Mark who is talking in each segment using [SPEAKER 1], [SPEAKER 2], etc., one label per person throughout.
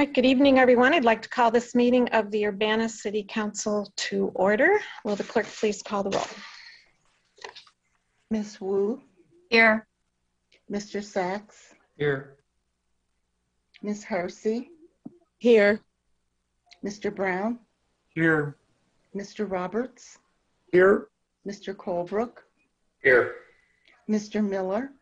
[SPEAKER 1] Right, good evening, everyone. I'd like to call this meeting of the Urbana City Council to order. Will the clerk please call the roll?
[SPEAKER 2] Ms. Wu?
[SPEAKER 3] Here.
[SPEAKER 2] Mr. Sachs?
[SPEAKER 4] Here.
[SPEAKER 2] Ms. Hersey?
[SPEAKER 1] Here.
[SPEAKER 2] Mr. Brown?
[SPEAKER 4] Here.
[SPEAKER 2] Mr. Roberts?
[SPEAKER 4] Here.
[SPEAKER 2] Mr. Colebrook?
[SPEAKER 4] Here.
[SPEAKER 2] Mr. Miller?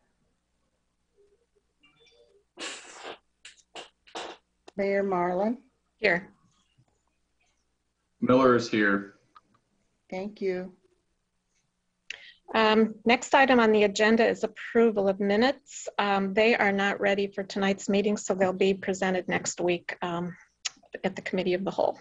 [SPEAKER 2] Mayor Marlin?
[SPEAKER 1] Here.
[SPEAKER 5] Miller is here.
[SPEAKER 2] Thank you.
[SPEAKER 1] Next item on the agenda is approval of minutes. They are not ready for tonight's meeting, so they'll be presented next week at the Committee of the Whole.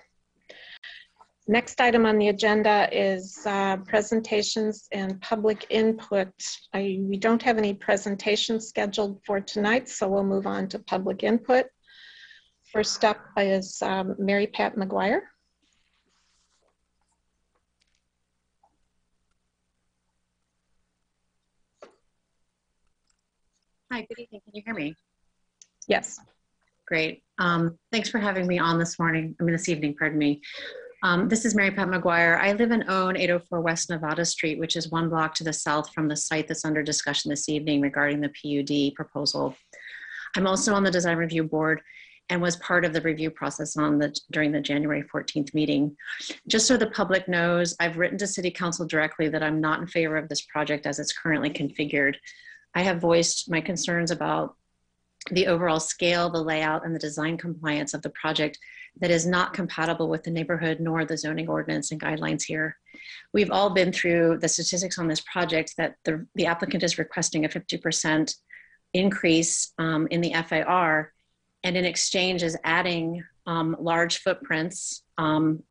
[SPEAKER 1] Next item on the agenda is presentations and public input. We don't have any presentations scheduled for tonight, so we'll move on to public input. First up is Mary Pat McGuire.
[SPEAKER 3] Hi, good evening. Can you hear me?
[SPEAKER 1] Yes.
[SPEAKER 3] Great. Thanks for having me on this evening, pardon me. This is Mary Pat McGuire. I live and own 804 West Nevada Street, which is 1 block to the south from the site that's under discussion this evening regarding the PUD proposal. I'm also on the design review board and was part of the review process during the January 14th meeting. Just so the public knows, I've written to City Council directly that I'm not in favor of this project as it's currently configured. I have voiced my concerns about the overall scale, the layout, and the design compliance of the project that is not compatible with the neighborhood nor the zoning ordinance and guidelines here. We've all been through the statistics on this project that the applicant is requesting a 50% increase in the FAR, and in exchange is adding large footprints,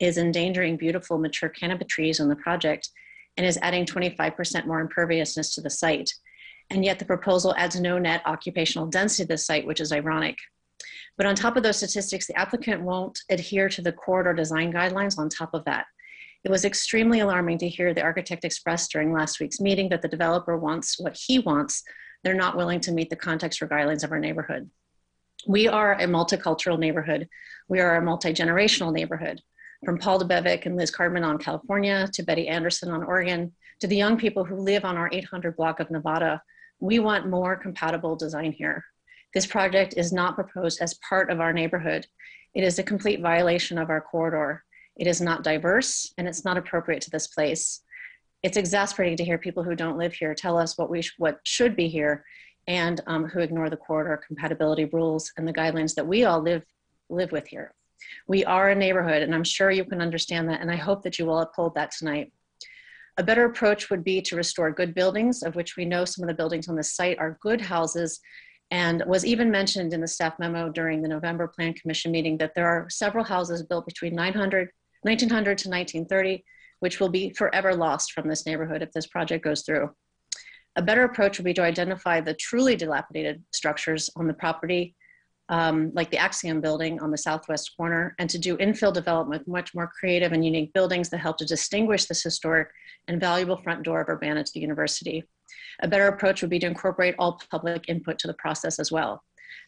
[SPEAKER 3] is endangering beautiful mature canopy trees on the project, and is adding 25% more imperviousness to the site. And yet the proposal adds no net occupational density to the site, which is ironic. But on top of those statistics, the applicant won't adhere to the corridor design guidelines on top of that. It was extremely alarming to hear the architect express during last week's meeting that the developer wants what he wants. They're not willing to meet the context or guidelines of our neighborhood. We are a multicultural neighborhood. We are a multi-generational neighborhood. From Paul DeBevick and Liz Cardman on California, to Betty Anderson on Oregon, to the young people who live on our 800 block of Nevada, we want more compatible design here. This project is not proposed as part of our neighborhood. It is a complete violation of our corridor. It is not diverse, and it's not appropriate to this place. It's exasperating to hear people who don't live here tell us what should be here, and who ignore the corridor compatibility rules and the guidelines that we all live with here. We are a neighborhood, and I'm sure you can understand that, and I hope that you will uphold that tonight. A better approach would be to restore good buildings, of which we know some of the buildings on the site are good houses, and was even mentioned in the staff memo during the November Plan Commission meeting that there are several houses built between 1900 to 1930, which will be forever lost from this neighborhood if this project goes through. A better approach would be to identify the truly dilapidated structures on the property, like the Axiom building on the southwest corner, and to do infill development with much more creative and unique buildings that help to distinguish this historic and valuable front door of Urbana to the university. A better approach would be to incorporate all public input to the process as well.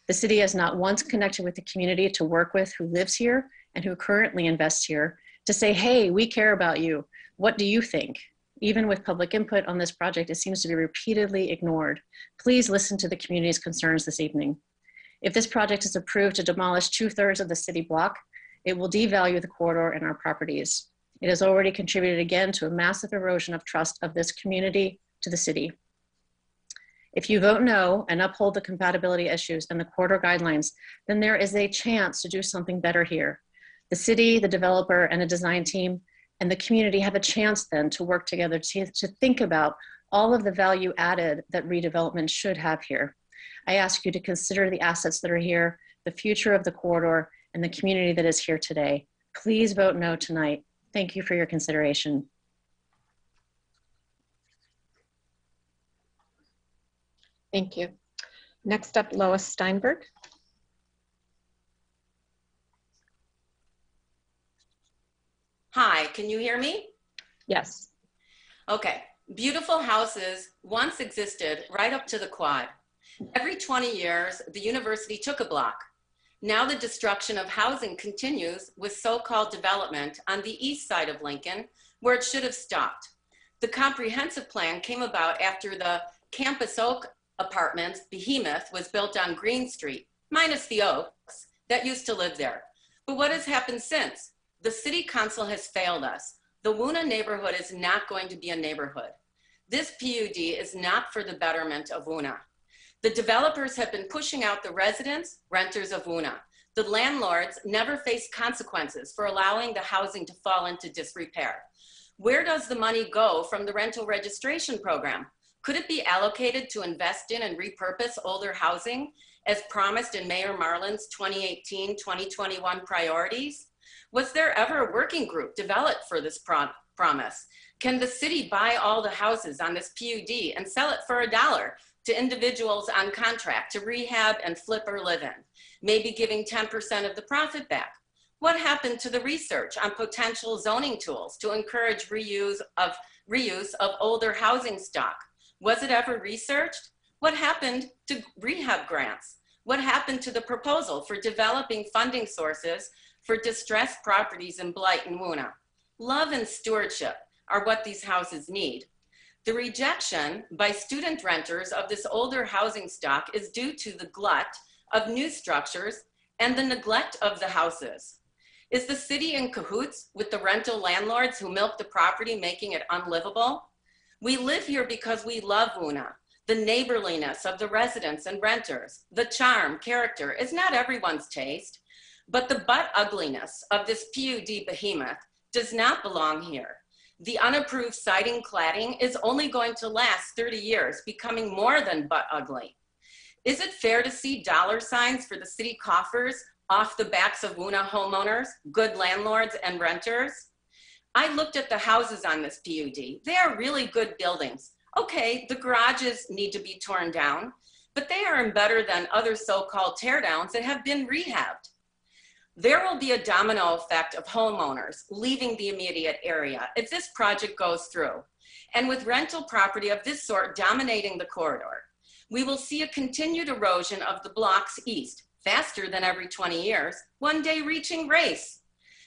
[SPEAKER 3] The city has not once connected with the community to work with who lives here and who currently invests here to say, hey, we care about you. What do you think? Even with public input on this project, it seems to be repeatedly ignored. Please listen to the community's concerns this evening. If this project is approved to demolish 2/3 of the city block, it will devalue the corridor and our properties. It has already contributed again to a massive erosion of trust of this community to the city. If you vote no and uphold the compatibility issues and the corridor guidelines, then there is a chance to do something better here. The city, the developer, and a design team and the community have a chance then to work together to think about all of the value added that redevelopment should have here. I ask you to consider the assets that are here, the future of the corridor, and the community that is here today. Please vote no tonight. Thank you for your consideration.
[SPEAKER 1] Thank you. Next up, Lois Steinberg.
[SPEAKER 6] Hi, can you hear me?
[SPEAKER 1] Yes.
[SPEAKER 6] Okay. Beautiful houses once existed right up to the quad. Every 20 years, the university took a block. Now the destruction of housing continues with so-called development on the east side of Lincoln, where it should have stopped. The comprehensive plan came about after the Campus Oak Apartments behemoth was built on Green Street, minus the Oaks that used to live there. But what has happened since? The city council has failed us. The Woona neighborhood is not going to be a neighborhood. This PUD is not for the betterment of Woona. The developers have been pushing out the residents, renters of Woona. The landlords never face consequences for allowing the housing to fall into disrepair. Where does the money go from the rental registration program? Could it be allocated to invest in and repurpose older housing as promised in Mayor Marlin's 2018-2021 priorities? Was there ever a working group developed for this promise? Can the city buy all the houses on this PUD and sell it for $1 to individuals on contract to rehab and flip or live in, maybe giving 10% of the profit back? What happened to the research on potential zoning tools to encourage reuse of older housing stock? Was it ever researched? What happened to rehab grants? What happened to the proposal for developing funding sources for distressed properties in Blight and Woona? Love and stewardship are what these houses need. The rejection by student renters of this older housing stock is due to the glut of new structures and the neglect of the houses. Is the city in cahoots with the rental landlords who milk the property, making it unlivable? We live here because we love Woona. The neighborliness of the residents and renters, the charm, character is not everyone's taste, but the butt ugliness of this PUD behemoth does not belong here. The unapproved siding cladding is only going to last 30 years, becoming more than butt ugly. Is it fair to see dollar signs for the city coffers off the backs of Woona homeowners, good landlords and renters? I looked at the houses on this PUD. They are really good buildings. Okay, the garages need to be torn down, but they are better than other so-called teardowns that have been rehabbed. There will be a domino effect of homeowners leaving the immediate area if this project goes through. And with rental property of this sort dominating the corridor, we will see a continued erosion of the blocks east, faster than every 20 years, one day reaching race.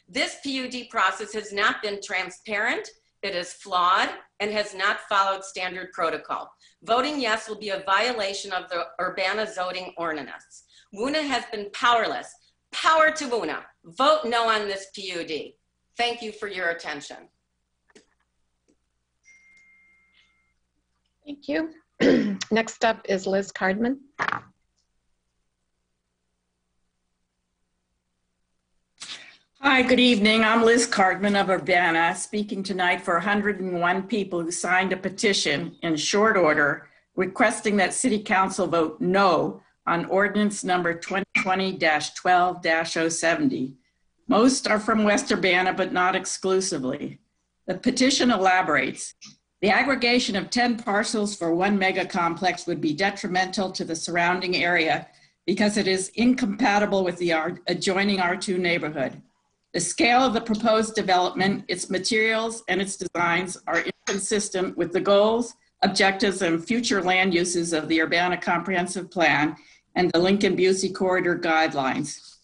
[SPEAKER 6] This PUD process has not been transparent, it is flawed, and has not followed standard protocol. Voting yes will be a violation of the Urbana zoning ordinance. Woona has been powerless. Power to Woona. Vote no on this PUD. Thank you for your attention.
[SPEAKER 1] Thank you. Next up is Liz Cardman.
[SPEAKER 5] Hi, good evening. I'm Liz Cardman of Urbana, speaking tonight for 101 people who signed a petition in short order requesting that City Council vote no on ordinance number 2020-12-070. Most are from West Urbana, but not exclusively. The petition elaborates, the aggregation of 10 parcels for one mega complex would be detrimental to the surrounding area because it is incompatible with the adjoining R2 neighborhood. The scale of the proposed development, its materials, and its designs are inconsistent with the goals, objectives, and future land uses of the Urbana Comprehensive Plan and the Lincoln-Busey Corridor Guidelines.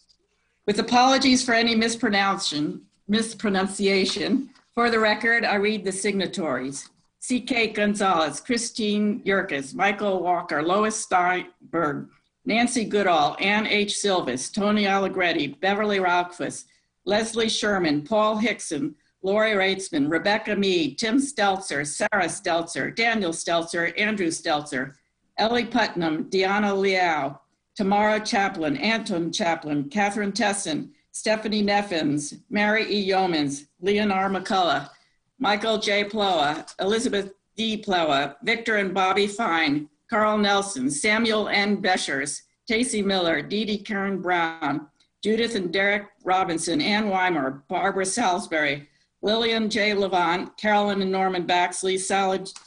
[SPEAKER 5] With apologies for any mispronunciation, for the record, I read the signatories. C.K. Gonzalez, Christine Yerkes, Michael Walker, Lois Steinberg, Nancy Goodall, Ann H. Silvis, Tony Allegretti, Beverly Ralphus, Leslie Sherman, Paul Hickson, Lori Reitzman, Rebecca Mead, Tim Stelzer, Sarah Stelzer, Daniel Stelzer, Andrew Stelzer, Ellie Putnam, Deanna Liao, Tamara Chaplin, Anton Chaplin, Catherine Tesson, Stephanie Neffens, Mary E. Yeomans, Leonard McCullough, Michael J. Ploa, Elizabeth D. Ploa, Victor and Bobby Fine, Carl Nelson, Samuel N. Beschers, Tacey Miller, Dee Dee Karen Brown, Judith and Derek Robinson, Ann Weimer, Barbara Salisbury, Lillian J. Levant, Carolyn and Norman Baxley,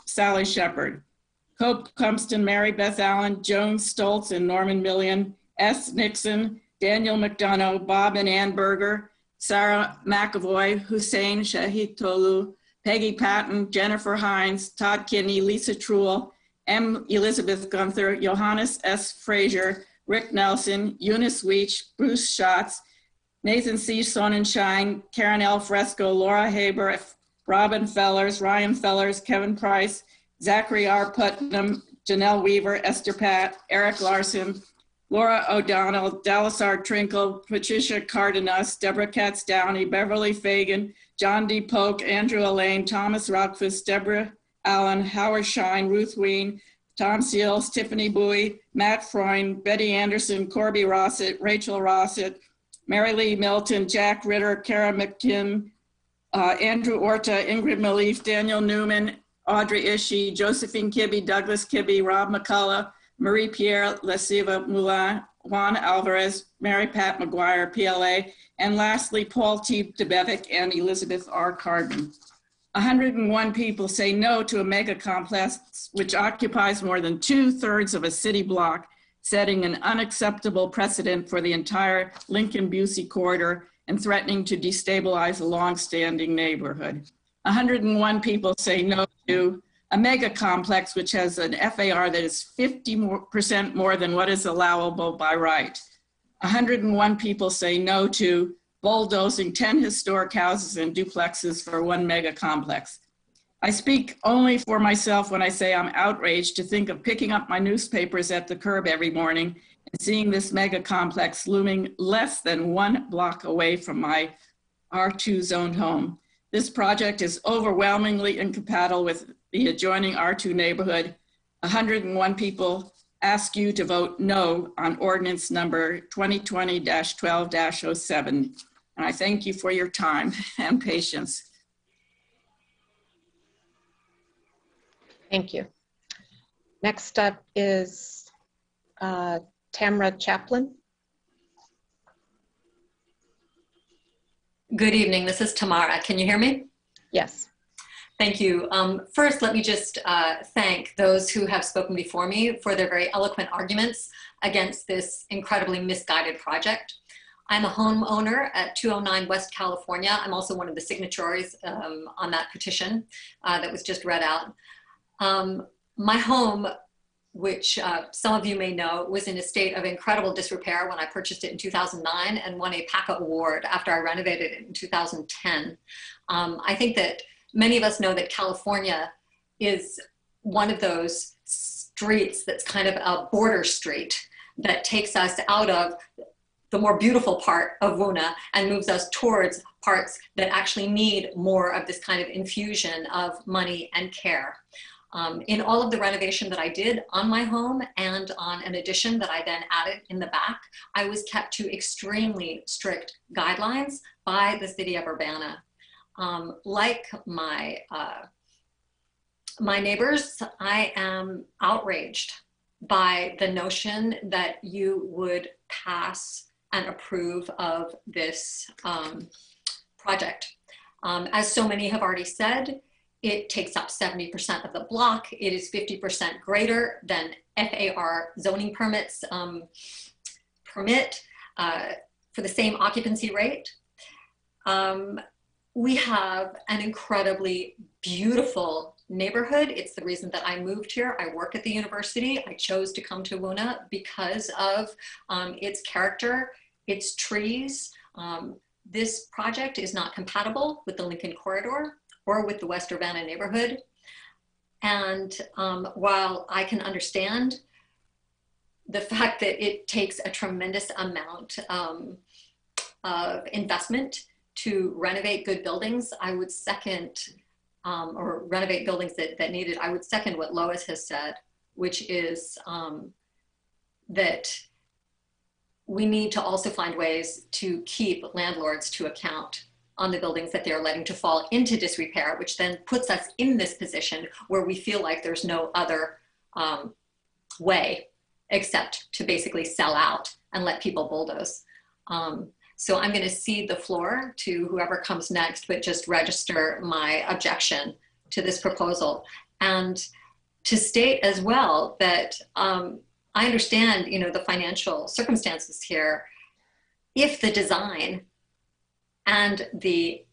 [SPEAKER 5] Sally Shepard, Cope Cumpston, Mary Beth Allen, Joan Stoltz and Norman Millian, S. Nixon, Daniel McDonough, Bob and Ann Berger, Sarah McAvoy, Hussein Shahid Tolu, Peggy Patton, Jennifer Hines, Todd Kinney, Lisa Truel, M. Elizabeth Gunther, Johannes S. Frazier, Rick Nelson, Eunice Weech, Bruce Schatz, Nathan C. Sonnenschein, Karen L. Fresco, Laura Haber, Robin Fellers, Ryan Fellers, Kevin Price, Zachary R. Putnam, Janelle Weaver, Esther Pat, Eric Larson, Laura O'Donnell, Dallas R. Trinkle, Patricia Cardenas, Deborah Katz Downey, Beverly Fagan, John D. Polk, Andrew Elaine, Thomas Rockfuss, Deborah Allen, Howard Shine, Ruth Ween, Tom Seals, Tiffany Bowie, Matt Freund, Betty Anderson, Corby Rossett, Rachel Rossett, Mary Lee Milton, Jack Ritter, Kara McKim, Andrew Orta, Ingrid Malif, Daniel Newman, Audrey Ishii, Josephine Kibbe, Douglas Kibbe, Rob McCullough, Marie-Pierre Lesiva Moulin, Juan Alvarez, Mary Pat McGuire, PLA, and lastly, Paul T. DeBevick and Elizabeth R. Cardin. 101 people say no to a mega complex which occupies more than 2/3 of a city block, setting an unacceptable precedent for the entire Lincoln-Busey corridor and threatening to destabilize a long-standing neighborhood. 101 people say no to a mega complex which has an FAR that is 50% more than what is allowable by right. 101 people say no to bulldozing 10 historic houses and duplexes for one mega complex. I speak only for myself when I say I'm outraged to think of picking up my newspapers at the curb every morning and seeing this mega complex looming less than 1 block away from my R2 zoned home. This project is overwhelmingly incompatible with the adjoining R2 neighborhood. 101 people ask you to vote no on ordinance number 2020-12-07. And I thank you for your time and patience.
[SPEAKER 1] Thank you. Next up is Tamara Chaplin.
[SPEAKER 7] Good evening, this is Tamara. Can you hear me?
[SPEAKER 1] Yes.
[SPEAKER 7] Thank you. First, let me just thank those who have spoken before me for their very eloquent arguments against this incredibly misguided project. I'm a homeowner at 209 West California. I'm also one of the signatories on that petition that was just read out. My home, which some of you may know, was in a state of incredible disrepair when I purchased it in 2009 and won a PACA award after I renovated it in 2010. I think that many of us know that California is one of those streets that's kind of a border street that takes us out of the more beautiful part of Wuna and moves us towards parts that actually need more of this kind of infusion of money and care. In all of the renovation that I did on my home and on an addition that I then added in the back, I was kept to extremely strict guidelines by the city of Urbana. Like my neighbors, I am outraged by the notion that you would pass and approve of this project. As so many have already said, it takes up 70% of the block. It is 50% greater than FAR zoning permits permit for the same occupancy rate. We have an incredibly beautiful neighborhood. It's the reason that I moved here. I work at the university. I chose to come to Wuna because of its character, its trees. This project is not compatible with the Lincoln Corridor or with the West Urbana neighborhood. And while I can understand the fact that it takes a tremendous amount of investment to renovate good buildings, I would second, or renovate buildings that need it, I would second what Lois has said, which is that we need to also find ways to keep landlords to account on the buildings that they're letting to fall into disrepair, which then puts us in this position where we feel like there's no other way except to basically sell out and let people bulldoze. So I'm going to cede the floor to whoever comes next, but just register my objection to this proposal. And to state as well that I understand, you know, the financial circumstances here. If the design and the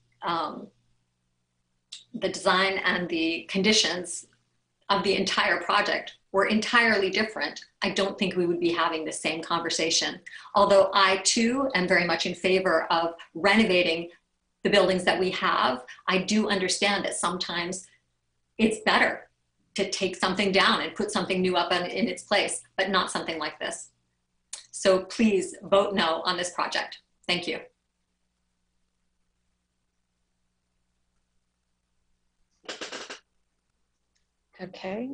[SPEAKER 7] design and the conditions of the entire project were entirely different, I don't think we would be having the same conversation. Although I too am very much in favor of renovating the buildings that we have, I do understand that sometimes it's better to take something down and put something new up in its place, but not something like this. So please vote no on this project. Thank you.
[SPEAKER 1] Okay.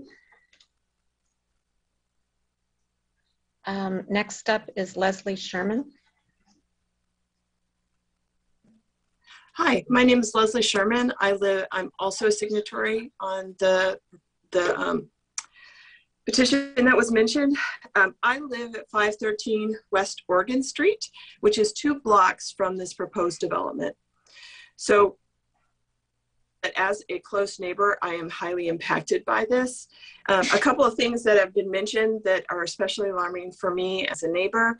[SPEAKER 1] Next up is Leslie Sherman.
[SPEAKER 8] Hi, my name is Leslie Sherman. I'm also a signatory on the petition that was mentioned. I live at 513 West Oregon Street, which is 2 blocks from this proposed development. So as a close neighbor, I am highly impacted by this. A couple of things that have been mentioned that are especially alarming for me as a neighbor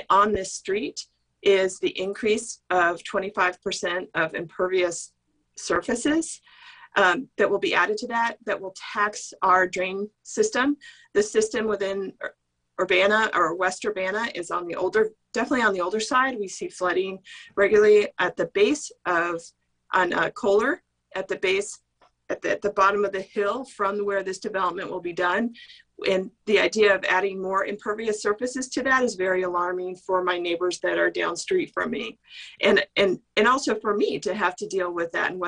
[SPEAKER 8] on this street is the increase of 25% of impervious surfaces that will be added to that will tax our drain system. The system within Urbana or West Urbana is on the definitely on the older side. We see flooding regularly at the base on Kohler, at the base, at the bottom of the hill from where this development will be done. And the idea of adding more impervious surfaces to that is very alarming for my neighbors that are down street from me. And also for me to have to deal with that and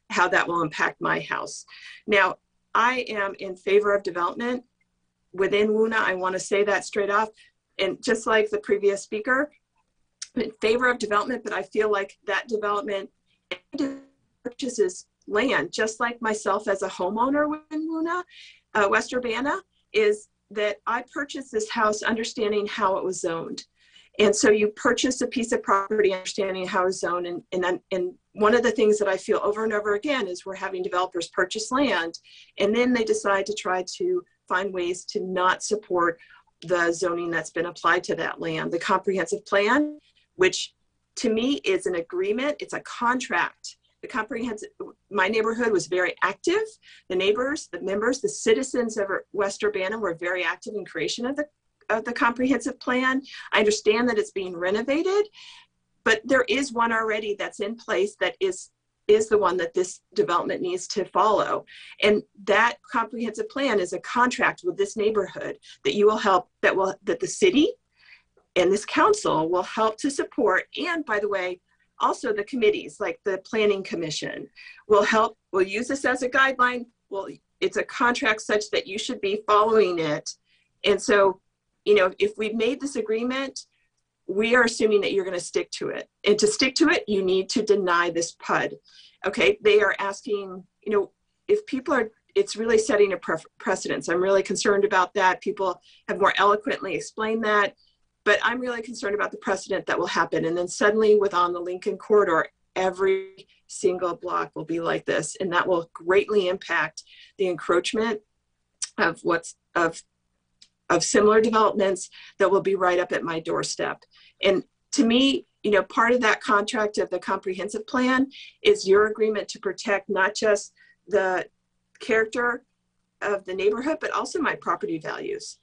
[SPEAKER 8] how that will impact my house. Now, I am in favor of development within WUNA. I want to say that straight off. And just like the previous speaker, I'm in favor of development, but I feel like that development purchases land, just like myself as a homeowner within WUNA, West Urbana, is that I purchased this house understanding how it was zoned. And so you purchase a piece of property understanding how it's zoned. And one of the things that I feel over and over again is we're having developers purchase land, and then they decide to try to find ways to not support the zoning that's been applied to that land. The comprehensive plan, which to me is an agreement, it's a contract. My neighborhood was very active. The neighbors, the members, the citizens of West Urbana were very active in creation of the comprehensive plan. I understand that it's being renovated, but there is one already that's in place that is the one that this development needs to follow. And that comprehensive plan is a contract with this neighborhood that you will help, that the city and this council will help to support. And by the way, also the committees like the Planning Commission will use this as a guideline. Well, it's a contract such that you should be following it. And so, if we've made this agreement, we are assuming that you're going to stick to it. And to stick to it, you need to deny this PUD. Okay, they are asking, if people are, it's really setting a precedence. I'm really concerned about that. People have more eloquently explained that. But I'm really concerned about the precedent that will happen. And then suddenly on the Lincoln Corridor, every single block will be like this. And that will greatly impact the encroachment of similar developments that will be right up at my doorstep. And to me, part of that contract of the comprehensive plan is your agreement to protect not just the character of the neighborhood, but also my property values.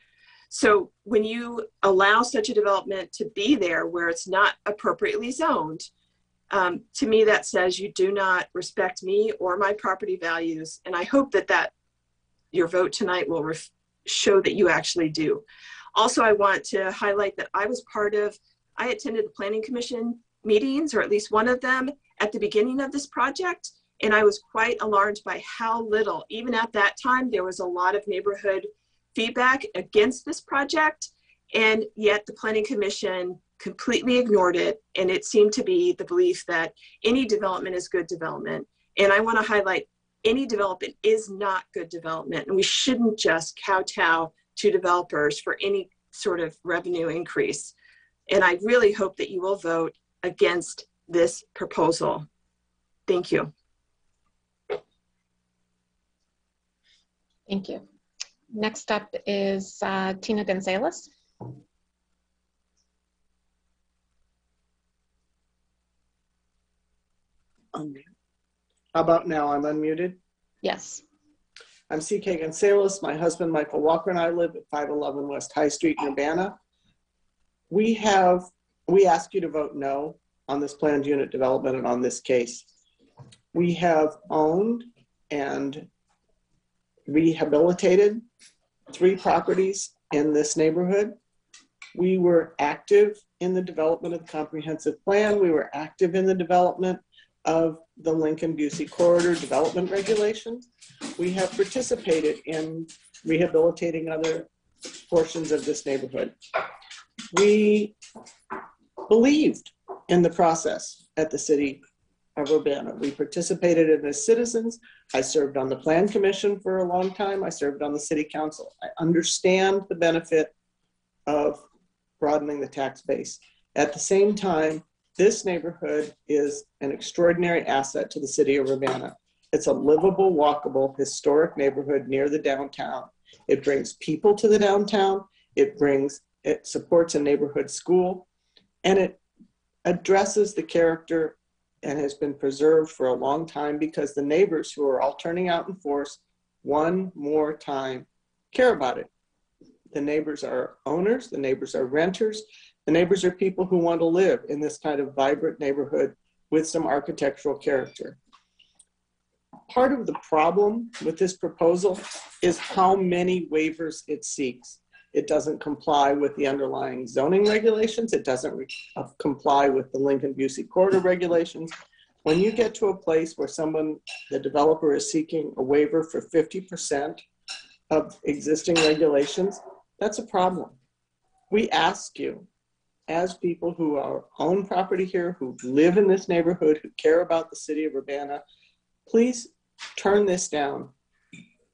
[SPEAKER 8] So when you allow such a development to be there where it's not appropriately zoned, to me that says you do not respect me or my property values. And I hope that your vote tonight will show that you actually do. Also, I want to highlight that I attended the Planning Commission meetings, or at least one of them, at the beginning of this project. And I was quite alarmed by how little, even at that time, there was a lot of neighborhood feedback against this project, and yet the Planning Commission completely ignored it, and it seemed to be the belief that any development is good development. And I want to highlight, any development is not good development, and we shouldn't just kowtow to developers for any sort of revenue increase. And I really hope that you will vote against this proposal. Thank you.
[SPEAKER 1] Thank you. Next up is Tina Gonzalez.
[SPEAKER 4] How about now? I'm unmuted.
[SPEAKER 1] Yes.
[SPEAKER 9] I'm C.K. Gonzalez. My husband, Michael Walker, and I live at 511 West High Street in Urbana. We ask you to vote no on this planned unit development and on this case. We have owned and rehabilitated 3 properties in this neighborhood. We were active in the development of the comprehensive plan. We were active in the development of the Lincoln-Busey Corridor development regulations. We have participated in rehabilitating other portions of this neighborhood. We believed in the process at the city of Urbana. We participated in as citizens. I served on the Plan Commission for a long time. I served on the City Council. I understand the benefit of broadening the tax base. At the same time, this neighborhood is an extraordinary asset to the city of Urbana. It's a livable, walkable, historic neighborhood near the downtown. It brings people to the downtown. It supports a neighborhood school, and it addresses the character and has been preserved for a long time because the neighbors who are all turning out in force one more time care about it. The neighbors are owners, the neighbors are renters, the neighbors are people who want to live in this kind of vibrant neighborhood with some architectural character. Part of the problem with this proposal is how many waivers it seeks. It doesn't comply with the underlying zoning regulations. It doesn't comply with the Lincoln-Busey Corridor regulations. When you get to a place where the developer is seeking a waiver for 50% of existing regulations, that's a problem. We ask you, as people who own property here, who live in this neighborhood, who care about the city of Urbana, please turn this down.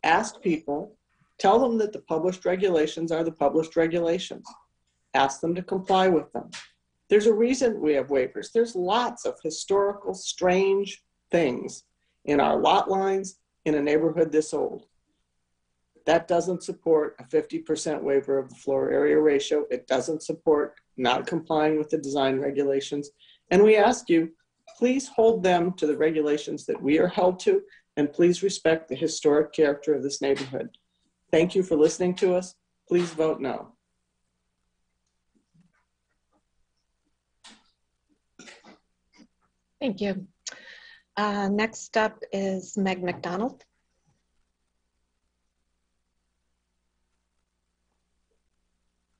[SPEAKER 9] Ask people, tell them that the published regulations are the published regulations. Ask them to comply with them. There's a reason we have waivers. There's lots of historical, strange things in our lot lines in a neighborhood this old. That doesn't support a 50% waiver of the floor area ratio. It doesn't support not complying with the design regulations. And we ask you, please hold them to the regulations that we are held to, and please respect the historic character of this neighborhood. Thank you for listening to us. Please vote no.
[SPEAKER 1] Thank you. Next up is Meg McDonald.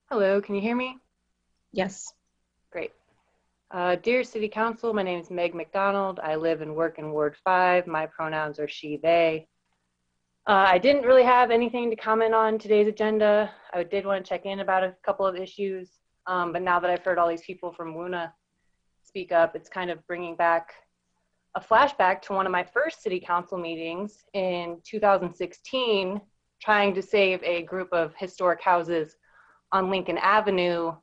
[SPEAKER 10] Hello, can you hear me?
[SPEAKER 1] Yes.
[SPEAKER 10] Great. Dear City Council, my name is Meg McDonald. I live and work in Ward 5. My pronouns are she, they. I didn't really have anything to comment on today's agenda. I did want to check in about a couple of issues, but now that I've heard all these people from WUNA speak up, it's kind of bringing back a flashback to one of my first City Council meetings in 2016, trying to save a group of historic houses on Lincoln Avenue,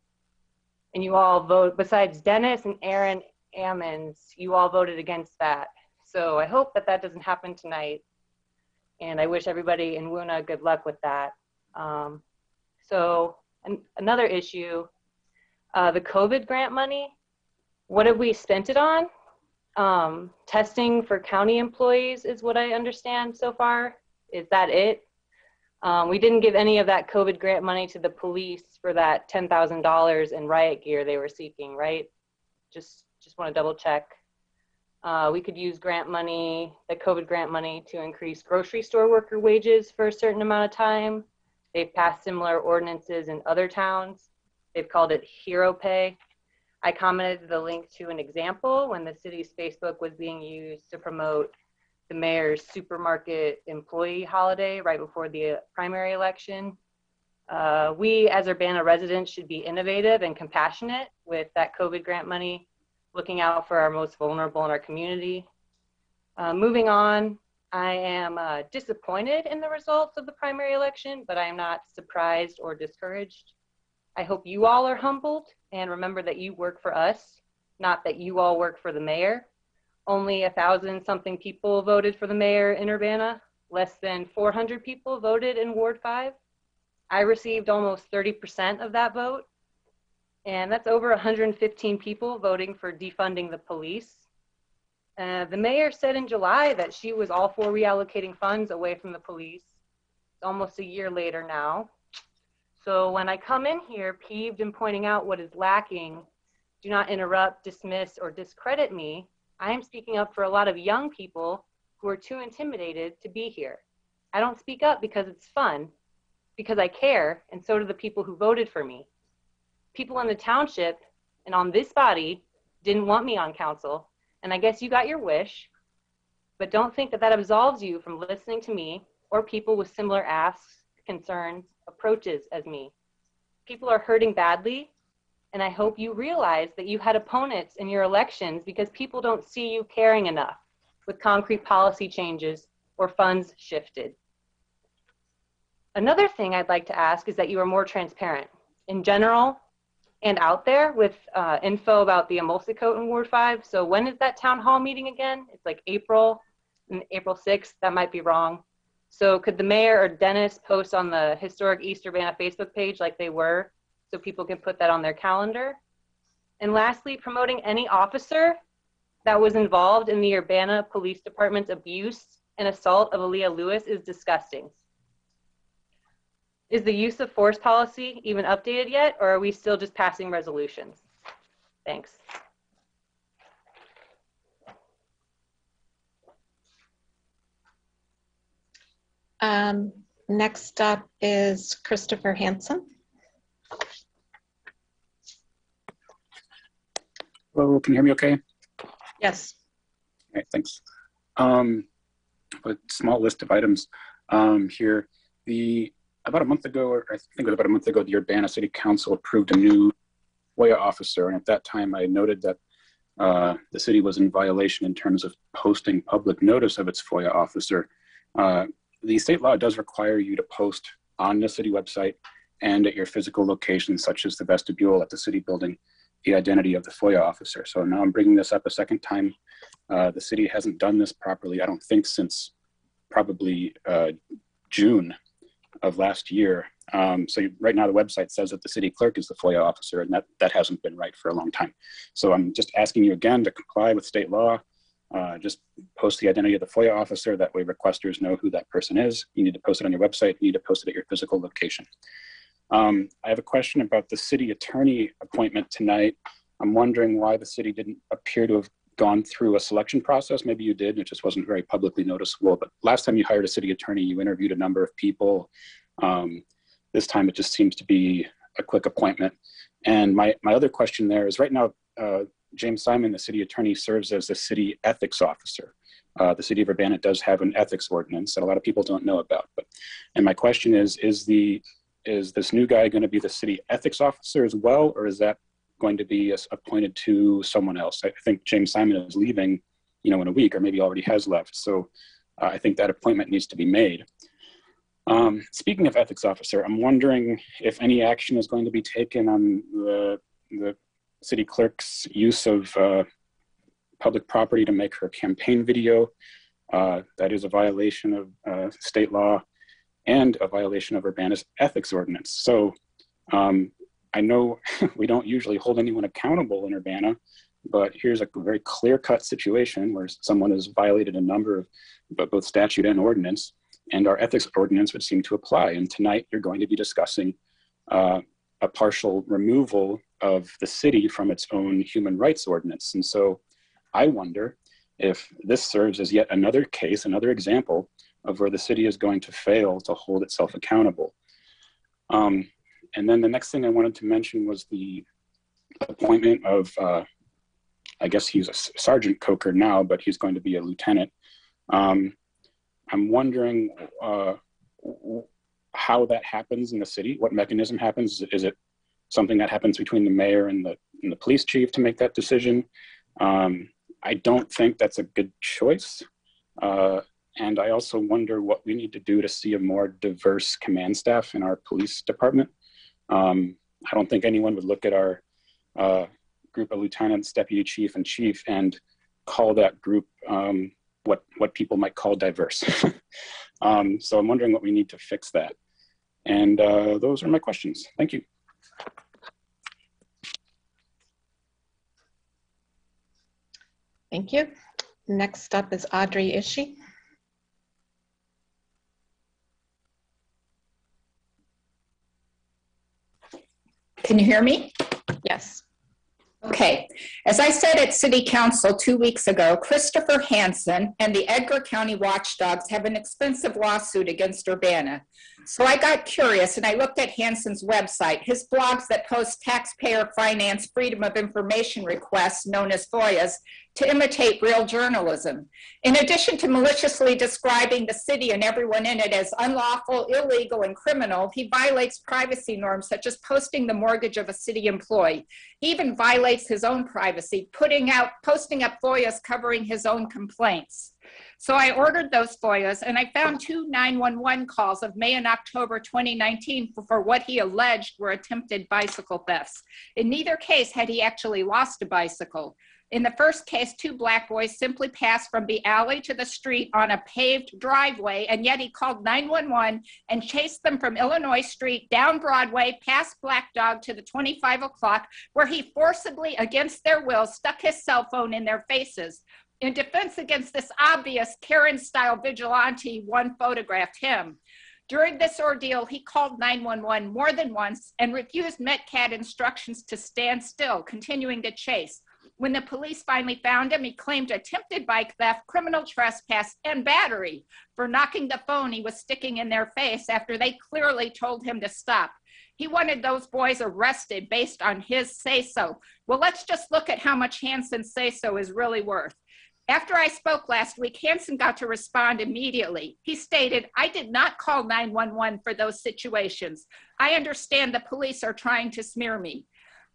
[SPEAKER 10] and you all vote, besides Dennis and Aaron Ammons, you all voted against that. So I hope that that doesn't happen tonight, and I wish everybody in WUNA good luck with that. Another issue, the COVID grant money, what have we spent it on? Testing for county employees is what I understand so far. Is that it? We didn't give any of that COVID grant money to the police for that $10,000 in riot gear they were seeking, right? Just want to double check. We could use grant money, the COVID grant money, to increase grocery store worker wages for a certain amount of time. They've passed similar ordinances in other towns. They've called it hero pay. I commented the link to an example when the city's Facebook was being used to promote the mayor's supermarket employee holiday right before the primary election. We as Urbana residents should be innovative and compassionate with that COVID grant money, looking out for our most vulnerable in our community. Moving on, I am disappointed in the results of the primary election, but I am not surprised or discouraged. I hope you all are humbled and remember that you work for us, not that you all work for the mayor. Only 1,000-something people voted for the mayor in Urbana. Less than 400 people voted in Ward 5. I received almost 30% of that vote. And that's over 115 people voting for defunding the police. The mayor said in July that she was all for reallocating funds away from the police. It's almost a year later now. So when I come in here peeved and pointing out what is lacking, do not interrupt, dismiss, or discredit me. I am speaking up for a lot of young people who are too intimidated to be here. I don't speak up because it's fun, because I care, and so do the people who voted for me. People in the township and on this body didn't want me on council, and I guess you got your wish, but don't think that that absolves you from listening to me or people with similar asks, concerns, approaches as me. People are hurting badly, and I hope you realize that you had opponents in your elections because people don't see you caring enough with concrete policy changes or funds shifted. Another thing I'd like to ask is that you are more transparent in general and out there with info about the Emulsicoat in Ward 5. So when is that town hall meeting again? It's like April 6th, that might be wrong. So could the mayor or Dennis post on the Historic East Urbana Facebook page like they were, so people can put that on their calendar? And lastly, promoting any officer that was involved in the Urbana Police Department's abuse and assault of Aaliyah Lewis is disgusting. Is the use of force policy even updated yet, or are we still just passing resolutions? Thanks.
[SPEAKER 1] Next up is Christopher Hansen.
[SPEAKER 11] Hello, can you hear me okay?
[SPEAKER 1] Yes.
[SPEAKER 11] All right, thanks. A small list of items here. About a month ago, or I think it was about a month ago, the Urbana City Council approved a new FOIA officer. And at that time, I noted that the city was in violation in terms of posting public notice of its FOIA officer. The state law does require you to post on the city website and at your physical location, such as the vestibule at the city building, the identity of the FOIA officer. So now I'm bringing this up a second time. The city hasn't done this properly, I don't think, since probably June of last year. So right now the website says that the city clerk is the FOIA officer, and that hasn't been right for a long time. So I'm just asking you again to comply with state law. Just post the identity of the FOIA officer. That way requesters know who that person is. You need to post it on your website. You need to post it at your physical location. I have a question about the city attorney appointment tonight. I'm wondering why the city didn't appear to have gone through a selection process. Maybe you did, and it just wasn't very publicly noticeable. But last time you hired a city attorney, you interviewed a number of people. This time it just seems to be a quick appointment. And my other question there is, right now, James Simon, the city attorney, serves as the city ethics officer. The city of Urbana does have an ethics ordinance that a lot of people don't know about. And my question is this new guy going to be the city ethics officer as well, or is that going to be appointed to someone else? I think James Simon is leaving, in a week, or maybe already has left. So I think that appointment needs to be made. Speaking of ethics officer, I'm wondering if any action is going to be taken on the city clerk's use of public property to make her campaign video. That is a violation of state law and a violation of Urbana's ethics ordinance. So I know we don't usually hold anyone accountable in Urbana, but here's a very clear-cut situation where someone has violated a number of both statute and ordinance, and our ethics ordinance would seem to apply. And tonight you're going to be discussing a partial removal of the city from its own human rights ordinance. And so I wonder if this serves as yet another case, another example of where the city is going to fail to hold itself accountable. And then the next thing I wanted to mention was the appointment of, I guess he's a Sergeant Coker now, but he's going to be a lieutenant. I'm wondering how that happens in the city, what mechanism happens. Is it something that happens between the mayor and the police chief to make that decision? I don't think that's a good choice. And I also wonder what we need to do to see a more diverse command staff in our police department. I don't think anyone would look at our group of lieutenants, deputy chief, and chief and call that group what people might call diverse. So I'm wondering what we need to fix that. And those are my questions. Thank you.
[SPEAKER 1] Thank you. Next up is Audrey Ishii.
[SPEAKER 12] Can you hear me?
[SPEAKER 1] Yes.
[SPEAKER 12] Okay. As I said at City Council 2 weeks ago, Christopher Hansen and the Edgar County Watchdogs have an expensive lawsuit against Urbana. So I got curious and I looked at Hansen's website, his blogs that post taxpayer finance freedom of information requests known as FOIAs to imitate real journalism. In addition to maliciously describing the city and everyone in it as unlawful, illegal, and criminal, he violates privacy norms such as posting the mortgage of a city employee. He even violates his own privacy, posting up FOIAs covering his own complaints. So I ordered those FOIAs and I found 2 911 calls of May and October 2019 for what he alleged were attempted bicycle thefts. In neither case had he actually lost a bicycle. In the first case, 2 black boys simply passed from the alley to the street on a paved driveway, and yet he called 911 and chased them from Illinois Street, down Broadway, past Black Dog to the 25 o'clock, where he forcibly, against their will, stuck his cell phone in their faces. In defense against this obvious Karen-style vigilante, one photographed him. During this ordeal, he called 911 more than once and refused Metcalf instructions to stand still, continuing to chase. When the police finally found him, he claimed attempted bike theft, criminal trespass, and battery for knocking the phone he was sticking in their face after they clearly told him to stop. He wanted those boys arrested based on his say-so. Well, let's just look at how much Hansen's say-so is really worth. After I spoke last week, Hansen got to respond immediately. He stated, "I did not call 911 for those situations. I understand the police are trying to smear me."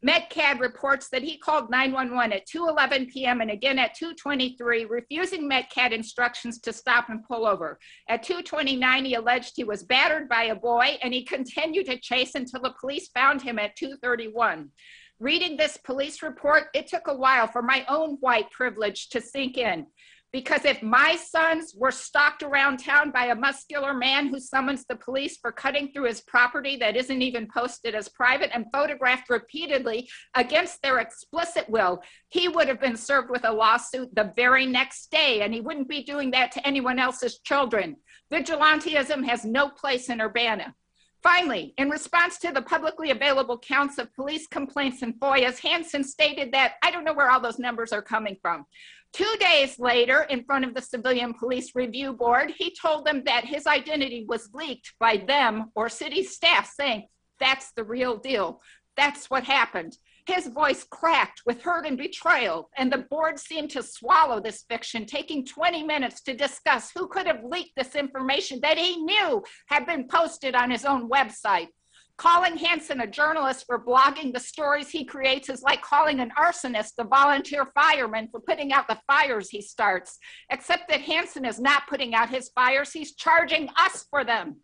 [SPEAKER 12] Metcalf reports that he called 911 at 2:11 p.m. and again at 2:23, refusing Metcalf instructions to stop and pull over. At 2:29, he alleged he was battered by a boy, and he continued to chase until the police found him at 2:31. Reading this police report, it took a while for my own white privilege to sink in. Because if my sons were stalked around town by a muscular man who summons the police for cutting through his property that isn't even posted as private and photographed repeatedly against their explicit will, he would have been served with a lawsuit the very next day, and he wouldn't be doing that to anyone else's children. Vigilantism has no place in Urbana. Finally, in response to the publicly available counts of police complaints and FOIAs, Hansen stated that, "I don't know where all those numbers are coming from." 2 days later, in front of the Civilian Police Review Board, he told them that his identity was leaked by them or city staff, saying, "That's the real deal. That's what happened." His voice cracked with hurt and betrayal, and the board seemed to swallow this fiction, taking 20 minutes to discuss who could have leaked this information that he knew had been posted on his own website. Calling Hansen a journalist for blogging the stories he creates is like calling an arsonist a volunteer fireman for putting out the fires he starts, except that Hansen is not putting out his fires, he's charging us for them.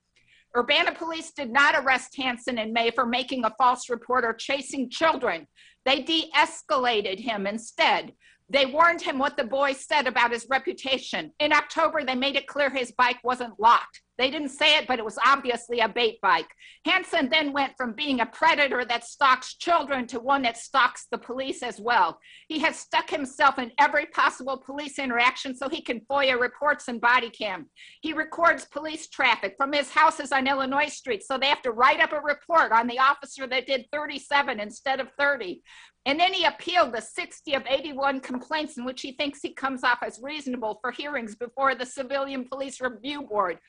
[SPEAKER 12] Urbana police did not arrest Hansen in May for making a false report or chasing children. They de-escalated him instead. They warned him what the boy said about his reputation. In October, they made it clear his bike wasn't locked. They didn't say it, but it was obviously a bait bike. Hansen then went from being a predator that stalks children to one that stalks the police as well. He has stuck himself in every possible police interaction so he can FOIA reports and body cam. He records police traffic from his houses on Illinois Street, so they have to write up a report on the officer that did 37 instead of 30. And then he appealed the 60 of 81 complaints in which he thinks he comes off as reasonable for hearings before the Civilian Police Review Board.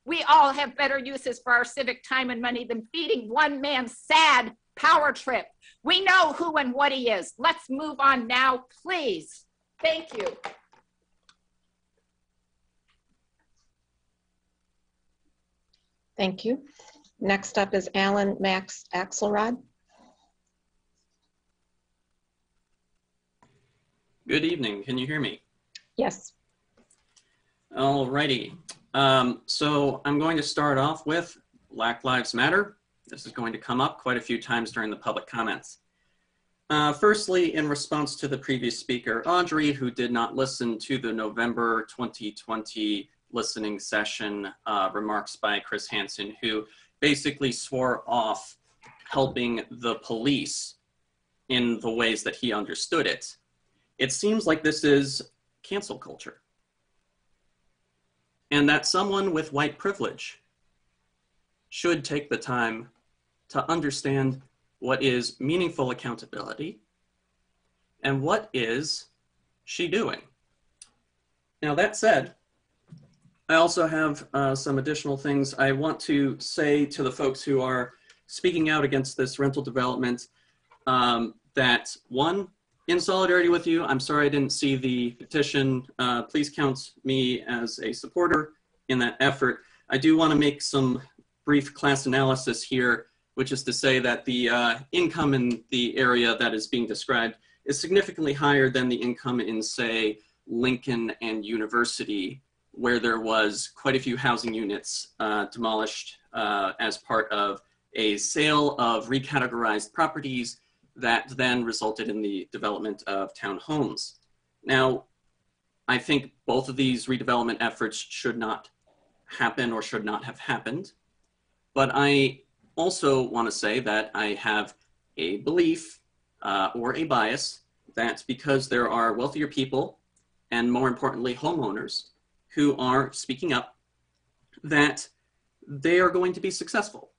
[SPEAKER 12] We all have better uses for our civic time and money than feeding one man's sad power trip. We know who and what he is. Let's move on now, please. Thank you.
[SPEAKER 1] Thank you. Next up is Alan Max Axelrod.
[SPEAKER 13] Good evening. Can you hear me?
[SPEAKER 1] Yes.
[SPEAKER 13] All righty. So I'm going to start off with Black Lives Matter. This is going to come up quite a few times during the public comments. Firstly, in response to the previous speaker, Audrey, who did not listen to the November 2020 listening session remarks by Chris Hansen, who basically swore off helping the police in the ways that he understood it. It seems like this is cancel culture. And that someone with white privilege should take the time to understand what is meaningful accountability, and what is she doing? Now, that said, I also have some additional things I want to say to the folks who are speaking out against this rental development, that one, in solidarity with you, I'm sorry I didn't see the petition. Please count me as a supporter in that effort. I do want to make some brief class analysis here, which is to say that the income in the area that is being described is significantly higher than the income in, say, Lincoln and University, where there was quite a few housing units demolished as part of a sale of recategorized properties that then resulted in the development of townhomes. Now, I think both of these redevelopment efforts should not happen or should not have happened. But I also want to say that I have a belief or a bias that because there are wealthier people and more importantly, homeowners who are speaking up, that they are going to be successful.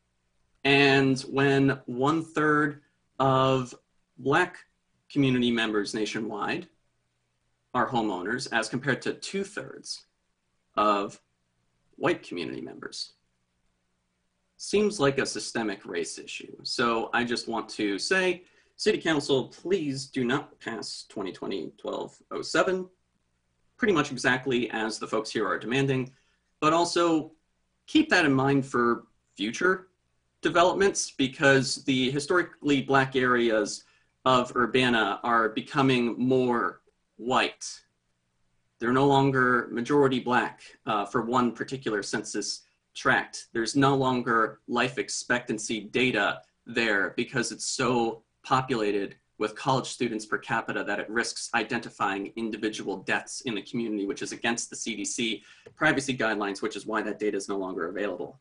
[SPEAKER 13] And when 1/3 of Black community members nationwide are homeowners as compared to 2/3 of white community members, seems like a systemic race issue. So I just want to say, City Council, please do not pass 2020-1207, pretty much exactly as the folks here are demanding, but also keep that in mind for future developments, because the historically Black areas of Urbana are becoming more white. They're no longer majority Black for one particular census tract. There's no longer life expectancy data there because it's so populated with college students per capita that it risks identifying individual deaths in the community, which is against the CDC privacy guidelines, which is why that data is no longer available.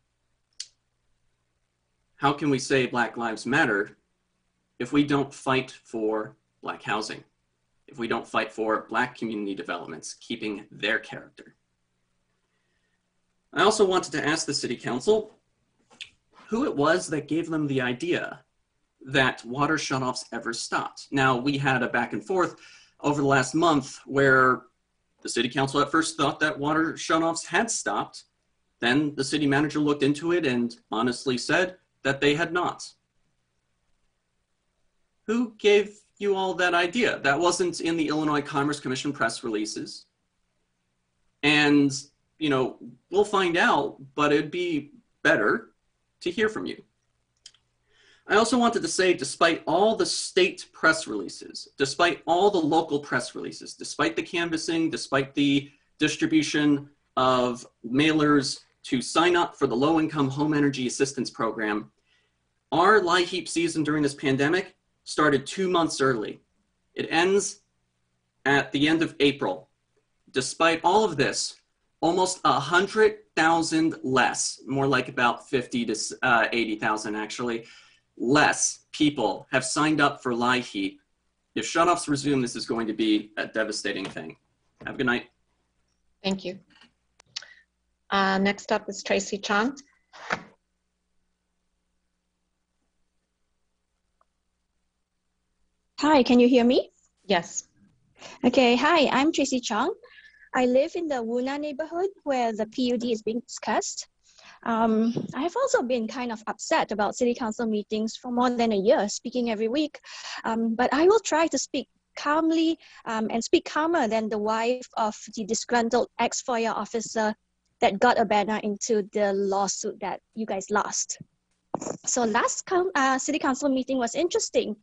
[SPEAKER 13] How can we say Black Lives Matter if we don't fight for Black housing, if we don't fight for Black community developments, keeping their character? I also wanted to ask the City Council who it was that gave them the idea that water shutoffs ever stopped. Now, we had a back and forth over the last month where the City Council at first thought that water shutoffs had stopped. Then the city manager looked into it and honestly said that they had not. Who gave you all that idea? That wasn't in the Illinois Commerce Commission press releases. And, you know, we'll find out, but it'd be better to hear from you. I also wanted to say, despite all the state press releases, despite all the local press releases, despite the canvassing, despite the distribution of mailers to sign up for the low-income home energy assistance program, our LIHEAP season during this pandemic started 2 months early. It ends at the end of April. Despite all of this, almost 100,000 less, more like about 50 to 80,000 actually, less people have signed up for LIHEAP. If shutoffs resume, this is going to be a devastating thing. Have a good night.
[SPEAKER 1] Thank you. Next up is Tracy Chong.
[SPEAKER 14] Hi, can you hear me?
[SPEAKER 1] Yes.
[SPEAKER 14] Okay, hi, I'm Tracy Chong. I live in the Wuna neighborhood where the PUD is being discussed. I have also been kind of upset about city council meetings for more than a year, speaking every week. But I will try to speak calmly and speak calmer than the wife of the disgruntled ex-FOIA officer that got Urbana into the lawsuit that you guys lost. So last city council meeting was interesting.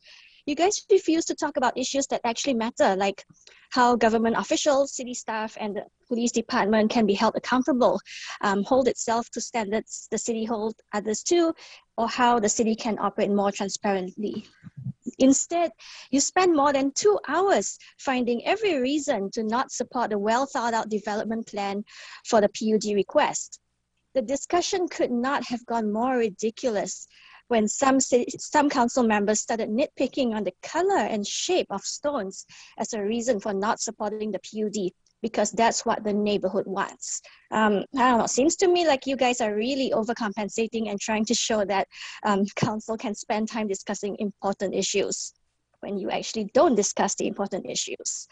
[SPEAKER 14] You guys refused to talk about issues that actually matter, like how government officials, city staff, and the police department can be held accountable, hold itself to standards the city holds others to, or how the city can operate more transparently. Instead, you spend more than 2 hours finding every reason to not support the well-thought-out development plan for the PUD request. The discussion could not have gone more ridiculous when some council members started nitpicking on the color and shape of stones as a reason for not supporting the PUD, because that's what the neighborhood wants. I don't know, seems to me like you guys are really overcompensating and trying to show that council can spend time discussing important issues when you actually don't discuss the important issues.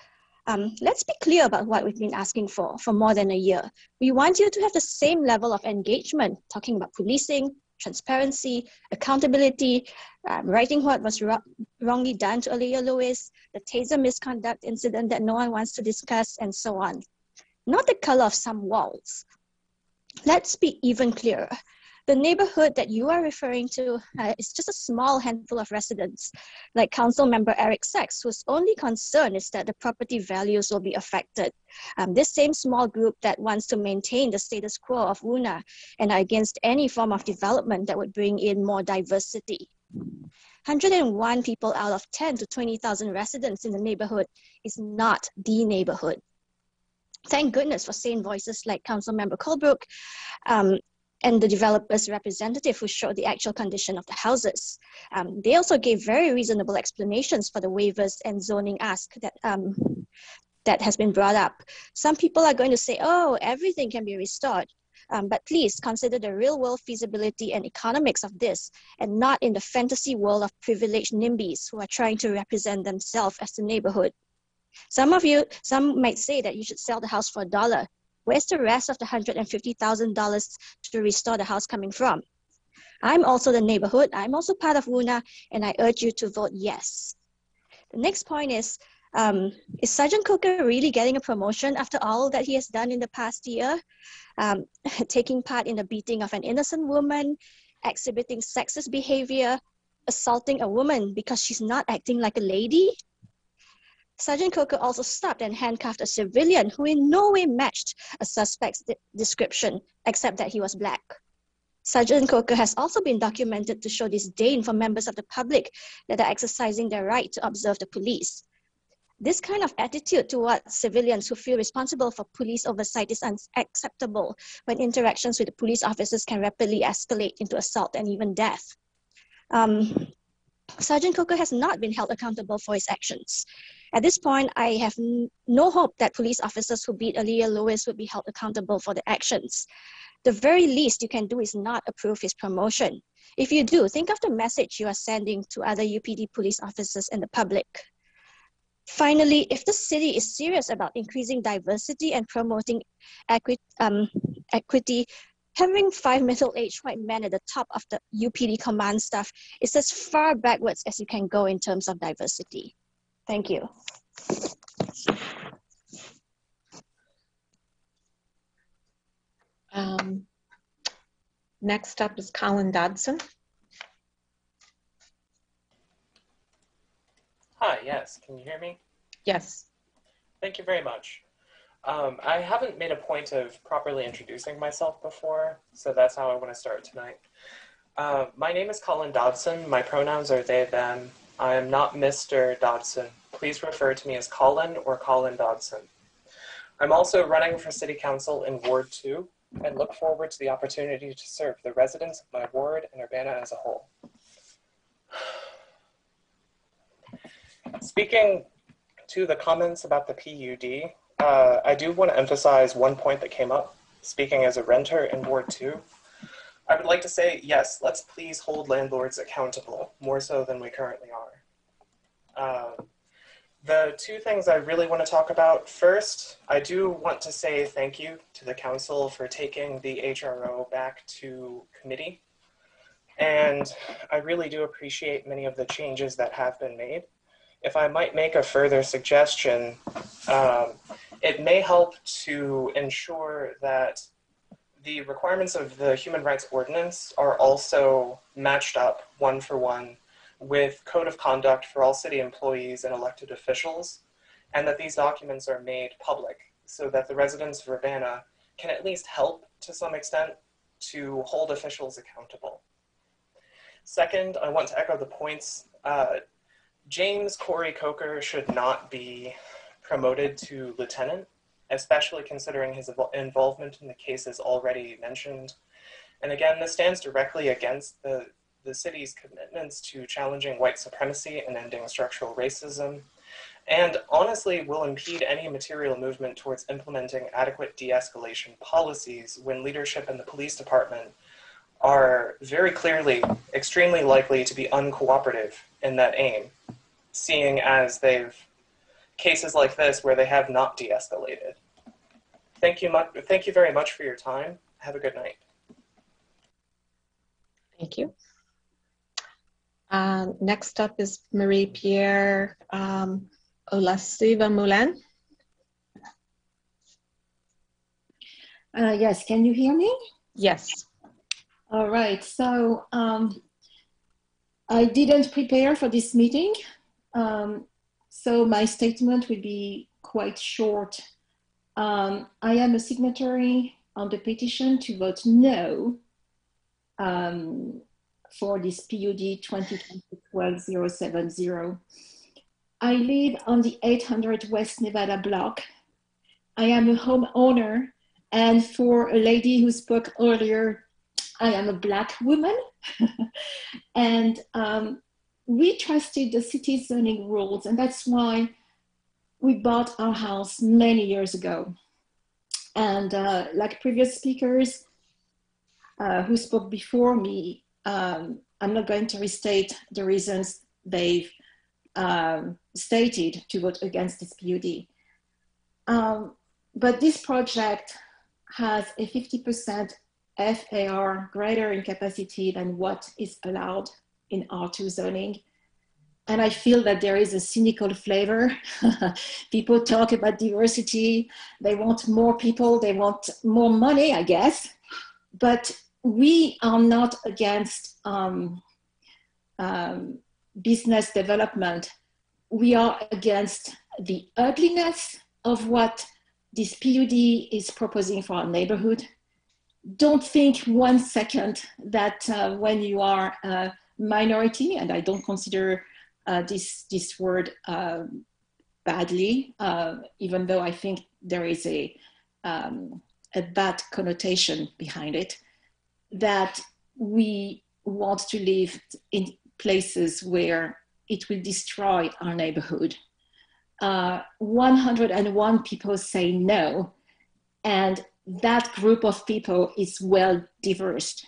[SPEAKER 14] Let's be clear about what we've been asking for more than a year. We want you to have the same level of engagement, talking about policing, transparency, accountability, writing what was wrongly done to Aaliyah Lewis, the taser misconduct incident that no one wants to discuss, and so on. Not the color of some walls. Let's be even clearer. The neighborhood that you are referring to is just a small handful of residents, like Council Member Eric Sachs, whose only concern is that the property values will be affected. This same small group that wants to maintain the status quo of Wuna and are against any form of development that would bring in more diversity. 101 people out of 10 to 20,000 residents in the neighborhood is not the neighborhood. Thank goodness for sane voices like Councilmember Colebrook and the developer's representative who showed the actual condition of the houses. They also gave very reasonable explanations for the waivers and zoning ask that has been brought up. Some people are going to say, oh, everything can be restored. But please consider the real world feasibility and economics of this, and not in the fantasy world of privileged NIMBYs who are trying to represent themselves as the neighborhood. Some might say that you should sell the house for $1. Where's the rest of the $150,000 to restore the house coming from? I'm also the neighborhood. I'm also part of Wuna, and I urge you to vote yes. The next point is Sergeant Coker really getting a promotion after all that he has done in the past year? Taking part in the beating of an innocent woman, exhibiting sexist behavior, assaulting a woman because she's not acting like a lady? Sergeant Coker also stopped and handcuffed a civilian who in no way matched a suspect's description, except that he was Black. Sergeant Coker has also been documented to show disdain for members of the public that are exercising their right to observe the police. This kind of attitude towards civilians who feel responsible for police oversight is unacceptable when interactions with the police officers can rapidly escalate into assault and even death. Sergeant Coker has not been held accountable for his actions. At this point, I have no hope that police officers who beat Aaliyah Lewis would be held accountable for their actions. The very least you can do is not approve his promotion. If you do, think of the message you are sending to other UPD police officers and the public. Finally, if the city is serious about increasing diversity and promoting equity, having 5 middle-aged white men at the top of the UPD command staff is as far backwards as you can go in terms of diversity. Thank you.
[SPEAKER 1] Next up is Colin Dodson.
[SPEAKER 15] Hi, yes, can you hear me?
[SPEAKER 1] Yes.
[SPEAKER 15] Thank you very much. I haven't made a point of properly introducing myself before, so that's how I want to start tonight. My name is Colin Dodson. My pronouns are they, them. I am not Mr. Dodson. Please refer to me as Colin or Colin Dodson. I'm also running for City Council in Ward 2 and look forward to the opportunity to serve the residents of my ward and Urbana as a whole. Speaking to the comments about the PUD, I do want to emphasize one point that came up. Speaking as a renter in Ward 2, I would like to say, yes, let's please hold landlords accountable, more so than we currently are. The two things I really want to talk about, first, I do want to say thank you to the council for taking the HRO back to committee. And I really do appreciate many of the changes that have been made. If I might make a further suggestion, it may help to ensure that the requirements of the Human Rights Ordinance are also matched up one for one with Code of Conduct for all city employees and elected officials, and that these documents are made public so that the residents of Urbana can at least help to some extent to hold officials accountable. Second, I want to echo the points. James Corey Coker should not be promoted to lieutenant, especially considering his involvement in the cases already mentioned. And again, this stands directly against the city's commitments to challenging white supremacy and ending structural racism, and honestly will impede any material movement towards implementing adequate de-escalation policies when leadership in the police department are very clearly extremely likely to be uncooperative in that aim, seeing as they've cases like this where they have not de-escalated. Thank you very much for your time. Have a good night.
[SPEAKER 1] Thank you. Next up is Marie-Pierre Olasiva Moulin.
[SPEAKER 16] Yes, can you hear me?
[SPEAKER 1] Yes.
[SPEAKER 16] All right, so I didn't prepare for this meeting, so my statement will be quite short. I am a signatory on the petition to vote no for this PUD 2020-12-070. I live on the 800 West Nevada block. I am a homeowner, and for a lady who spoke earlier, I am a Black woman. And we trusted the city's zoning rules, and that's why we bought our house many years ago. And like previous speakers who spoke before me, I'm not going to restate the reasons they've stated to vote against this PUD. But this project has a 50% FAR greater in capacity than what is allowed in R2 zoning. And I feel that there is a cynical flavor. People talk about diversity. They want more people. They want more money, I guess. But we are not against business development. We are against the ugliness of what this PUD is proposing for our neighborhood. Don't think 1 second that when you are a minority, and I don't consider this word badly, even though I think there is a bad connotation behind it, that we want to live in places where it will destroy our neighborhood. 101 people say no, and that group of people is well diverse.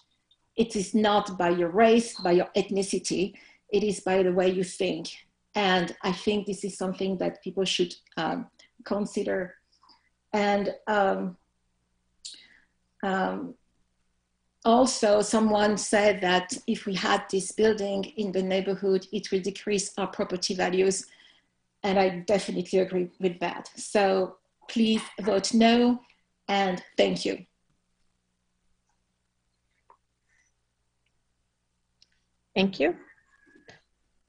[SPEAKER 16] It is not by your race, by your ethnicity, it is by the way you think. And I think this is something that people should consider. And also someone said that if we had this building in the neighborhood, it will decrease our property values. And I definitely agree with that. So please vote no, and thank you.
[SPEAKER 1] Thank you.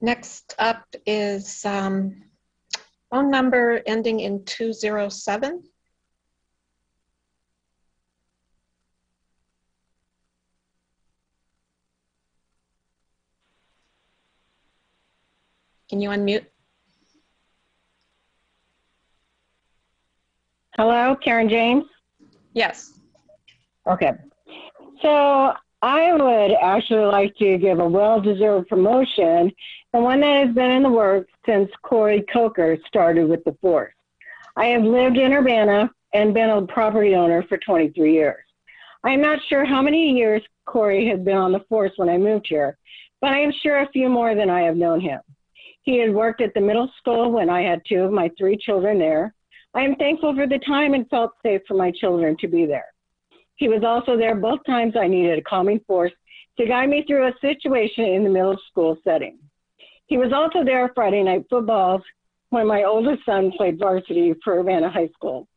[SPEAKER 1] Next up is phone number ending in 207. Can you unmute?
[SPEAKER 17] Hello, Karen James?
[SPEAKER 1] Yes.
[SPEAKER 17] Okay. So I would actually like to give a well-deserved promotion, and one that has been in the works since Corey Coker started with the force. I have lived in Urbana and been a property owner for 23 years. I'm not sure how many years Corey had been on the force when I moved here, but I am sure a few more than I have known him. He had worked at the middle school when I had 2 of my 3 children there. I am thankful for the time and felt safe for my children to be there. He was also there both times I needed a calming force to guide me through a situation in the middle school setting. He was also there Friday night footballs when my oldest son played varsity for Urbana High School.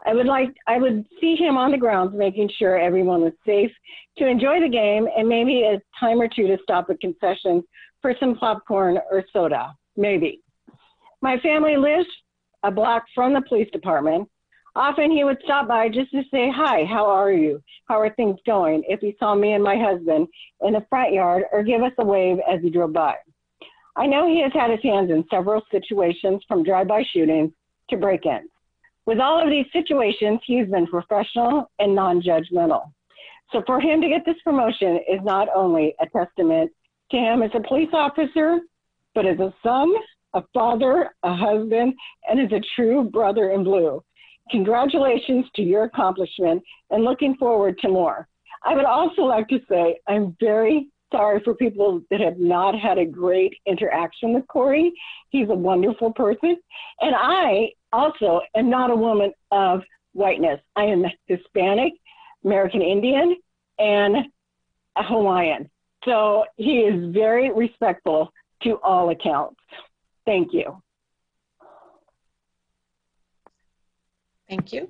[SPEAKER 17] I would see him on the grounds making sure everyone was safe to enjoy the game, and maybe a time or two to stop at concessions for some popcorn or soda, maybe. My family lives a block from the police department. Often he would stop by just to say, hi, how are you? How are things going? If he saw me and my husband in the front yard, or give us a wave as he drove by. I know he has had his hands in several situations, from drive-by shootings to break-ins. With all of these situations, he's been professional and non-judgmental. So for him to get this promotion is not only a testament to him as a police officer, but as a son, a father, a husband, and is a true brother in blue. Congratulations to your accomplishment and looking forward to more. I would also like to say I'm very sorry for people that have not had a great interaction with Corey. He's a wonderful person. And I also am not a woman of whiteness. I am Hispanic, American Indian, and a Hawaiian. So he is very respectful to all accounts. Thank you.
[SPEAKER 1] Thank you.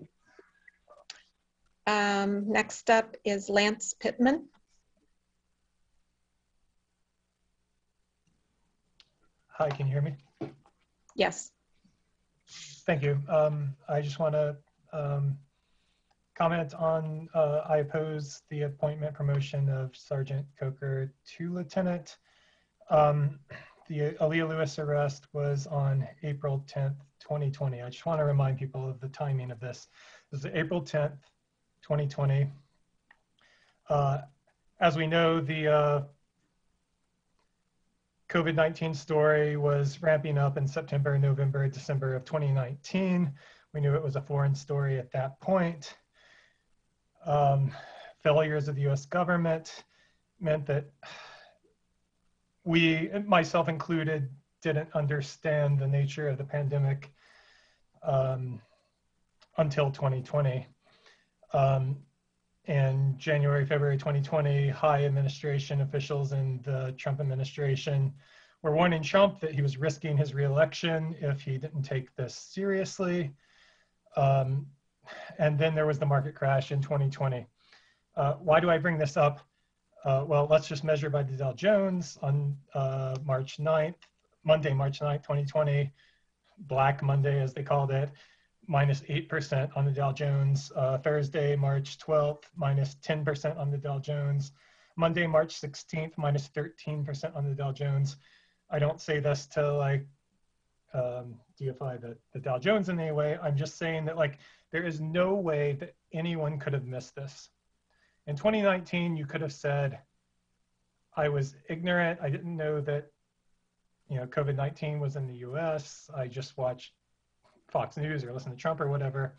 [SPEAKER 1] Next up is Lance Pittman.
[SPEAKER 18] Hi, can you hear me?
[SPEAKER 1] Yes.
[SPEAKER 18] Thank you. I just want to comment on, I oppose the appointment promotion of Sergeant Coker to Lieutenant. The Aaliyah Lewis arrest was on April 10th, 2020. I just want to remind people of the timing of this. This is April 10th, 2020. As we know, the COVID-19 story was ramping up in September, November, December of 2019. We knew it was a foreign story at that point. Failures of the US government meant that we, myself included, didn't understand the nature of the pandemic until 2020. In January, February 2020, high administration officials in the Trump administration were warning Trump that he was risking his reelection if he didn't take this seriously. And then there was the market crash in 2020. Why do I bring this up? Well, let's just measure by the Dow Jones on March 9th, Monday, March 9th, 2020, Black Monday as they called it, minus 8% on the Dow Jones. Thursday, March 12th, minus 10% on the Dow Jones. Monday, March 16th, minus 13% on the Dow Jones. I don't say this to like deify the Dow Jones in any way. I'm just saying that like there is no way that anyone could have missed this. In 2019, you could have said, I was ignorant. I didn't know that, you know, COVID-19 was in the US. I just watched Fox News or listened to Trump or whatever.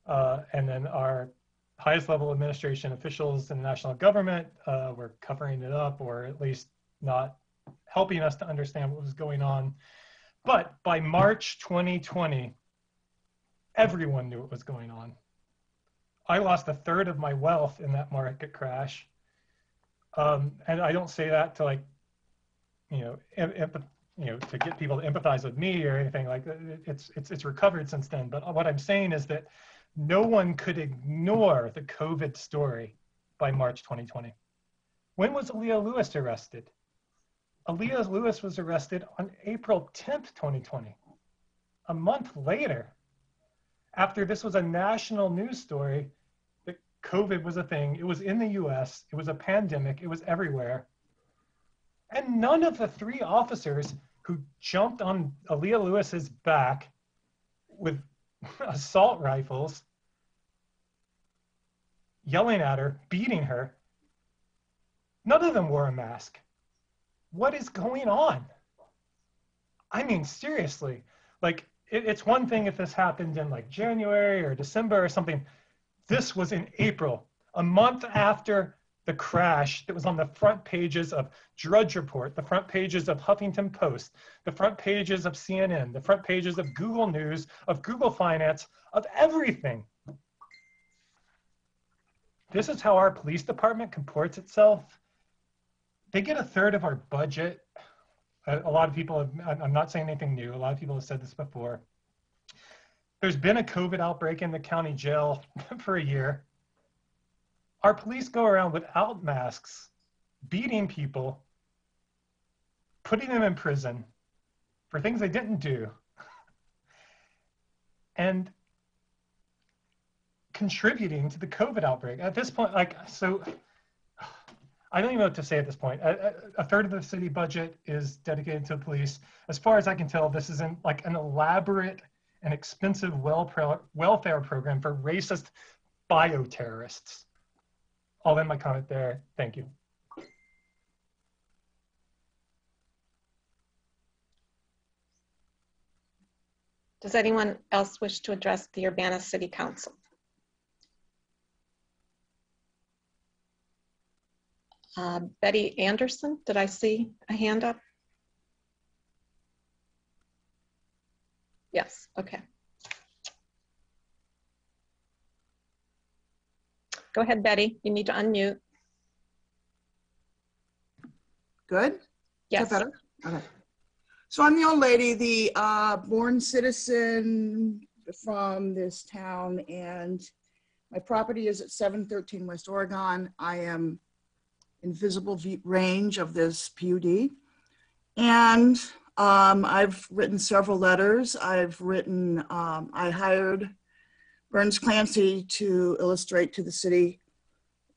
[SPEAKER 18] And then our highest level administration officials in the national government were covering it up, or at least not helping us to understand what was going on. But by March 2020, everyone knew what was going on. I lost a third of my wealth in that market crash. And I don't say that to like, to get people to empathize with me or anything like that. It's recovered since then. But what I'm saying is that no one could ignore the COVID story by March 2020. When was Aaliyah Lewis arrested? Aaliyah Lewis was arrested on April 10th, 2020, a month later. After this was a national news story that COVID was a thing, it was in the US, it was a pandemic, it was everywhere. And none of the three officers who jumped on Aaliyah Lewis's back with assault rifles, yelling at her, beating her, none of them wore a mask. What is going on? I mean, seriously, like, it's one thing if this happened in like January or December or something. This was in April, a month after the crash that was on the front pages of Drudge Report, the front pages of Huffington Post, the front pages of CNN, the front pages of Google News, of Google Finance, of everything. This is how our police department comports itself. They get a third of our budget. A lot of people have, I'm not saying anything new, a lot of people have said this before. There's been a COVID outbreak in the county jail for a year. Our police go around without masks, beating people, putting them in prison for things they didn't do, and contributing to the COVID outbreak. At this point, like, so I don't even know what to say at this point. A third of the city budget is dedicated to police. As far as I can tell, this isn't like an elaborate and expensive welfare program for racist bioterrorists. I'll end my comment there. Thank you.
[SPEAKER 1] Does anyone else wish to address the Urbana City Council? Betty Anderson, did I see a hand up? Yes, okay. Go ahead, Betty. You need to unmute.
[SPEAKER 19] Good?
[SPEAKER 1] Yes.
[SPEAKER 19] Is that better? Okay. So I'm the old lady, the born citizen from this town, and my property is at 713 West Oregon. I am in visible range of this PUD. And I've written several letters. I've written, I hired Burns Clancy to illustrate to the city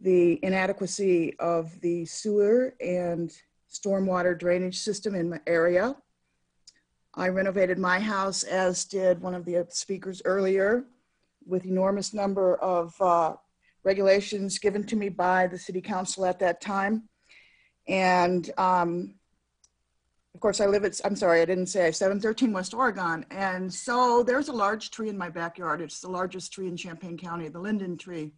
[SPEAKER 19] the inadequacy of the sewer and stormwater drainage system in my area. I renovated my house, as did one of the speakers earlier, with enormous number of regulations given to me by the city council at that time. And of course I live at, I'm sorry, I didn't say 713 West Oregon. And so there's a large tree in my backyard. It's the largest tree in Champaign County, the linden tree.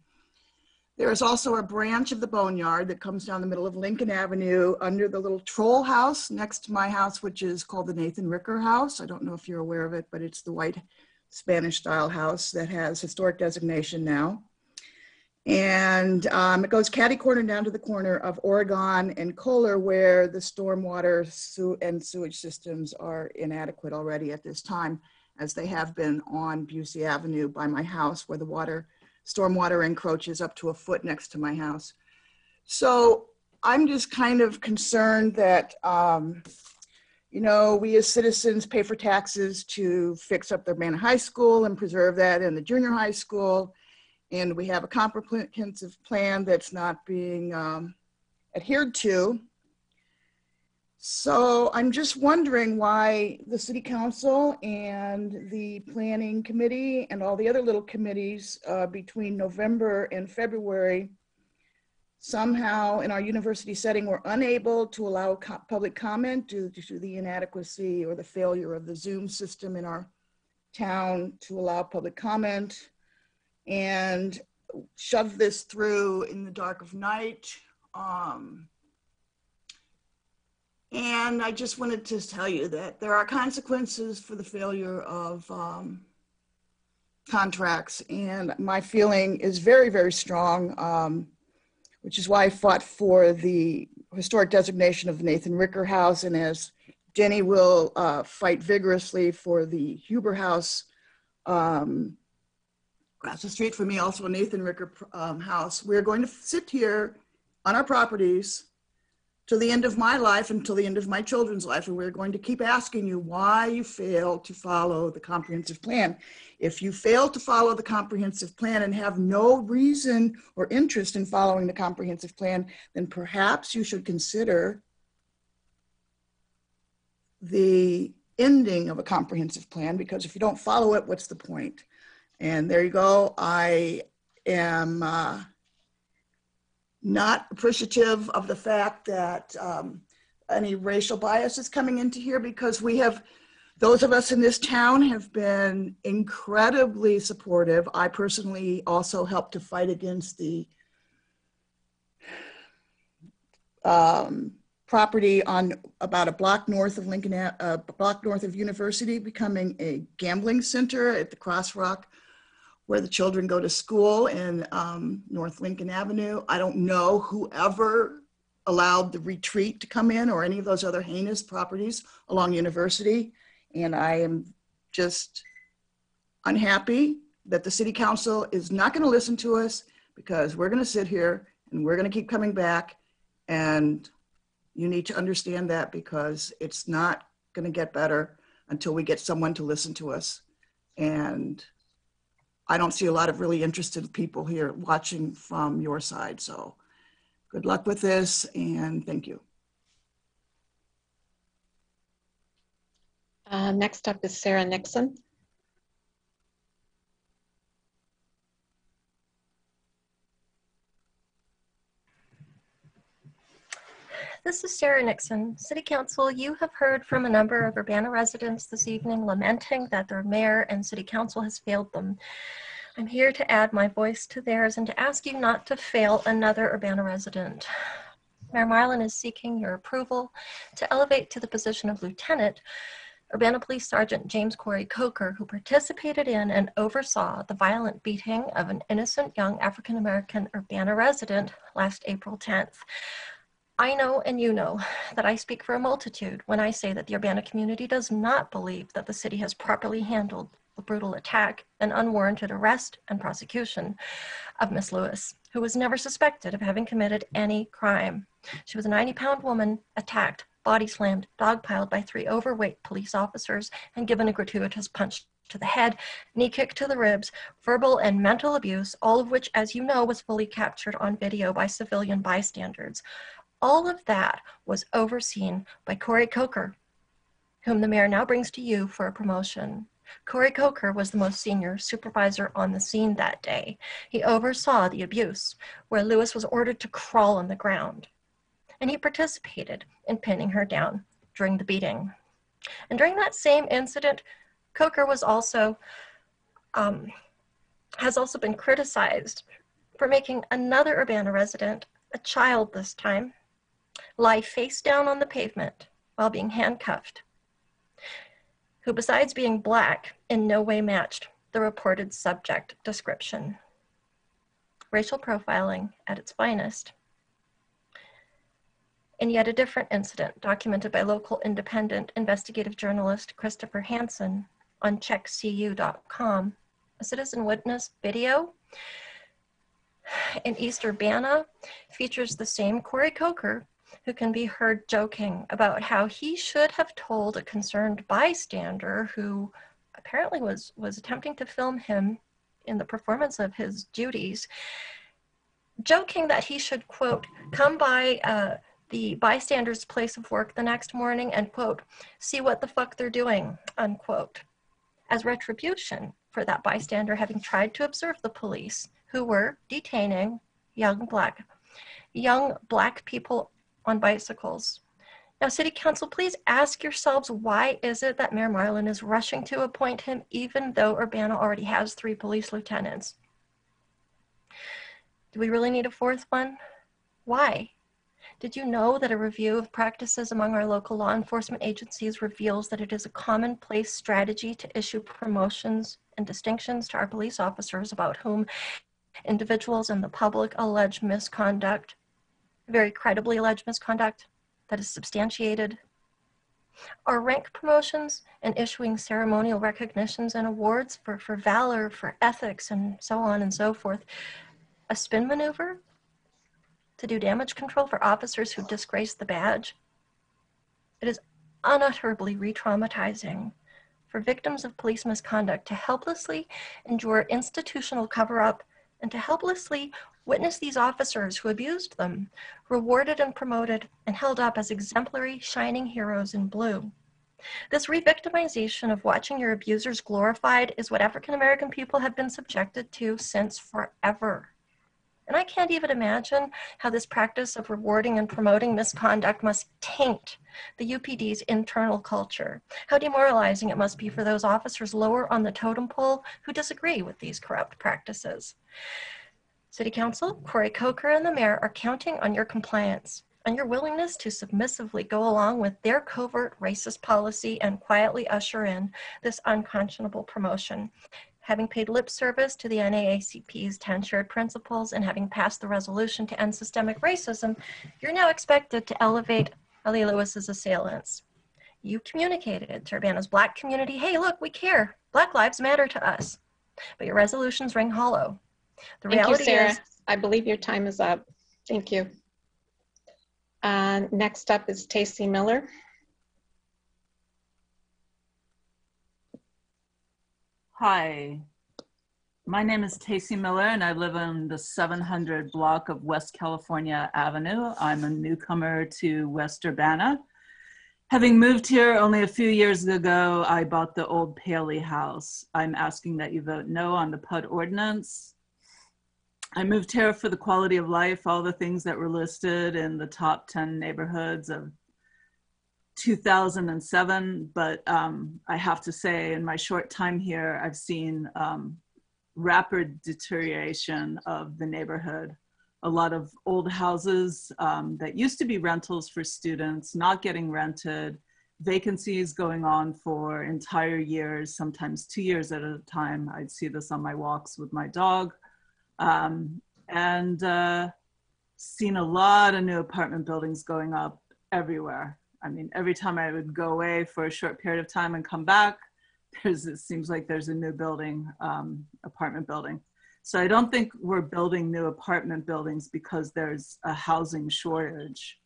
[SPEAKER 19] There is also a branch of the boneyard that comes down the middle of Lincoln Avenue under the little troll house next to my house, which is called the Nathan Ricker House. I don't know if you're aware of it, but it's the white Spanish style house that has historic designation now. And it goes catty corner down to the corner of Oregon and Kohler, where the stormwater and sewage systems are inadequate already at this time, as they have been on Busey Avenue by my house, where the stormwater encroaches up to a foot next to my house. So I'm just kind of concerned that, you know, we as citizens pay for taxes to fix up the Urbana High School and preserve that in the junior high school. And we have a comprehensive plan that's not being adhered to. So I'm just wondering why the city council and the planning committee and all the other little committees between November and February somehow in our university setting were unable to allow public comment due to the inadequacy or the failure of the Zoom system in our town to allow public comment, and shove this through in the dark of night. And I just wanted to tell you that there are consequences for the failure of contracts. And my feeling is very, very strong, which is why I fought for the historic designation of the Nathan Ricker House. And as Jenny will fight vigorously for the Huber House, across the street from me, also a Nathan Ricker house. We're going to sit here on our properties till the end of my life, until the end of my children's life, and we're going to keep asking you why you failed to follow the comprehensive plan. If you fail to follow the comprehensive plan and have no reason or interest in following the comprehensive plan, then perhaps you should consider the ending of a comprehensive plan, because if you don't follow it, what's the point? And there you go. I am not appreciative of the fact that any racial bias is coming into here, because we have, those of us in this town have been incredibly supportive. I personally also helped to fight against the property on about a block north of Lincoln, a block north of University, becoming a gambling center at the Cross Rock, where the children go to school in North Lincoln Avenue. I don't know whoever allowed the retreat to come in or any of those other heinous properties along University. And I am just unhappy that the city council is not going to listen to us, because we're going to sit here and we're going to keep coming back. And you need to understand that, because it's not going to get better until we get someone to listen to us. And I don't see a lot of really interested people here watching from your side. So good luck with this, and thank you.
[SPEAKER 1] Next up is Sarah Nixon.
[SPEAKER 20] This is Sarah Nixon. City Council, you have heard from a number of Urbana residents this evening lamenting that their mayor and City Council has failed them. I'm here to add my voice to theirs and to ask you not to fail another Urbana resident. Mayor Marlin is seeking your approval to elevate to the position of lieutenant Urbana Police Sergeant James Corey Coker, who participated in and oversaw the violent beating of an innocent young African-American Urbana resident last April 10th. I know and you know that I speak for a multitude when I say that the Urbana community does not believe that the city has properly handled the brutal attack and unwarranted arrest and prosecution of Miss Lewis, who was never suspected of having committed any crime. She was a 90-pound woman attacked, body slammed, dogpiled by 3 overweight police officers and given a gratuitous punch to the head, knee kick to the ribs, verbal and mental abuse, all of which, as you know, was fully captured on video by civilian bystanders. All of that was overseen by Corey Coker, whom the mayor now brings to you for a promotion. Corey Coker was the most senior supervisor on the scene that day. He oversaw the abuse, where Lewis was ordered to crawl on the ground. And he participated in pinning her down during the beating. And during that same incident, Coker was also, has also been criticized for making another Urbana resident, a child this time, lie face down on the pavement while being handcuffed, who besides being Black, in no way matched the reported subject description. Racial profiling at its finest. In yet a different incident documented by local independent investigative journalist Christopher Hansen on checkcu.com, a citizen witness video in East Urbana features the same Corey Coker, who can be heard joking about how he should have told a concerned bystander who apparently was attempting to film him in the performance of his duties, joking that he should, quote, come by the bystander's place of work the next morning and, quote, see what the fuck they're doing, unquote, as retribution for that bystander having tried to observe the police who were detaining young black people on bicycles. Now, City Council, please ask yourselves, why is it that Mayor Marlin is rushing to appoint him even though Urbana already has 3 police lieutenants? Do we really need a 4th one? Why? Did you know that a review of practices among our local law enforcement agencies reveals that it is a commonplace strategy to issue promotions and distinctions to our police officers about whom individuals in the public allege misconduct, very credibly alleged misconduct that is substantiated? Are rank promotions and issuing ceremonial recognitions and awards for valor, for ethics, and so on and so forth a spin maneuver to do damage control for officers who disgrace the badge? It is unutterably re-traumatizing for victims of police misconduct to helplessly endure institutional cover-up and to helplessly witness these officers who abused them rewarded and promoted and held up as exemplary, shining heroes in blue. This re-victimization of watching your abusers glorified is what African-American people have been subjected to since forever. And I can't even imagine how this practice of rewarding and promoting misconduct must taint the UPD's internal culture, how demoralizing it must be for those officers lower on the totem pole who disagree with these corrupt practices. City Council, Corey Coker and the mayor are counting on your compliance, on your willingness to submissively go along with their covert racist policy and quietly usher in this unconscionable promotion. Having paid lip service to the NAACP's 10 shared principles and having passed the resolution to end systemic racism, you're now expected to elevate Ali Lewis's assailants. You communicated to Urbana's Black community, hey, look, we care. Black lives matter to us. But your resolutions ring hollow. The reality
[SPEAKER 1] Thank you, Sarah.
[SPEAKER 20] is,
[SPEAKER 1] I believe your time is up. Thank you. Next up is Tacey Miller.
[SPEAKER 21] Hi, my name is Tacey Miller and I live on the 700 block of West California Avenue. I'm a newcomer to West Urbana. Having moved here only a few years ago, I bought the old Paley house. I'm asking that you vote no on the PUD ordinance. I moved here for the quality of life, all the things that were listed in the top 10 neighborhoods of 2007. But I have to say, in my short time here, I've seen rapid deterioration of the neighborhood. A lot of old houses that used to be rentals for students not getting rented, vacancies going on for entire years, sometimes 2 years at a time. I'd see this on my walks with my dog. And seen a lot of new apartment buildings going up everywhere. I mean, every time I would go away for a short period of time and come back, it seems like there's a new building, apartment building. So I don't think we're building new apartment buildings because there's a housing shortage.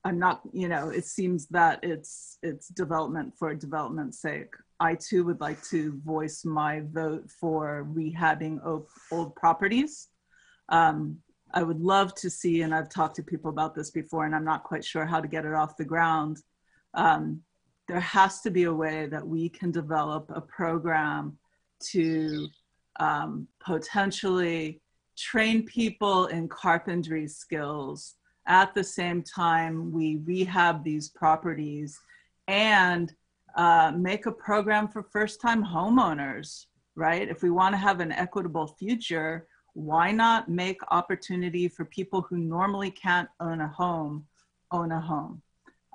[SPEAKER 21] I'm not, you know, it seems that it's development for development's sake. I too would like to voice my vote for rehabbing old properties. I would love to see, and I've talked to people about this before, and I'm not quite sure how to get it off the ground. There has to be a way that we can develop a program to potentially train people in carpentry skills at the same time we rehab these properties, and make a program for first-time homeowners, right? If we want to have an equitable future, why not make opportunity for people who normally can't own a home, own a home?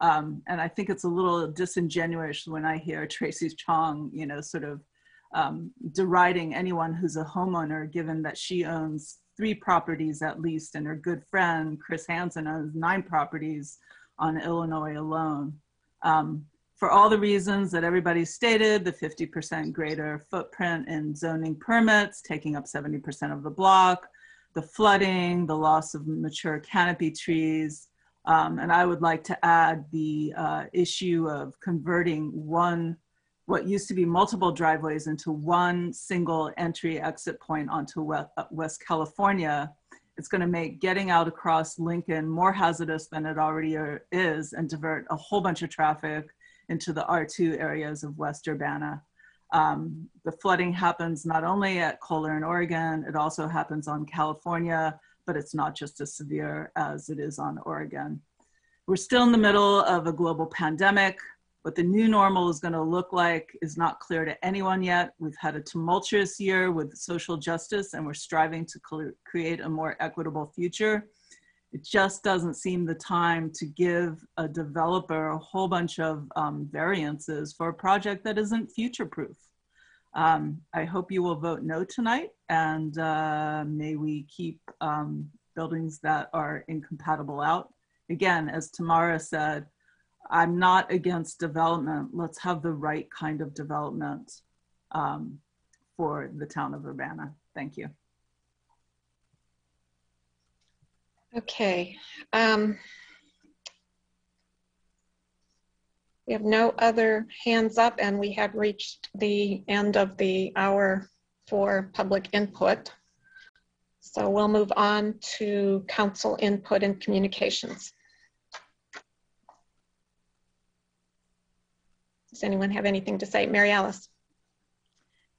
[SPEAKER 21] And I think it's a little disingenuous when I hear Tracy Chong, you know, sort of deriding anyone who's a homeowner, given that she owns 3 properties at least, and her good friend, Chris Hansen, owns 9 properties on Illinois alone. For all the reasons that everybody stated, the 50% greater footprint in zoning permits, taking up 70% of the block, the flooding, the loss of mature canopy trees, and I would like to add the issue of converting what used to be multiple driveways into one single entry exit point onto West California. It's going to make getting out across Lincoln more hazardous than it already is, and divert a whole bunch of traffic into the R2 areas of West Urbana. The flooding happens not only at Kohler in Oregon, it also happens on California, but it's not just as severe as it is on Oregon. We're still in the middle of a global pandemic. What the new normal is going to look like is not clear to anyone yet. We've had a tumultuous year with social justice, and we're striving to create a more equitable future. It just doesn't seem the time to give a developer a whole bunch of variances for a project that isn't future-proof. I hope you will vote no tonight, and may we keep buildings that are incompatible out. Again, as Tamara said, I'm not against development. Let's have the right kind of development for the town of Urbana. Thank you.
[SPEAKER 1] Okay. We have no other hands up, and we have reached the end of the hour for public input. So we'll move on to council input and communications. Does anyone have anything to say? Mary Alice.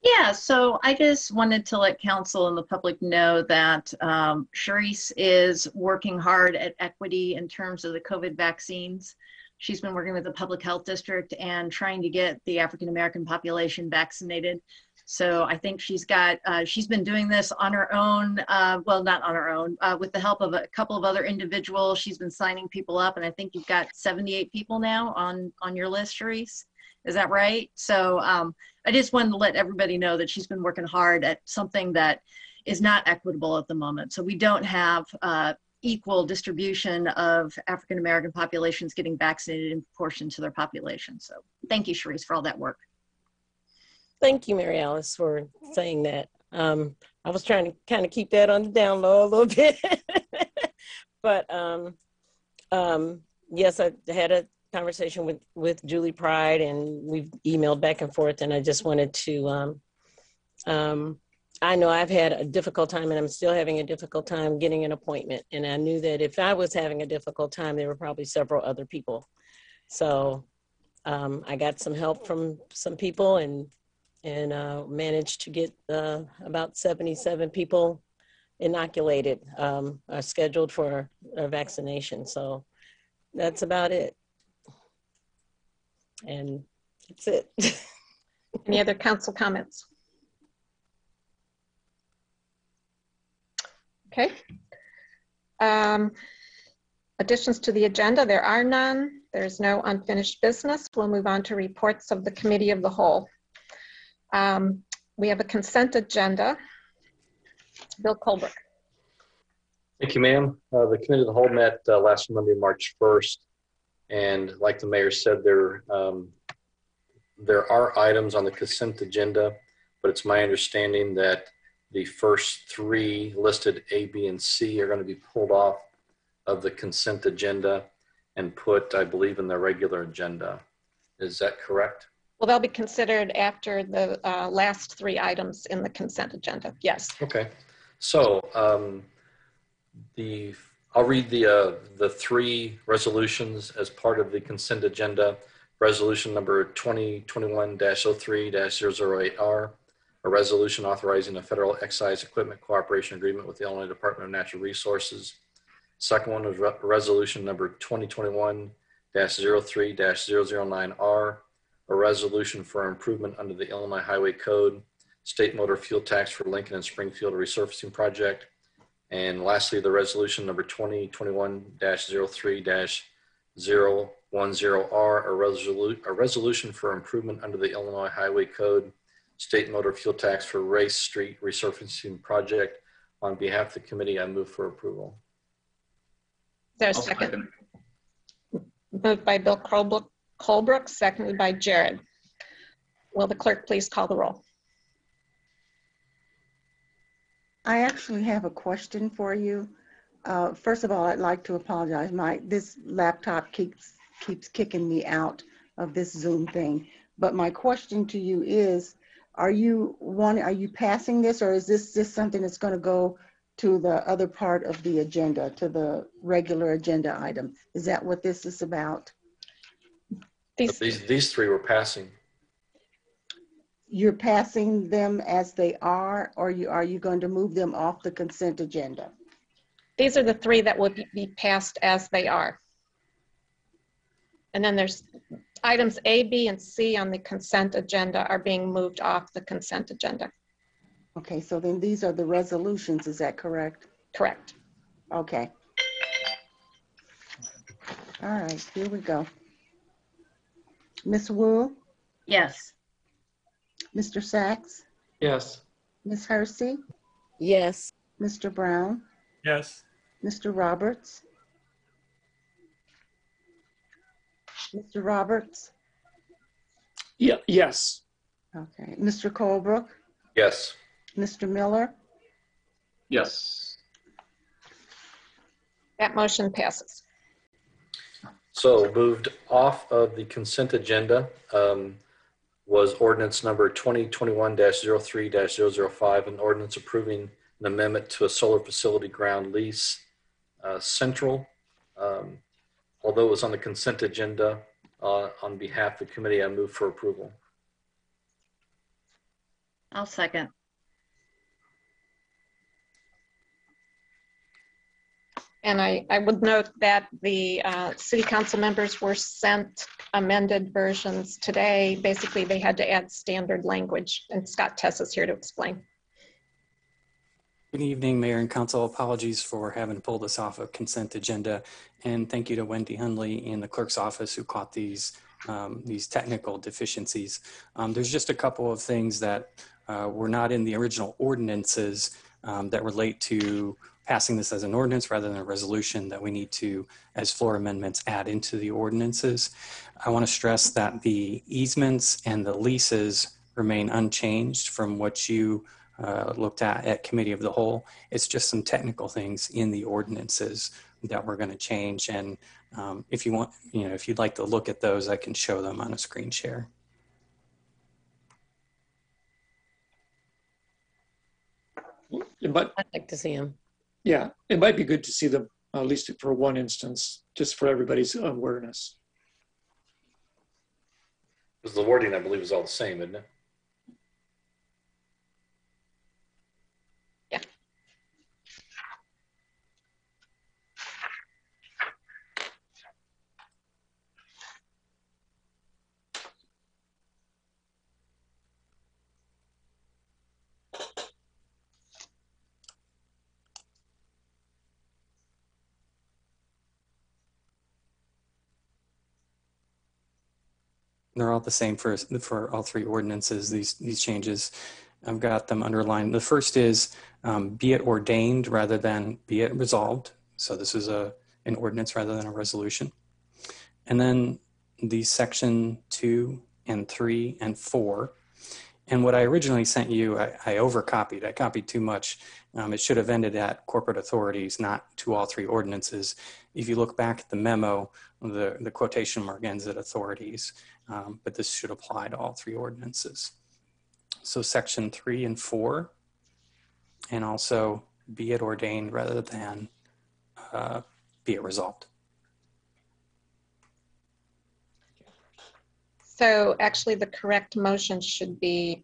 [SPEAKER 2] Yeah, so I just wanted to let council and the public know that Charisse is working hard at equity in terms of the COVID vaccines. She's been working with the public health district and trying to get the African-American population vaccinated. So I think she's been doing this on her own, well, not on her own, with the help of a couple of other individuals. She's been signing people up, and I think you've got 78 people now on your list, Charisse. Is that right? So I just wanted to let everybody know that she's been working hard at something that is not equitable at the moment. So we don't have equal distribution of African-American populations getting vaccinated in proportion to their population. So thank you, Charisse, for all that work.
[SPEAKER 22] Thank you, Mary Alice, for saying that. I was trying to kind of keep that on the down low a little bit. But yes, I had a conversation with Julie Pride, and we've emailed back and forth, and I just wanted to, I know I've had a difficult time, and I'm still having a difficult time getting an appointment, and I knew that if I was having a difficult time, there were probably several other people. So I got some help from some people, and and managed to get about 77 people inoculated, are scheduled for a vaccination. So that's about it. And that's it.
[SPEAKER 1] Any other council comments? Okay. Additions to the agenda, there are none. There's no unfinished business. We'll move on to reports of the Committee of the Whole. We have a consent agenda. Bill Colbrook.
[SPEAKER 4] Thank you, ma'am. The Committee of the Whole met last Monday, March 1st. And like the mayor said, there are items on the consent agenda, but it's my understanding that the first three listed A, B, and C are going to be pulled off of the consent agenda and put, I believe, in the regular agenda. Is that correct?
[SPEAKER 1] Well, they'll be considered after the last three items in the consent agenda. Yes.
[SPEAKER 4] Okay. So I'll read the three resolutions as part of the consent agenda. Resolution number 2021-03-008R, a resolution authorizing a federal excise equipment cooperation agreement with the Illinois Department of Natural Resources. Second one is resolution number 2021-03-009R, a resolution for improvement under the Illinois Highway Code, state motor fuel tax for Lincoln and Springfield resurfacing project. And lastly, the resolution number 2021-03-010R, a resolution for improvement under the Illinois Highway Code, state motor fuel tax for Race Street resurfacing project. On behalf of the committee, I move for approval.
[SPEAKER 1] There's a second. Moved by Bill Colbrook, seconded by Jared. Will the clerk please call the roll?
[SPEAKER 3] I actually have a question for you. First of all, I'd like to apologize. This laptop keeps kicking me out of this Zoom thing. But my question to you is, are you passing this, or is this just something that's going to go to the other part of the agenda, to the regular agenda item? Is that what this is about?
[SPEAKER 4] These three were passing.
[SPEAKER 3] You're passing them as they are, or are you going to move them off the consent agenda?
[SPEAKER 1] These are the three that will be passed as they are. And then there's items A, B, and C on the consent agenda are being moved off the consent agenda.
[SPEAKER 3] Okay, so then these are the resolutions, is that correct?
[SPEAKER 1] Correct.
[SPEAKER 3] Okay. All right, here we go. Ms. Wu?
[SPEAKER 2] Yes.
[SPEAKER 3] Mr. Sachs?
[SPEAKER 4] Yes.
[SPEAKER 3] Ms. Hersey?
[SPEAKER 22] Yes.
[SPEAKER 3] Mr. Brown?
[SPEAKER 18] Yes.
[SPEAKER 3] Mr. Roberts? Mr. Roberts?
[SPEAKER 4] Yeah. Yes.
[SPEAKER 3] Okay. Mr. Colebrook?
[SPEAKER 4] Yes.
[SPEAKER 3] Mr. Miller?
[SPEAKER 4] Yes.
[SPEAKER 1] That motion passes.
[SPEAKER 4] So moved off of the consent agenda was ordinance number 2021-03-005, an ordinance approving an amendment to a solar facility ground lease, Central. Although it was on the consent agenda, on behalf of the committee, I move for approval.
[SPEAKER 2] I'll second.
[SPEAKER 1] And I would note that the city council members were sent amended versions today. Basically, they had to add standard language, and Scott Tess is here to explain.
[SPEAKER 6] Good evening, Mayor and Council. Apologies for having to pull this off of consent agenda. And thank you to Wendy Hundley in the clerk's office who caught these technical deficiencies. There's just a couple of things that were not in the original ordinances that relate to passing this as an ordinance rather than a resolution that we need to, as floor amendments, add into the ordinances. I want to stress that the easements and the leases remain unchanged from what you looked at Committee of the Whole. It's just some technical things in the ordinances that we're going to change. And if you want, if you'd like to look at those, I can show them on a screen share.
[SPEAKER 22] I'd like to see them.
[SPEAKER 23] Yeah, it might be good to see them, at least for one instance, just for everybody's awareness.
[SPEAKER 4] Because the wording, I believe, is all the same, isn't it?
[SPEAKER 6] they're all the same for all three ordinances, these changes. I've got them underlined. The first is be it ordained rather than be it resolved. So this is an ordinance rather than a resolution. And then the section 2 and 3 and 4. And what I originally sent you, I overcopied. I copied too much. It should have ended at corporate authorities, not to all three ordinances. If you look back at the memo, the quotation mark ends at authorities, but this should apply to all three ordinances. So section 3 and 4, and also be it ordained rather than be it resolved.
[SPEAKER 1] So actually the correct motion should be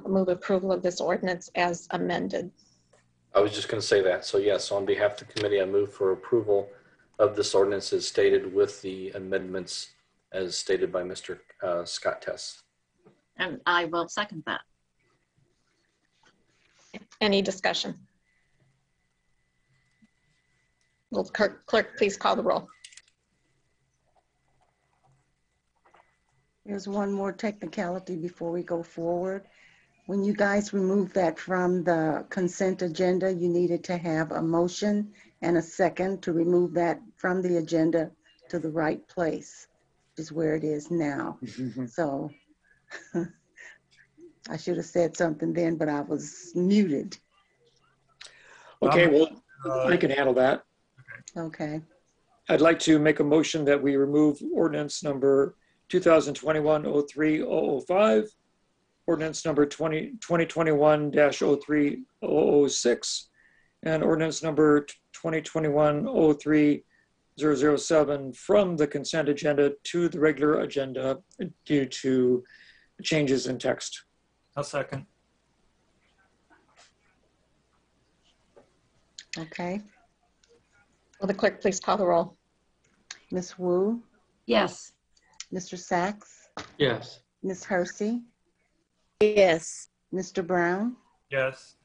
[SPEAKER 1] move approval of this ordinance as amended.
[SPEAKER 4] I was just going to say that. So yes, on behalf of the committee, I move for approval of this ordinance as stated with the amendments as stated by Mr. Scott Tess.
[SPEAKER 2] And I will second that.
[SPEAKER 1] Any discussion? Will clerk please call the roll?
[SPEAKER 3] There's one more technicality before we go forward. When you guys removed that from the consent agenda, you needed to have a motion and a second to remove that from the agenda to the right place, which is where it is now. So I should have said something then, but I was muted.
[SPEAKER 23] Okay, well, I can handle that.
[SPEAKER 3] Okay.
[SPEAKER 23] I'd like to make a motion that we remove ordinance number 2021-03-005, ordinance number 2021-03-006, and ordinance number 2021-03-007 from the consent agenda to the regular agenda due to changes in text.
[SPEAKER 18] I'll second.
[SPEAKER 3] Okay.
[SPEAKER 1] Will the clerk please call the roll?
[SPEAKER 3] Ms. Wu?
[SPEAKER 2] Yes.
[SPEAKER 3] Mr. Sachs?
[SPEAKER 18] Yes.
[SPEAKER 3] Ms. Hersey?
[SPEAKER 22] Yes.
[SPEAKER 3] Mr. Brown?
[SPEAKER 18] Yes.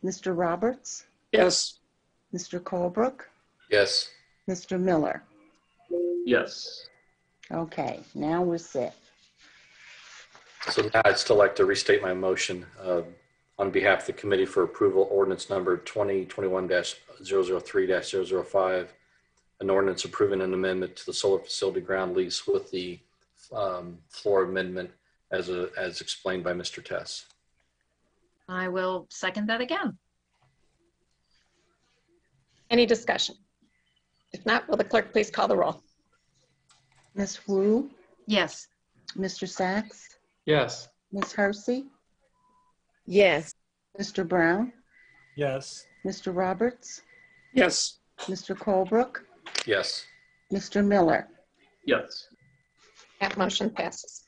[SPEAKER 3] Mr. Roberts?
[SPEAKER 23] Yes.
[SPEAKER 3] Mr. Colebrook?
[SPEAKER 4] Yes.
[SPEAKER 3] Mr. Miller?
[SPEAKER 18] Yes.
[SPEAKER 3] Okay, now we're set.
[SPEAKER 4] So now I'd still like to restate my motion on behalf of the committee for approval, ordinance number 2021-003-005, an ordinance approving an amendment to the solar facility ground lease with the floor amendment as explained by Mr. Tess.
[SPEAKER 2] I will second that again.
[SPEAKER 1] Any discussion? If not, will the clerk please call the roll?
[SPEAKER 3] Ms. Wu?
[SPEAKER 2] Yes.
[SPEAKER 3] Mr. Sachs?
[SPEAKER 18] Yes.
[SPEAKER 3] Ms. Hersey?
[SPEAKER 22] Yes.
[SPEAKER 3] Mr. Brown?
[SPEAKER 18] Yes.
[SPEAKER 3] Mr. Roberts?
[SPEAKER 23] Yes.
[SPEAKER 3] Mr. Colebrook?
[SPEAKER 4] Yes.
[SPEAKER 3] Mr. Miller?
[SPEAKER 18] Yes.
[SPEAKER 1] That motion passes.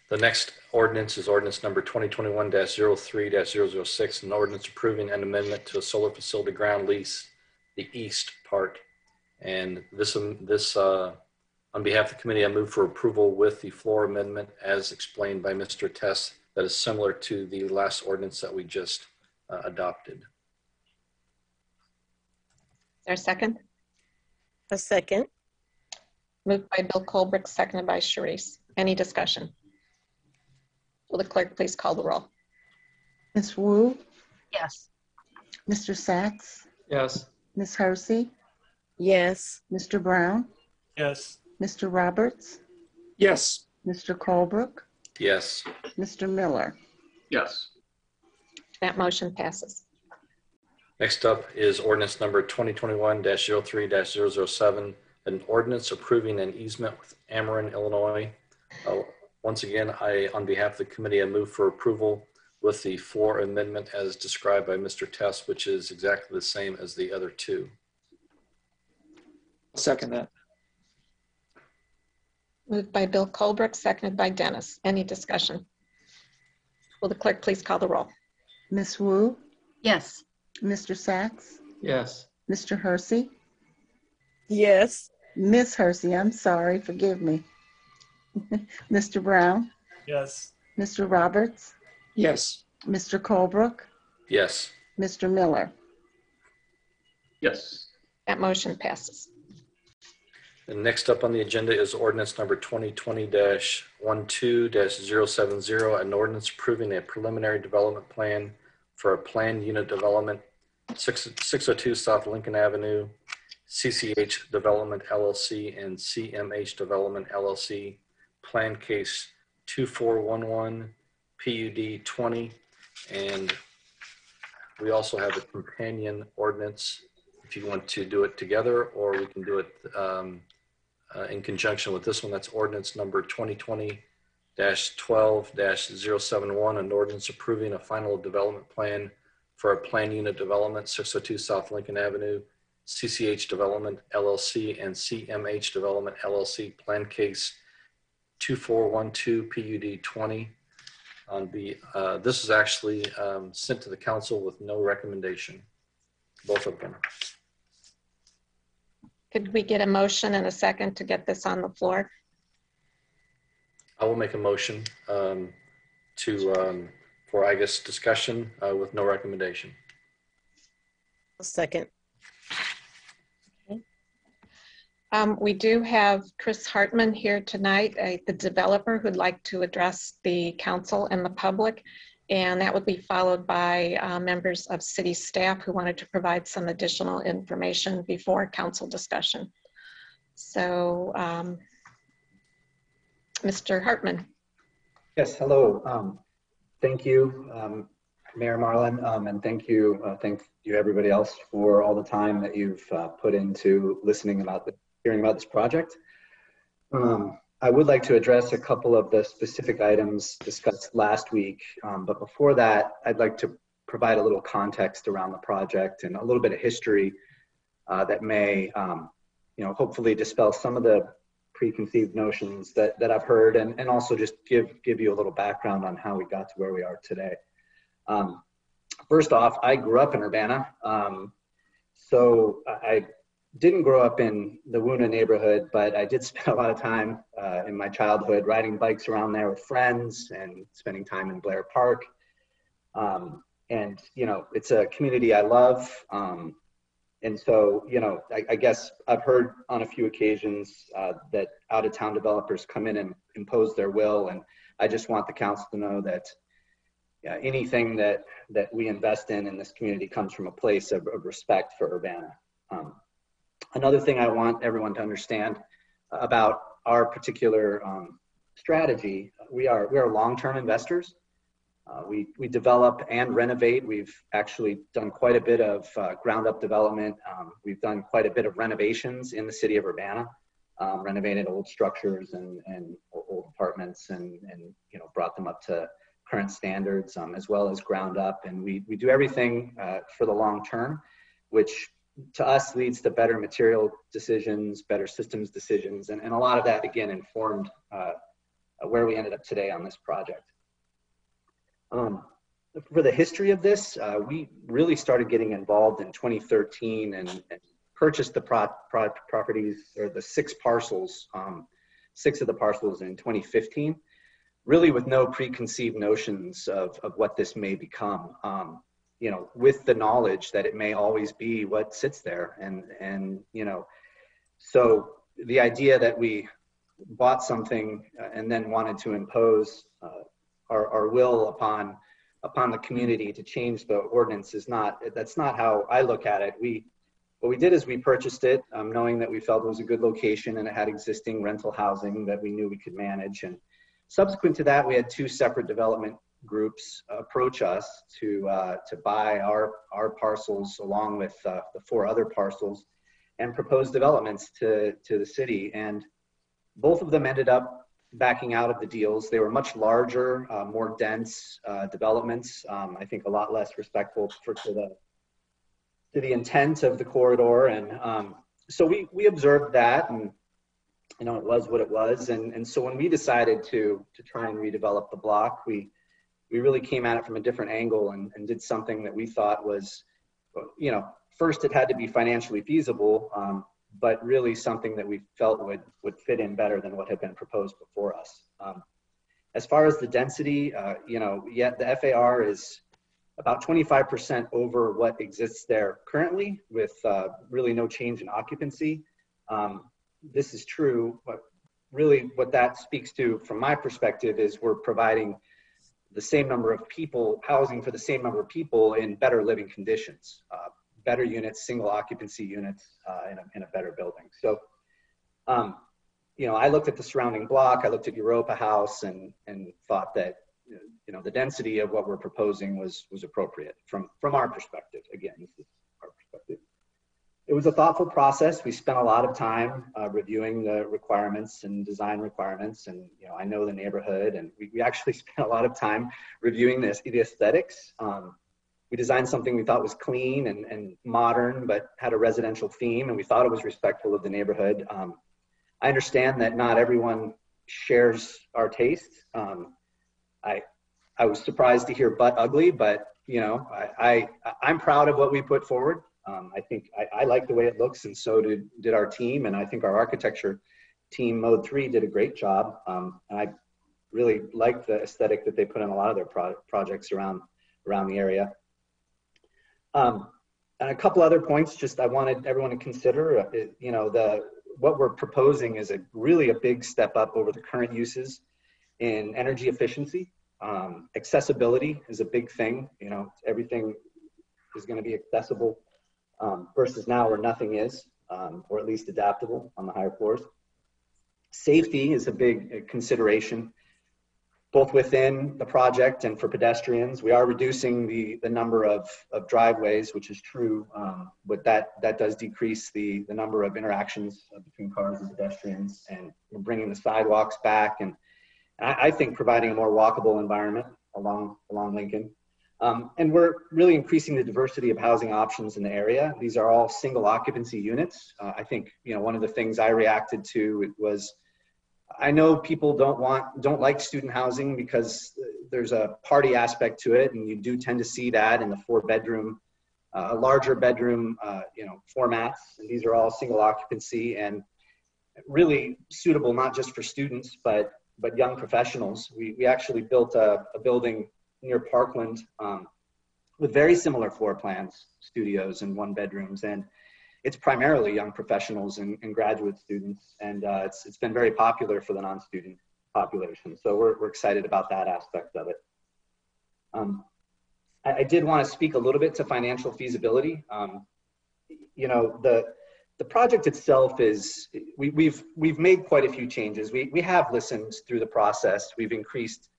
[SPEAKER 4] The next ordinance is ordinance number 2021-03-006, an ordinance approving an amendment to a solar facility ground lease, the east part. And this on behalf of the committee, I move for approval with the floor amendment as explained by Mr. Tess that is similar to the last ordinance that we just adopted.
[SPEAKER 1] Is there a second?
[SPEAKER 22] A second.
[SPEAKER 1] Moved by Bill Colebrook, seconded by Sharice. Any discussion? Will the clerk please call the roll?
[SPEAKER 3] Ms. Wu?
[SPEAKER 2] Yes.
[SPEAKER 3] Mr. Sachs?
[SPEAKER 18] Yes.
[SPEAKER 3] Ms. Hersey?
[SPEAKER 22] Yes.
[SPEAKER 3] Mr. Brown?
[SPEAKER 18] Yes.
[SPEAKER 3] Mr. Roberts?
[SPEAKER 23] Yes.
[SPEAKER 3] Mr. Colebrook?
[SPEAKER 4] Yes.
[SPEAKER 3] Mr. Miller?
[SPEAKER 18] Yes.
[SPEAKER 1] That motion passes.
[SPEAKER 4] Next up is ordinance number 2021-03-007, an ordinance approving an easement with Ameren, Illinois. Once again, on behalf of the committee, I move for approval with the floor amendment as described by Mr. Tess, which is exactly the same as the other two.
[SPEAKER 23] Second that.
[SPEAKER 1] Moved by Bill Colebrook, seconded by Dennis. Any discussion? Will the clerk please call the roll?
[SPEAKER 3] Ms. Wu?
[SPEAKER 2] Yes.
[SPEAKER 3] Mr. Sachs?
[SPEAKER 18] Yes.
[SPEAKER 3] Mr. Hersey?
[SPEAKER 22] Yes.
[SPEAKER 3] Ms. Hersey, I'm sorry, forgive me. Mr. Brown?
[SPEAKER 18] Yes.
[SPEAKER 3] Mr. Roberts?
[SPEAKER 23] Yes.
[SPEAKER 3] Mr. Colebrook?
[SPEAKER 4] Yes.
[SPEAKER 3] Mr. Miller?
[SPEAKER 18] Yes.
[SPEAKER 1] That motion passes.
[SPEAKER 4] And next up on the agenda is ordinance number 2020-12-070, an ordinance approving a preliminary development plan for a planned unit development, 602 South Lincoln Avenue, CCH Development LLC and CMH Development LLC, plan case 2411 PUD 20. And we also have a companion ordinance if you want to do it together, or we can do it in conjunction with this one. That's ordinance number 2020-12-071, an ordinance approving a final development plan for a planned unit development, 602 South Lincoln Avenue, CCH Development LLC and CMH Development LLC, plan case 2412 PUD 20. This is actually sent to the council with no recommendation, both of them.
[SPEAKER 1] Could we get a motion and a second to get this on the floor?
[SPEAKER 4] I will make a motion for, I guess, discussion with no recommendation.
[SPEAKER 22] A second.
[SPEAKER 1] Okay. We do have Chris Hartman here tonight, the developer who'd like to address the council and the public, and that would be followed by members of city staff who wanted to provide some additional information before council discussion. So, Mr. Hartman.
[SPEAKER 5] Yes, hello. Thank you, Mayor Marlin, and thank you everybody else for all the time that you've put into hearing about this project. I would like to address a couple of the specific items discussed last week, but before that, I'd like to provide a little context around the project and a little bit of history that may, hopefully dispel some of the preconceived notions that I've heard, and also just give you a little background on how we got to where we are today. First off, I grew up in Urbana, so I didn't grow up in the Woona neighborhood, but I did spend a lot of time in my childhood riding bikes around there with friends and spending time in Blair Park. And, it's a community I love. And so, I guess I've heard on a few occasions that out-of-town developers come in and impose their will. And I just want the council to know that anything that we invest in this community comes from a place of respect for Urbana. Another thing I want everyone to understand about our particular strategy, we are long-term investors. We develop and renovate. We've actually done quite a bit of ground-up development. We've done quite a bit of renovations in the city of Urbana, renovated old structures and old apartments, and brought them up to current standards, as well as ground up. And we do everything for the long term, which to us leads to better material decisions, better systems decisions, and a lot of that, again, informed where we ended up today on this project. For the history of this, we really started getting involved in 2013 and purchased the properties, or the 6 parcels, 6 of the parcels in 2015, really with no preconceived notions of what this may become. With the knowledge that it may always be what sits there. And so the idea that we bought something and then wanted to impose our will upon the community to change the ordinance that's not how I look at it. What we did is we purchased it knowing that we felt it was a good location and it had existing rental housing that we knew we could manage. And subsequent to that, we had 2 separate development groups approach us to buy our parcels along with the 4 other parcels and propose developments to the city. And both of them ended up backing out of the deals. They were much larger, more dense developments. I think a lot less respectful to the intent of the corridor. And so we observed that, and it was what it was. And so when we decided to try and redevelop the block, we really came at it from a different angle and did something that we thought was, first it had to be financially feasible, but really something that we felt would fit in better than what had been proposed before us. As far as the density, the FAR is about 25% over what exists there currently, with really no change in occupancy. this is true, but really what that speaks to from my perspective is we're providing the same number of people, housing for the same number of people in better living conditions, better units, single occupancy units in a better building. So, you know, I looked at the surrounding block, I looked at Europa House and thought that, you know, the density of what we're proposing was appropriate from our perspective. Again, this is our perspective. It was a thoughtful process. We spent a lot of time reviewing the requirements and design requirements. And, you know, I know the neighborhood, and we actually spent a lot of time reviewing the aesthetics. We designed something we thought was clean and modern, but had a residential theme, and we thought it was respectful of the neighborhood. I understand that not everyone shares our taste. I was surprised to hear "but ugly," but, you know, I'm proud of what we put forward. I think I like the way it looks, and so did our team. And I think our architecture team, Mode 3, did a great job. And I really like the aesthetic that they put in a lot of their projects around the area. And a couple other points just I wanted everyone to consider. You know, what we're proposing is really a big step up over the current uses in energy efficiency. Accessibility is a big thing. You know, everything is going to be accessible. Versus now where nothing is, or at least adaptable on the higher floors. Safety is a big consideration, both within the project and for pedestrians. We are reducing the number of driveways, which is true, but that does decrease the number of interactions between cars and pedestrians, and we're bringing the sidewalks back, and I think providing a more walkable environment along Lincoln. And we're really increasing the diversity of housing options in the area. These are all single occupancy units. I think, you know, one of the things I reacted to was, I know people don't like student housing because there's a party aspect to it, and you do tend to see that in the 4-bedroom, larger bedroom, you know, formats. And these are all single occupancy and really suitable not just for students, but young professionals. We actually built a building near Parkland with very similar floor plans, studios and 1-bedrooms, and it's primarily young professionals and graduate students, and it's been very popular for the non-student population. So we're excited about that aspect of it. I did want to speak a little bit to financial feasibility. You know, the project itself is, we've made quite a few changes. We have listened through the process. We've increased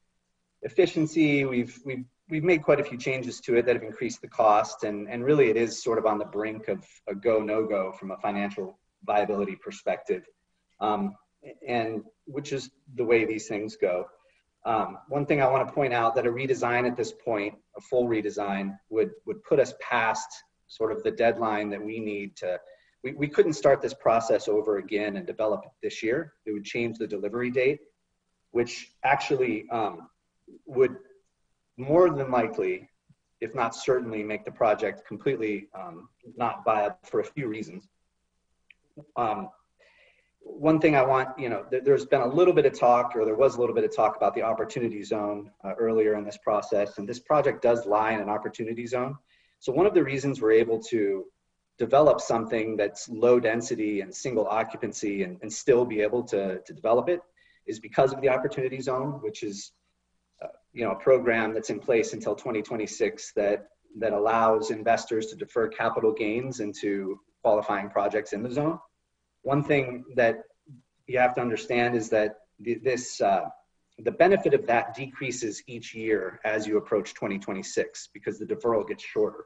[SPEAKER 5] efficiency. We've made quite a few changes to it that have increased the cost, and really it is sort of on the brink of a go, no go from a financial viability perspective, and which is the way these things go. One thing I want to point out, that a redesign at this point, a full redesign, would put us past sort of the deadline that we need to, we couldn't start this process over again and develop it this year. It would change the delivery date, which actually would more than likely, if not certainly, make the project completely not viable for a few reasons. One thing I want, you know, there's been a little bit of talk, or there was a little bit of talk about the opportunity zone earlier in this process, and this project does lie in an opportunity zone. So one of the reasons we're able to develop something that's low density and single occupancy and still be able to develop it is because of the opportunity zone, which is you know, a program that's in place until 2026 that allows investors to defer capital gains into qualifying projects in the zone. One thing that you have to understand is that the benefit of that decreases each year as you approach 2026 because the deferral gets shorter.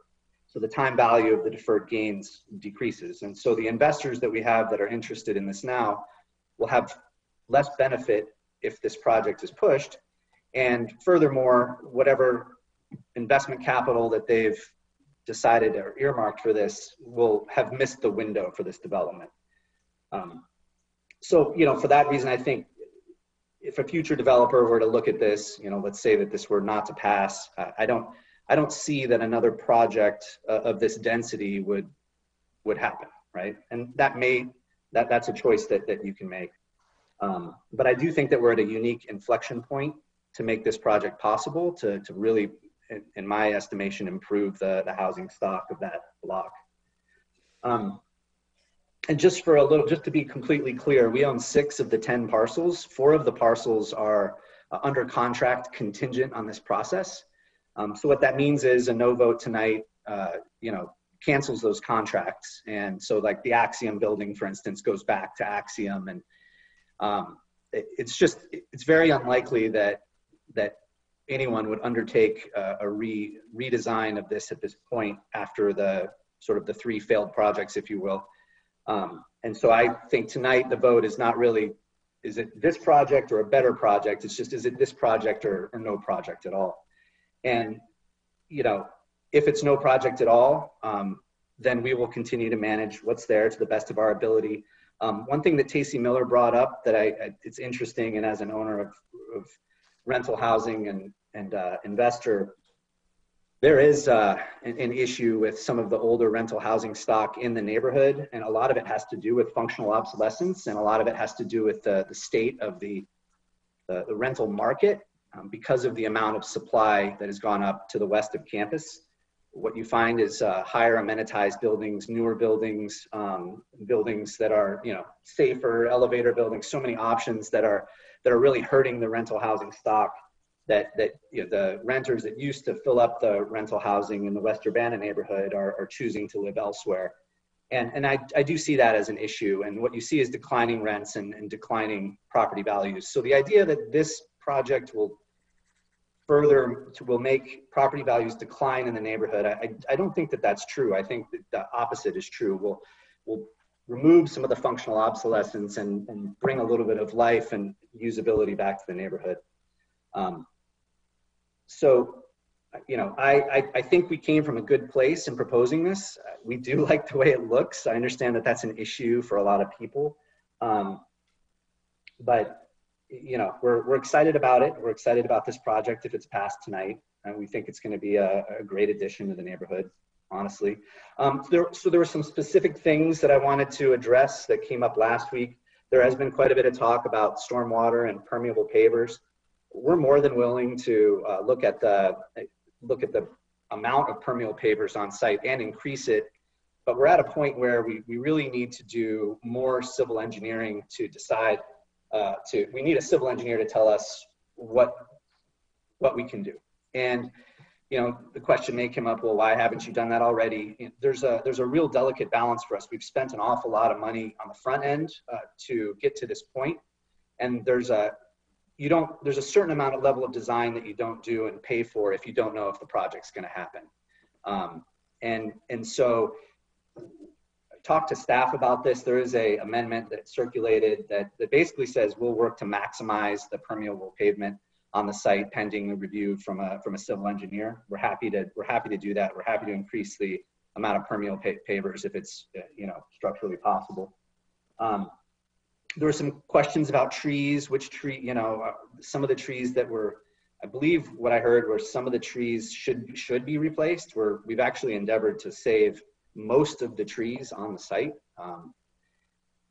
[SPEAKER 5] So the time value of the deferred gains decreases. And so the investors that we have that are interested in this now will have less benefit if this project is pushed. And furthermore, whatever investment capital that they've decided or earmarked for this will have missed the window for this development. So, you know, for that reason, I think if a future developer were to look at this, you know, let's say that this were not to pass, I don't see that another project of this density would happen, right? And that's a choice that you can make. But I do think that we're at a unique inflection point to make this project possible to really, in my estimation, improve the housing stock of that block. And just to be completely clear, we own 6 of the 10 parcels. 4 of the parcels are under contract contingent on this process. So what that means is a no vote tonight, cancels those contracts. And so like the Axiom building, for instance, goes back to Axiom. And it's very unlikely that anyone would undertake a redesign of this at this point after the 3 failed projects, if you will. And so I think tonight the vote is not really, is it this project or a better project? It's just, is it this project or no project at all? And, if it's no project at all, then we will continue to manage what's there to the best of our ability. One thing that Tacey Miller brought up that it's interesting, and as an owner of rental housing and investor, there is an issue with some of the older rental housing stock in the neighborhood, and a lot of it has to do with functional obsolescence, and a lot of it has to do with the state of the rental market because of the amount of supply that has gone up to the west of campus. What you find is higher amenitized buildings, newer buildings, buildings that are safer, elevator buildings, so many options that are really hurting the rental housing stock. That the renters that used to fill up the rental housing in the West Urbana neighborhood are choosing to live elsewhere. And I do see that as an issue. And what you see is declining rents and declining property values. So the idea that this project will make property values decline in the neighborhood, I don't think that that's true. I think that the opposite is true. We'll remove some of the functional obsolescence and bring a little bit of life and usability back to the neighborhood. So, I think we came from a good place in proposing this. We do like the way it looks. I understand that that's an issue for a lot of people. But, we're excited about it. We're excited about this project if it's passed tonight. And we think it's going to be a great addition to the neighborhood, honestly. So there were some specific things that I wanted to address that came up last week. There has been quite a bit of talk about stormwater and permeable pavers. We're more than willing to look at the amount of permeable pavers on site and increase it, but we're at a point where we really need to do more civil engineering to decide. We need a civil engineer to tell us what we can do. And the question may come up, well, why haven't you done that already? There's a real delicate balance for us. We've spent an awful lot of money on the front end to get to this point, and there's a certain amount of level of design that you don't do and pay for if you don't know if the project's going to happen. And so talk to staff about this. There is a amendment that circulated that basically says we'll work to maximize the permeable pavement on the site pending a review from a civil engineer. We're happy to do that. We're happy to increase the amount of permeable pavers if it's structurally possible. There were some questions about trees, which tree, some of the trees that were, I believe what I heard were some of the trees should be replaced. We've actually endeavored to save most of the trees on the site.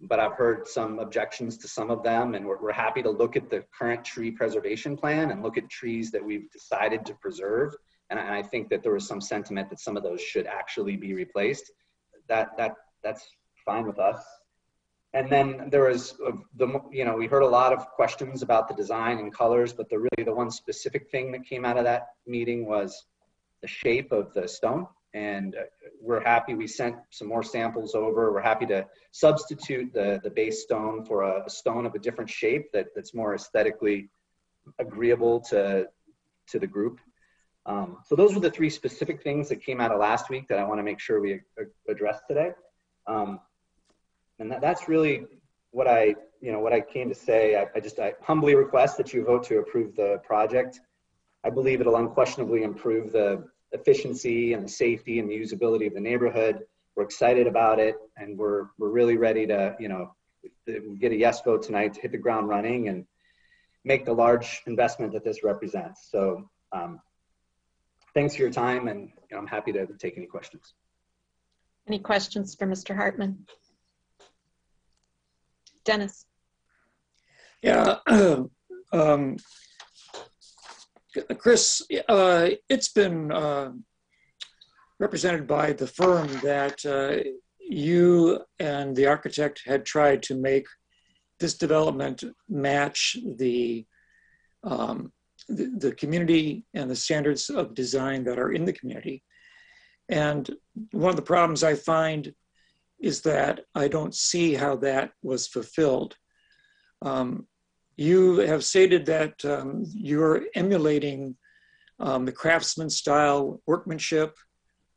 [SPEAKER 5] But I've heard some objections to some of them, and we're happy to look at the current tree preservation plan and look at trees that we've decided to preserve. And I think that there was some sentiment that some of those should actually be replaced. That's fine with us. And then there was we heard a lot of questions about the design and colors, but the one specific thing that came out of that meeting was the shape of the stone. And we're happy, we sent some more samples over. We're happy to substitute the base stone for a stone of a different shape that's more aesthetically agreeable to the group. So those were the 3 specific things that came out of last week that I want to make sure we address today. And that's really what I came to say. I humbly request that you vote to approve the project. I believe it'll unquestionably improve the efficiency and the safety and the usability of the neighborhood. We're excited about it, and we're really ready to, get a yes vote tonight to hit the ground running and make the large investment that this represents. So thanks for your time, and I'm happy to take any questions.
[SPEAKER 1] Any questions for Mr. Hartman? Dennis.
[SPEAKER 23] Yeah, Chris, it's been represented by the firm that you and the architect had tried to make this development match the community and the standards of design that are in the community. And one of the problems I find is that I don't see how that was fulfilled. You have stated that you're emulating the craftsman style workmanship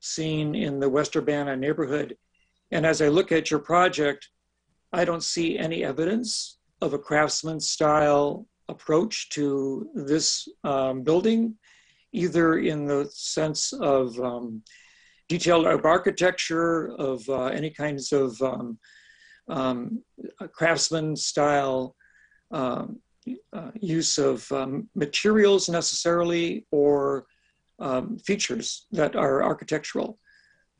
[SPEAKER 23] seen in the West Urbana neighborhood. And as I look at your project, I don't see any evidence of a craftsman style approach to this building, either in the sense of detailed architecture, of any kinds of craftsman style use of materials necessarily, or features that are architectural.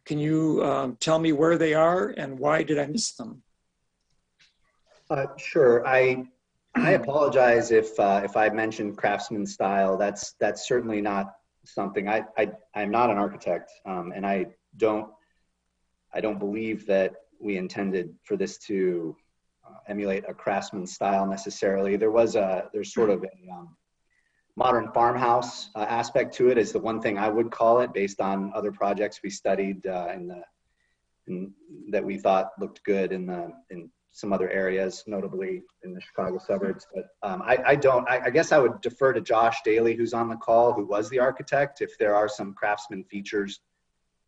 [SPEAKER 23] Can you tell me where they are and why did I miss them?
[SPEAKER 5] Sure. I apologize if I mentioned craftsman style. That's certainly not something. I'm not an architect, and I don't believe that we intended for this to emulate a craftsman style necessarily. There's sort of a modern farmhouse aspect to it, is the one thing I would call it, based on other projects we studied that we thought looked good in some other areas, notably in the Chicago suburbs. But I guess I would defer to Josh Daly, who's on the call, who was the architect, if there are some craftsman features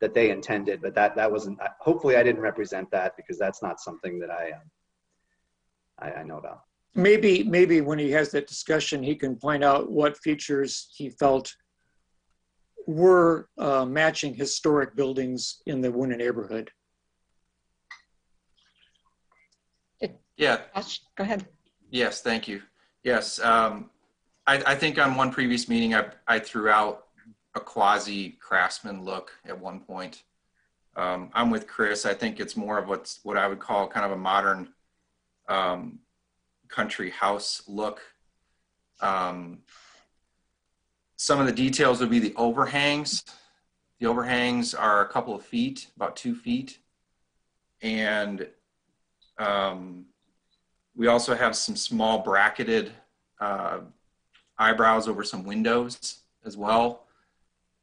[SPEAKER 5] that they intended. But that wasn't, hopefully I didn't represent that, because that's not something that I know about.
[SPEAKER 23] Maybe when he has that discussion, he can point out what features he felt were matching historic buildings in the Wuna neighborhood.
[SPEAKER 7] Yeah.
[SPEAKER 1] Go ahead.
[SPEAKER 7] Yes, thank you. Yes, I think on one previous meeting, I threw out a quasi craftsman look at one point. I'm with Chris. I think it's more of what I would call kind of a modern country house look. Some of the details would be the overhangs. The overhangs are a couple of feet, about 2 feet. And we also have some small bracketed eyebrows over some windows as well.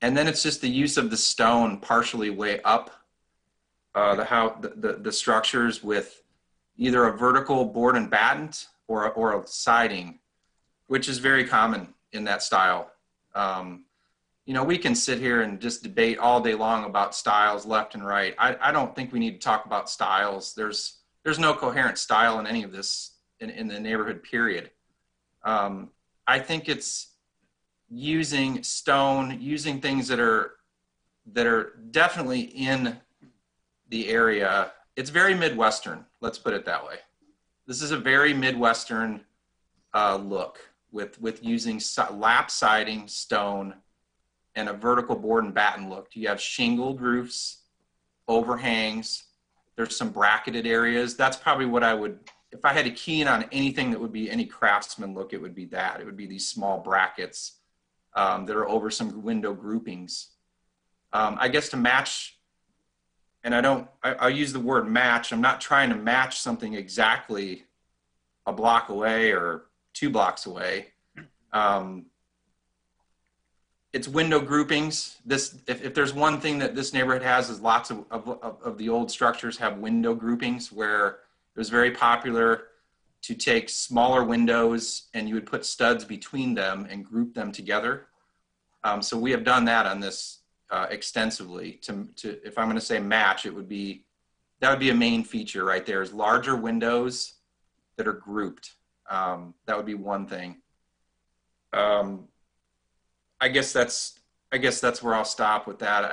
[SPEAKER 7] And then it's just the use of the stone partially way up the structures with either a vertical board and batten or a siding, which is very common in that style. You know, we can sit here and just debate all day long about styles left and right. I don't think we need to talk about styles. There's no coherent style in any of this in the neighborhood, period. I think it's using stone, using things that are definitely in the area. It's very Midwestern, let's put it that way. This is a very Midwestern look with using lap siding, stone, and a vertical board and batten look. You have shingled roofs, overhangs. There's some bracketed areas. That's probably what I would, if I had to key in on anything that would be any craftsman look, it would be that. It would be these small brackets that are over some window groupings. I guess to match, and I'll use the word match. I'm not trying to match something exactly a block away or 2 blocks away. It's window groupings. If there's one thing that this neighborhood has, is lots of the old structures have window groupings, where it was very popular to take smaller windows and you would put studs between them and group them together. So we have done that on this extensively. If I'm going to say match, that would be a main feature right there, is larger windows that are grouped. That would be one thing. I guess that's where I'll stop with that.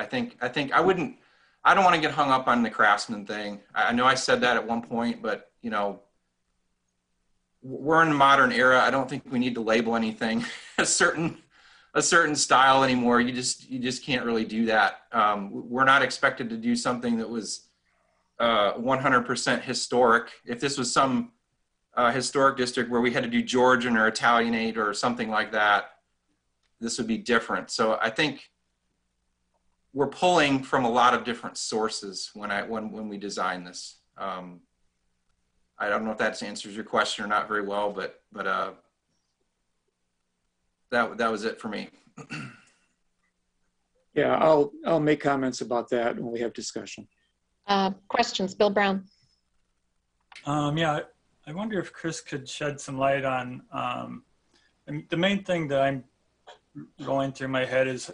[SPEAKER 7] I don't want to get hung up on the craftsman thing. I know I said that at one point, but you know, we're in the modern era. I don't think we need to label anything a certain style anymore. You just can't really do that. We're not expected to do something that was 100% historic. If this was some historic district where we had to do Georgian or Italianate or something like that, this would be different. So I think we're pulling from a lot of different sources when we design this. I don't know if that answers your question or not very well, but that was it for me.
[SPEAKER 23] Yeah, I'll make comments about that when we have discussion.
[SPEAKER 1] Questions, Bill Brown.
[SPEAKER 18] Yeah, I wonder if Chris could shed some light on, the main thing that I'm going through my head is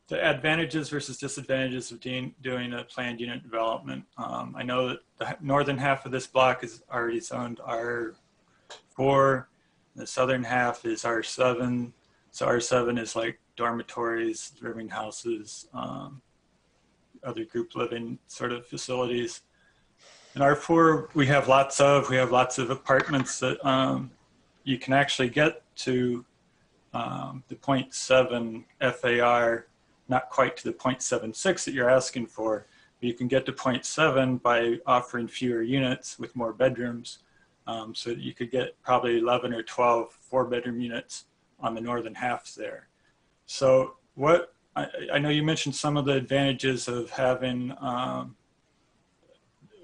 [SPEAKER 18] the advantages versus disadvantages of doing a planned unit development. I know that the northern half of this block is already zoned R4. The southern half is R7. So R7 is like dormitories, living houses, other group living sort of facilities. In R4, we have lots of apartments that you can actually get to the 0.7 FAR, not quite to the 0.76 that you're asking for, but you can get to 0.7 by offering fewer units with more bedrooms. So that you could get probably 11 or 12 4-bedroom units on the northern half there. So I know you mentioned some of the advantages of having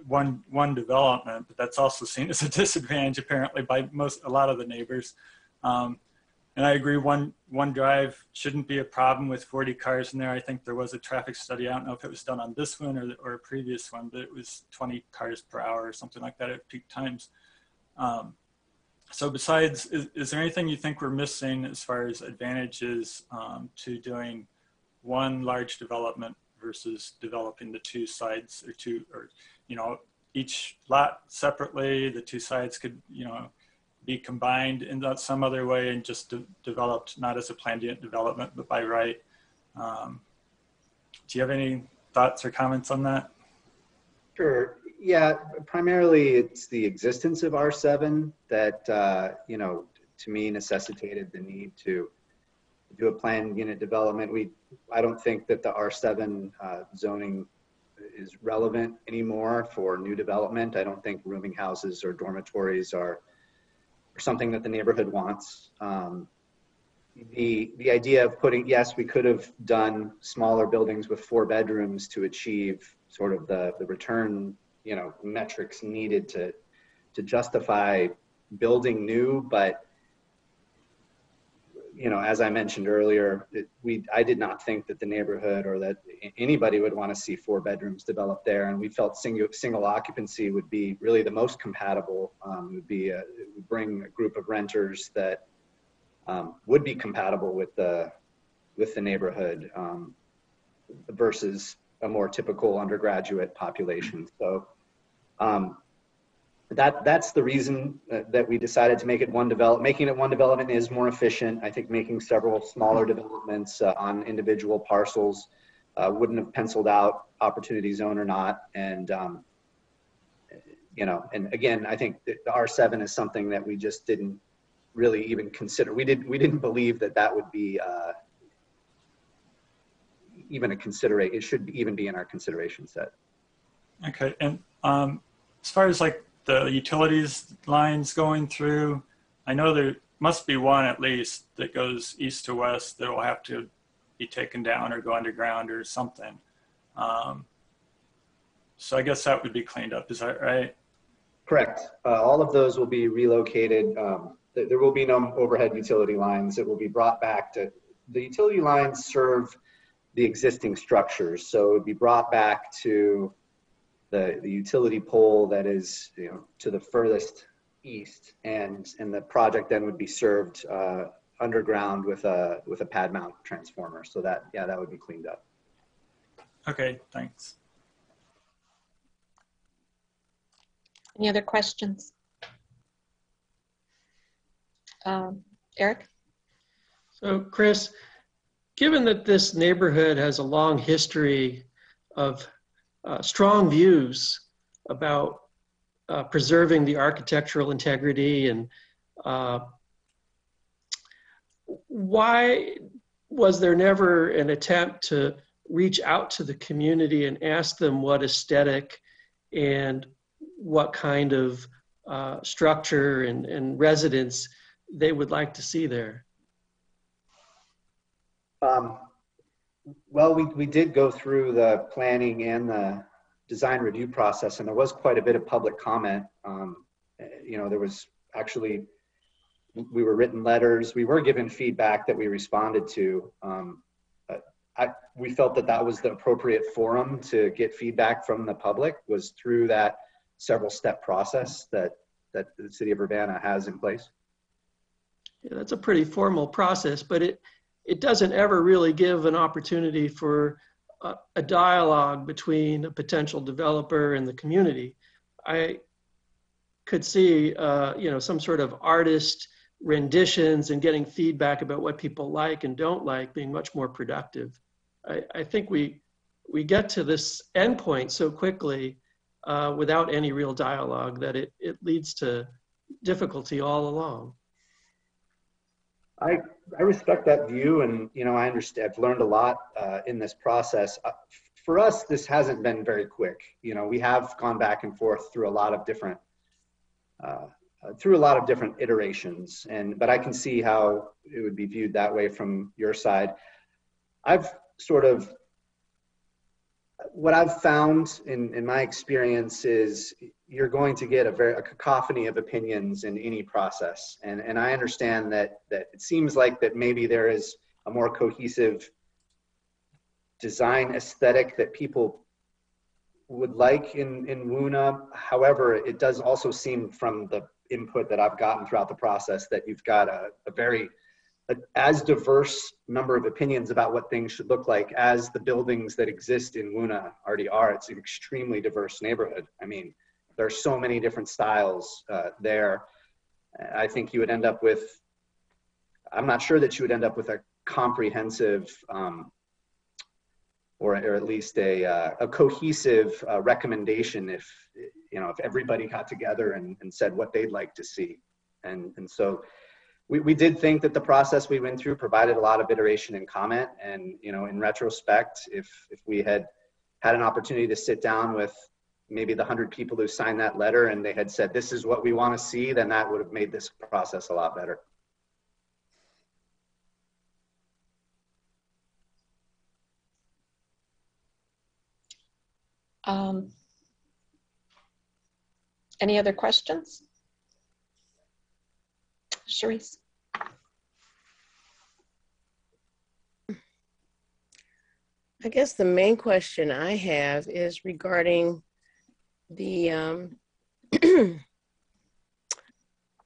[SPEAKER 18] one development, but that's also seen as a disadvantage apparently by a lot of the neighbors. And I agree, one drive shouldn't be a problem with 40 cars in there. I think there was a traffic study. I don't know if it was done on this one or a previous one, but it was 20 cars per hour or something like that at peak times. So besides, is there anything you think we're missing as far as advantages to doing one large development versus developing the two sides or each lot separately? The two sides could, be combined in some other way and just developed not as a planned unit development, but by right. Do you have any thoughts or comments on that?
[SPEAKER 5] Sure. Yeah, primarily it's the existence of R7 that, to me necessitated the need to do a planned unit development. I don't think that the R7 zoning is relevant anymore for new development. I don't think rooming houses or dormitories are something that the neighborhood wants. The idea of yes, we could have done smaller buildings with 4 bedrooms to achieve sort of the return, metrics needed to justify building new, but as I mentioned earlier, I did not think that the neighborhood or that anybody would want to see 4 bedrooms developed there, and we felt single occupancy would be really the most compatible. It would bring a group of renters that would be compatible with the neighborhood versus a more typical undergraduate population. So that's the reason that we decided to make it one development. Making it one development is more efficient. I think making several smaller developments on individual parcels wouldn't have penciled out opportunity zone or not. And, and again, I think that the R7 is something that we just didn't really even consider. We didn't believe that would be even a consideration. It should even be in our consideration set.
[SPEAKER 18] Okay, and as far as like the utilities lines going through, I know there must be one at least that goes east to west that will have to be taken down or go underground or something. So I guess that would be cleaned up, is that right?
[SPEAKER 5] Correct. All of those will be relocated. There will be no overhead utility lines. It will be brought back to, the utility lines serve the existing structures. So it would be brought back to the utility pole that is, to the furthest east, and the project then would be served underground with a pad mount transformer. So that would be cleaned up.
[SPEAKER 18] Okay, thanks.
[SPEAKER 1] Any other questions? Eric?
[SPEAKER 8] So Chris, given that this neighborhood has a long history of strong views about preserving the architectural integrity, and why was there never an attempt to reach out to the community and ask them what aesthetic and what kind of structure and residence they would like to see there?
[SPEAKER 5] Well, we did go through the planning and the design review process, and there was quite a bit of public comment. You know, there was actually, we were written letters, we were given feedback that we responded to. We felt that that was the appropriate forum to get feedback from the public, was through that several step process that the city of Urbana has in place.
[SPEAKER 8] Yeah, that's a pretty formal process, but it doesn't ever really give an opportunity for a dialogue between a potential developer and the community. I could see, you know, some sort of artist renditions and getting feedback about what people like and don't like being much more productive. I think we get to this endpoint so quickly without any real dialogue that it leads to difficulty all along.
[SPEAKER 5] I respect that view, and you know, I understand. I've learned a lot in this process. For us, this hasn't been very quick. You know, we have gone back and forth through a lot of different iterations, but I can see how it would be viewed that way from your side. What I've found in my experience is you're going to get a cacophony of opinions in any process. And I understand that it seems like that maybe there is a more cohesive design aesthetic that people would like in WUNA. However, it does also seem from the input that I've gotten throughout the process that you've got as diverse number of opinions about what things should look like as the buildings that exist in WUNA already are. It's an extremely diverse neighborhood. I mean, there are so many different styles there. I think you would end up with, I'm not sure that you would end up with a comprehensive or at least a cohesive recommendation if everybody got together and said what they'd like to see. And so we did think that the process we went through provided a lot of iteration and comment. And, you know, in retrospect, if we had an opportunity to sit down with maybe the 100 people who signed that letter and they had said, this is what we want to see, then that would have made this process a lot better.
[SPEAKER 1] Any other questions? Charisse.
[SPEAKER 22] I guess the main question I have is regarding the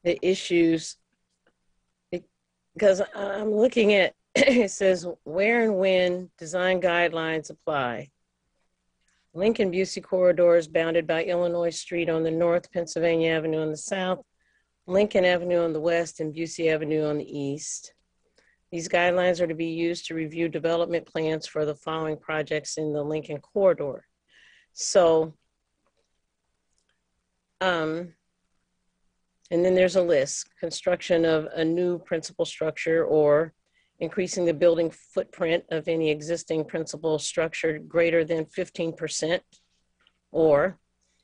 [SPEAKER 22] the issues, because I'm looking at it says where and when design guidelines apply. Lincoln-Busey corridor is bounded by Illinois Street on the north, Pennsylvania Avenue on the south, Lincoln Avenue on the west, and Busey Avenue on the east. These guidelines are to be used to review development plans for the following projects in the Lincoln corridor. So, and then there's a list: construction of a new principal structure, or increasing the building footprint of any existing principal structure greater than 15%, or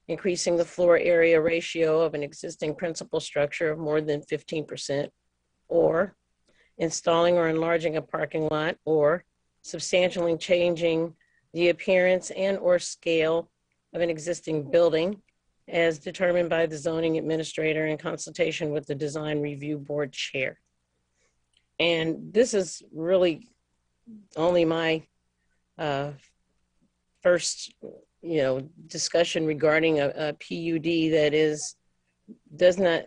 [SPEAKER 22] increasing the floor area ratio of an existing principal structure of more than 15%, or installing or enlarging a parking lot, or substantially changing the appearance and or scale of an existing building as determined by the zoning administrator in consultation with the design review board chair. And this is really only my first, discussion regarding a PUD that does not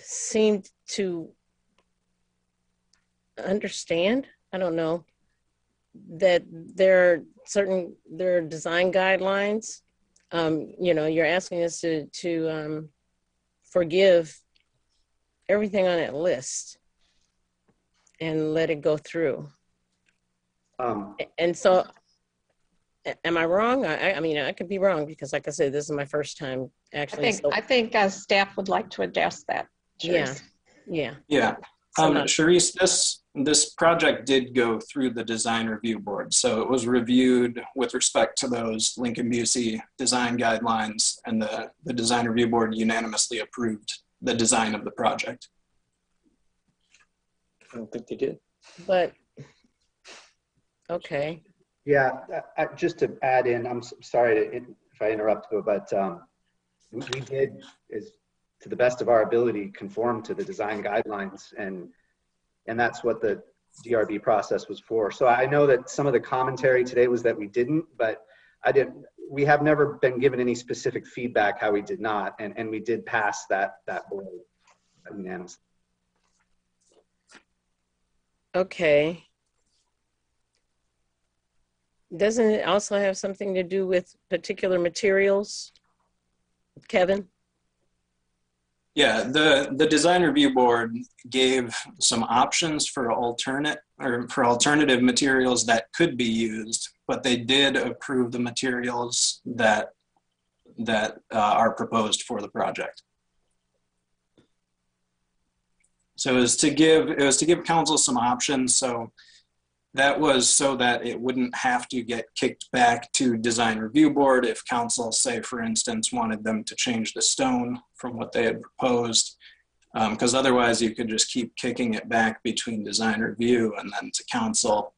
[SPEAKER 22] seem to understand. I don't know that there are design guidelines. You're asking us to forgive everything on that list and let it go through. And so, am I wrong? I mean, I could be wrong because, like I said, this is my first time actually.
[SPEAKER 1] I think staff would like to address that.
[SPEAKER 22] Yeah.
[SPEAKER 9] Charisse, this project did go through the design review board. So it was reviewed with respect to those Lincoln-Busey design guidelines, and the design review board unanimously approved the design of the project.
[SPEAKER 23] I don't think they did.
[SPEAKER 22] but, okay.
[SPEAKER 5] Yeah, just to add in, I'm sorry if I interrupt, but we did, to the best of our ability, conform to the design guidelines, and that's what the DRB process was for. So I know that some of the commentary today was that we didn't, but we have never been given any specific feedback how we did not, and we did pass that board unanimously.
[SPEAKER 22] Okay. Doesn't it also have something to do with particular materials, Kevin?
[SPEAKER 9] Yeah, the design review board gave some options for alternative materials that could be used, but they did approve the materials that are proposed for the project. So it was to give council some options. So that was so that it wouldn't have to get kicked back to design review board if council, say for instance, wanted them to change the stone from what they had proposed, because otherwise you could just keep kicking it back between design review and then to council.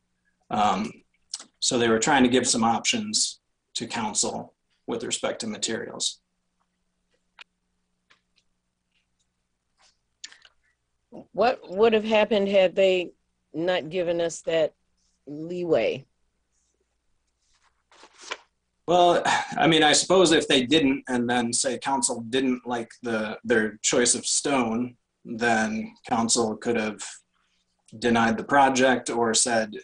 [SPEAKER 9] So they were trying to give some options to council with respect to materials.
[SPEAKER 22] What would have happened had they not given us that leeway?
[SPEAKER 9] Well, I mean, I suppose if they didn't, and then say council didn't like their choice of stone, then council could have denied the project or said, you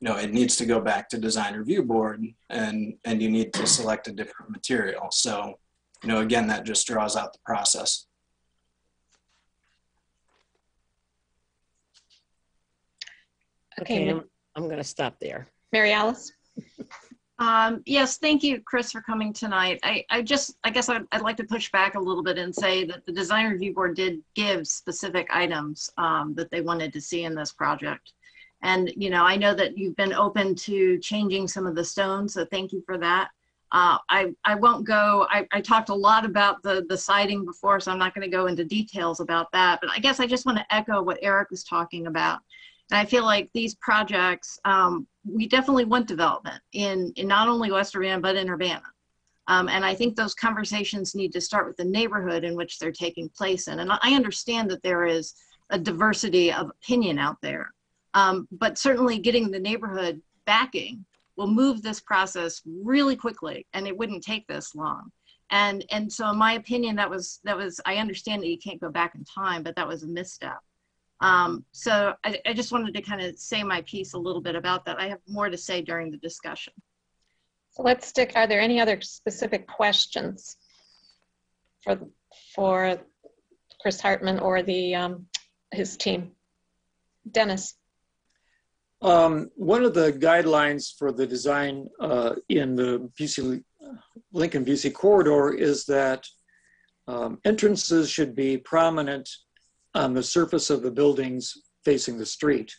[SPEAKER 9] know, it needs to go back to design review board and you need to select a different material. So, you know, again, that just draws out the process.
[SPEAKER 22] Okay, I'm going to stop there.
[SPEAKER 1] Mary Alice?
[SPEAKER 2] Yes, thank you, Chris, for coming tonight. I guess I'd like to push back a little bit and say that the design review board did give specific items that they wanted to see in this project. And, you know, I know that you've been open to changing some of the stones, so thank you for that. I won't go, I talked a lot about the siding before, so I'm not going to go into details about that. But I guess I just want to echo what Eric was talking about. And I feel like these projects, we definitely want development in not only West Urbana, but in Urbana. And I think those conversations need to start with the neighborhood in which they're taking place in. And I understand that there is a diversity of opinion out there. But certainly getting the neighborhood backing will move this process really quickly, and it wouldn't take this long. And so in my opinion, that was, I understand that you can't go back in time, but that was a misstep. So I just wanted to kind of say my piece a little bit about that. I have more to say during the discussion.
[SPEAKER 1] So let's stick, are there any other specific questions for Chris Hartman or his team? Dennis.
[SPEAKER 23] One of the guidelines for the design in the Lincoln-Busey corridor is that entrances should be prominent on the surface of the buildings facing the street.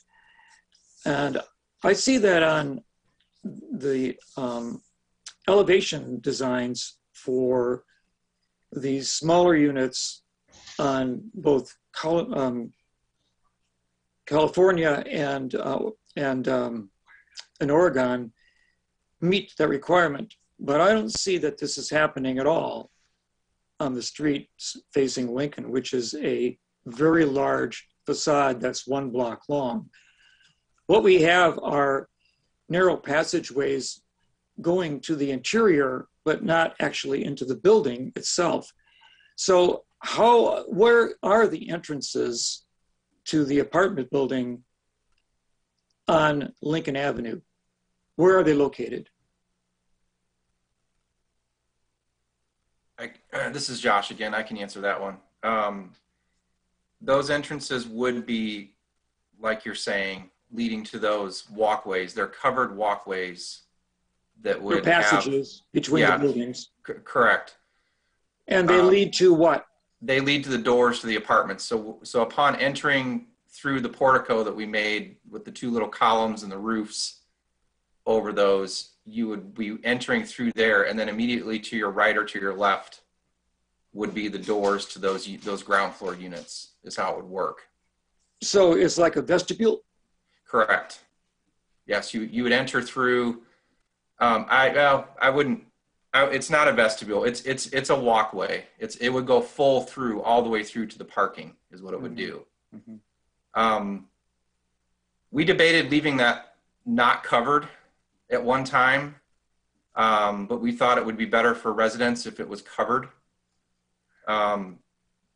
[SPEAKER 23] And I see that on the elevation designs for these smaller units on both California and in Oregon meet that requirement, but I don't see that this is happening at all on the streets facing Lincoln, which is a very large facade that's 1 block long. What we have are narrow passageways going to the interior, but not actually into the building itself. So where are the entrances to the apartment building on Lincoln Avenue? Where are they located?
[SPEAKER 7] This is Josh again. I can answer that one. Those entrances would be, like you're saying, leading to those walkways. They're covered walkways that would
[SPEAKER 23] have passages between the buildings.
[SPEAKER 7] Correct.
[SPEAKER 23] And they lead to what?
[SPEAKER 7] They lead to the doors to the apartments. So upon entering through the portico that we made with the 2 little columns and the roofs over those, you would be entering through there, and then immediately to your right or to your left would be the doors to those ground floor units, is how it would work.
[SPEAKER 23] So it's like a vestibule?
[SPEAKER 7] Correct. Yes, you would enter through. I wouldn't. It's not a vestibule. It's a walkway. It would go full through all the way through to the parking is what it would do. We debated leaving that not covered at one time, but we thought it would be better for residents if it was covered. And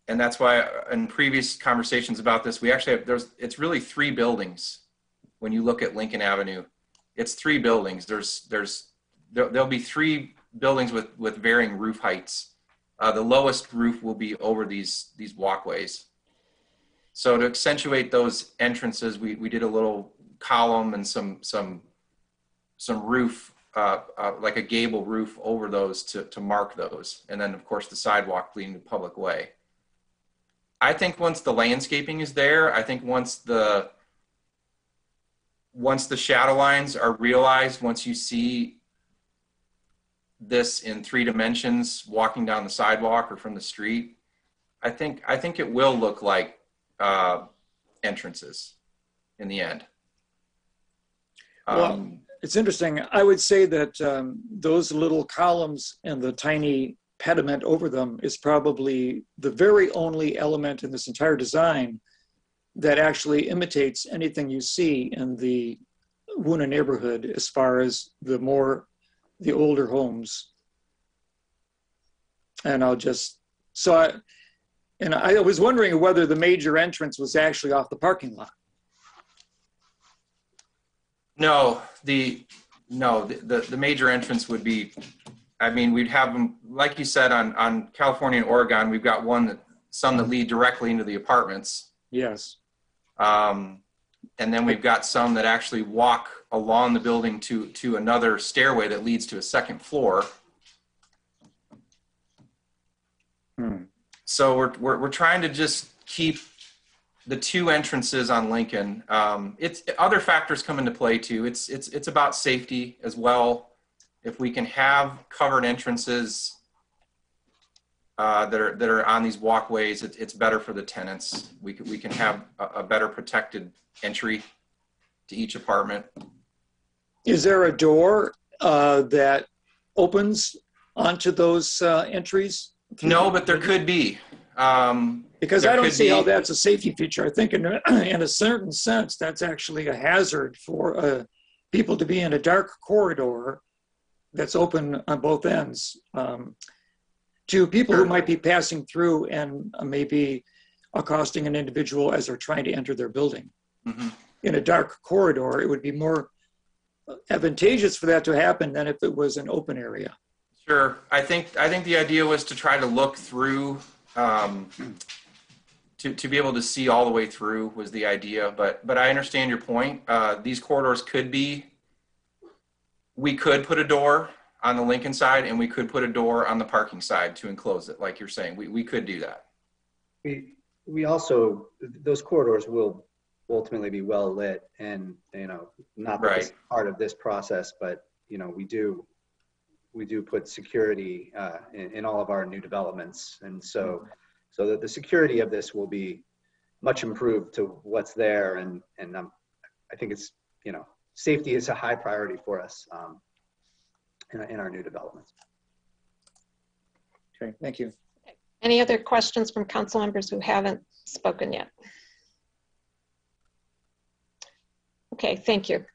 [SPEAKER 7] that's why in previous conversations about this, we actually have, it's really 3 buildings. When you look at Lincoln Avenue, it's 3 buildings. There'll be 3 buildings with varying roof heights. The lowest roof will be over these walkways. So to accentuate those entrances, we did a little column and some roof, like a gable roof over those to mark those. And then of course the sidewalk leading to public way. I think once the landscaping is there, I think once the shadow lines are realized, once you see this in 3 dimensions walking down the sidewalk or from the street, I think it will look like entrances in the end.
[SPEAKER 23] Well, it's interesting. I would say that those little columns and the tiny pediment over them is probably the very only element in this entire design that actually imitates anything you see in the Woona neighborhood as far as the older homes. And I was wondering whether the major entrance was actually off the parking lot.
[SPEAKER 7] No, the major entrance would be, I mean, we'd have them, like you said, on California and Oregon, we've got some that lead directly into the apartments.
[SPEAKER 23] Yes.
[SPEAKER 7] And then we've got some that actually walk along the building to another stairway that leads to a 2nd floor. So we're trying to just keep the 2 entrances on Lincoln. It's other factors come into play too. It's about safety as well. If we can have covered entrances that are on these walkways, it's better for the tenants. We can have a better protected entry to each apartment.
[SPEAKER 23] Is there a door that opens onto those entries? No,
[SPEAKER 7] but there could be.
[SPEAKER 23] Because I don't see how that's a safety feature. I think in a certain sense, that's actually a hazard for people to be in a dark corridor that's open on both ends to people who might be passing through and maybe accosting an individual as they're trying to enter their building. In a dark corridor, it would be more advantageous for that to happen than if it was an open area.
[SPEAKER 7] Sure. I think the idea was to try to look through, to be able to see all the way through was the idea. But I understand your point. These corridors we could put a door on the Lincoln side and we could put a door on the parking side to enclose it, like you're saying. We could do that.
[SPEAKER 5] We also, those corridors will ultimately be well lit, and not that it's part of this process, but we do put security in all of our new developments, and so that the security of this will be much improved to what's there, and I think it's safety is a high priority for us in our new developments.
[SPEAKER 23] Okay, thank you.
[SPEAKER 1] Any other questions from council members who haven't spoken yet? Okay, thank you.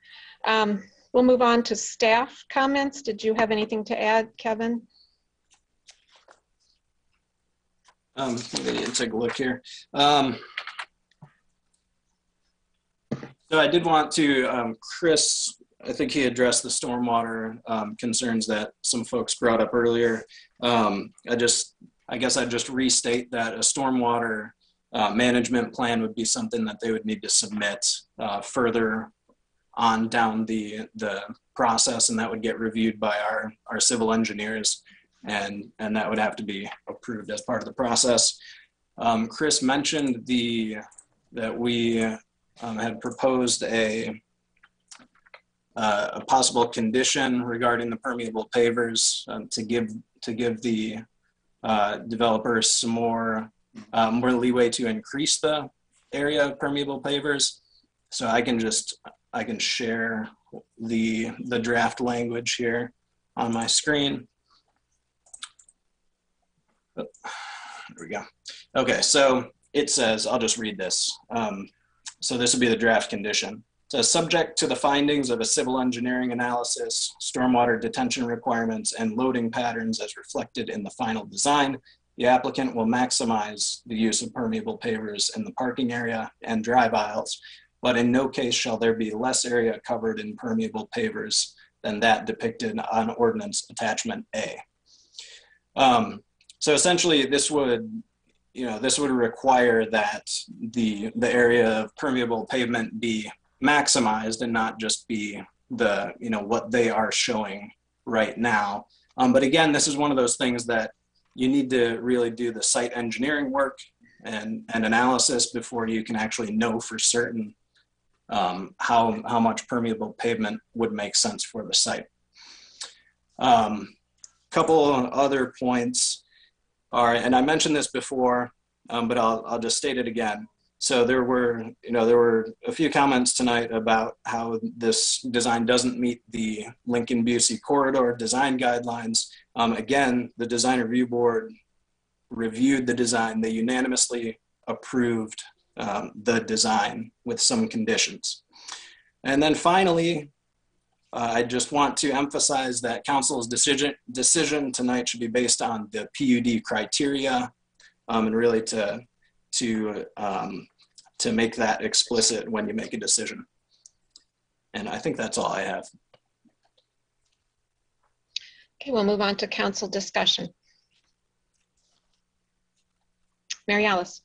[SPEAKER 1] We'll move on to staff comments. Did you have anything to add, Kevin?
[SPEAKER 9] Take a look here. So I did want to, Chris, I think he addressed the stormwater concerns that some folks brought up earlier. I guess I'd just restate that a stormwater management plan would be something that they would need to submit further on down the process, and that would get reviewed by our civil engineers, and that would have to be approved as part of the process. Chris mentioned that we had proposed a possible condition regarding the permeable pavers to give the developers some more leeway to increase the area of permeable pavers. So I can share the draft language here on my screen. Oh, there we go. Okay, so it says, I'll just read this. So this would be the draft condition. It says, subject to the findings of a civil engineering analysis, stormwater detention requirements, and loading patterns as reflected in the final design, the applicant will maximize the use of permeable pavers in the parking area and drive aisles, but in no case shall there be less area covered in permeable pavers than that depicted on ordinance attachment A. So essentially this would require that the area of permeable pavement be maximized and not just be what they are showing right now. But again, this is one of those things that you need to really do the site engineering work and analysis before you can actually know for certain how much permeable pavement would make sense for the site. Couple other points are, and I mentioned this before, but I'll just state it again. So there were a few comments tonight about how this design doesn't meet the Lincoln-Busey corridor design guidelines. Again, the design review board reviewed the design. They unanimously approved the design with some conditions. And then finally, I just want to emphasize that council's decision tonight should be based on the PUD criteria, and really to make that explicit when you make a decision. And I think that's all I have.
[SPEAKER 1] Okay, we'll move on to council discussion. Mary Alice.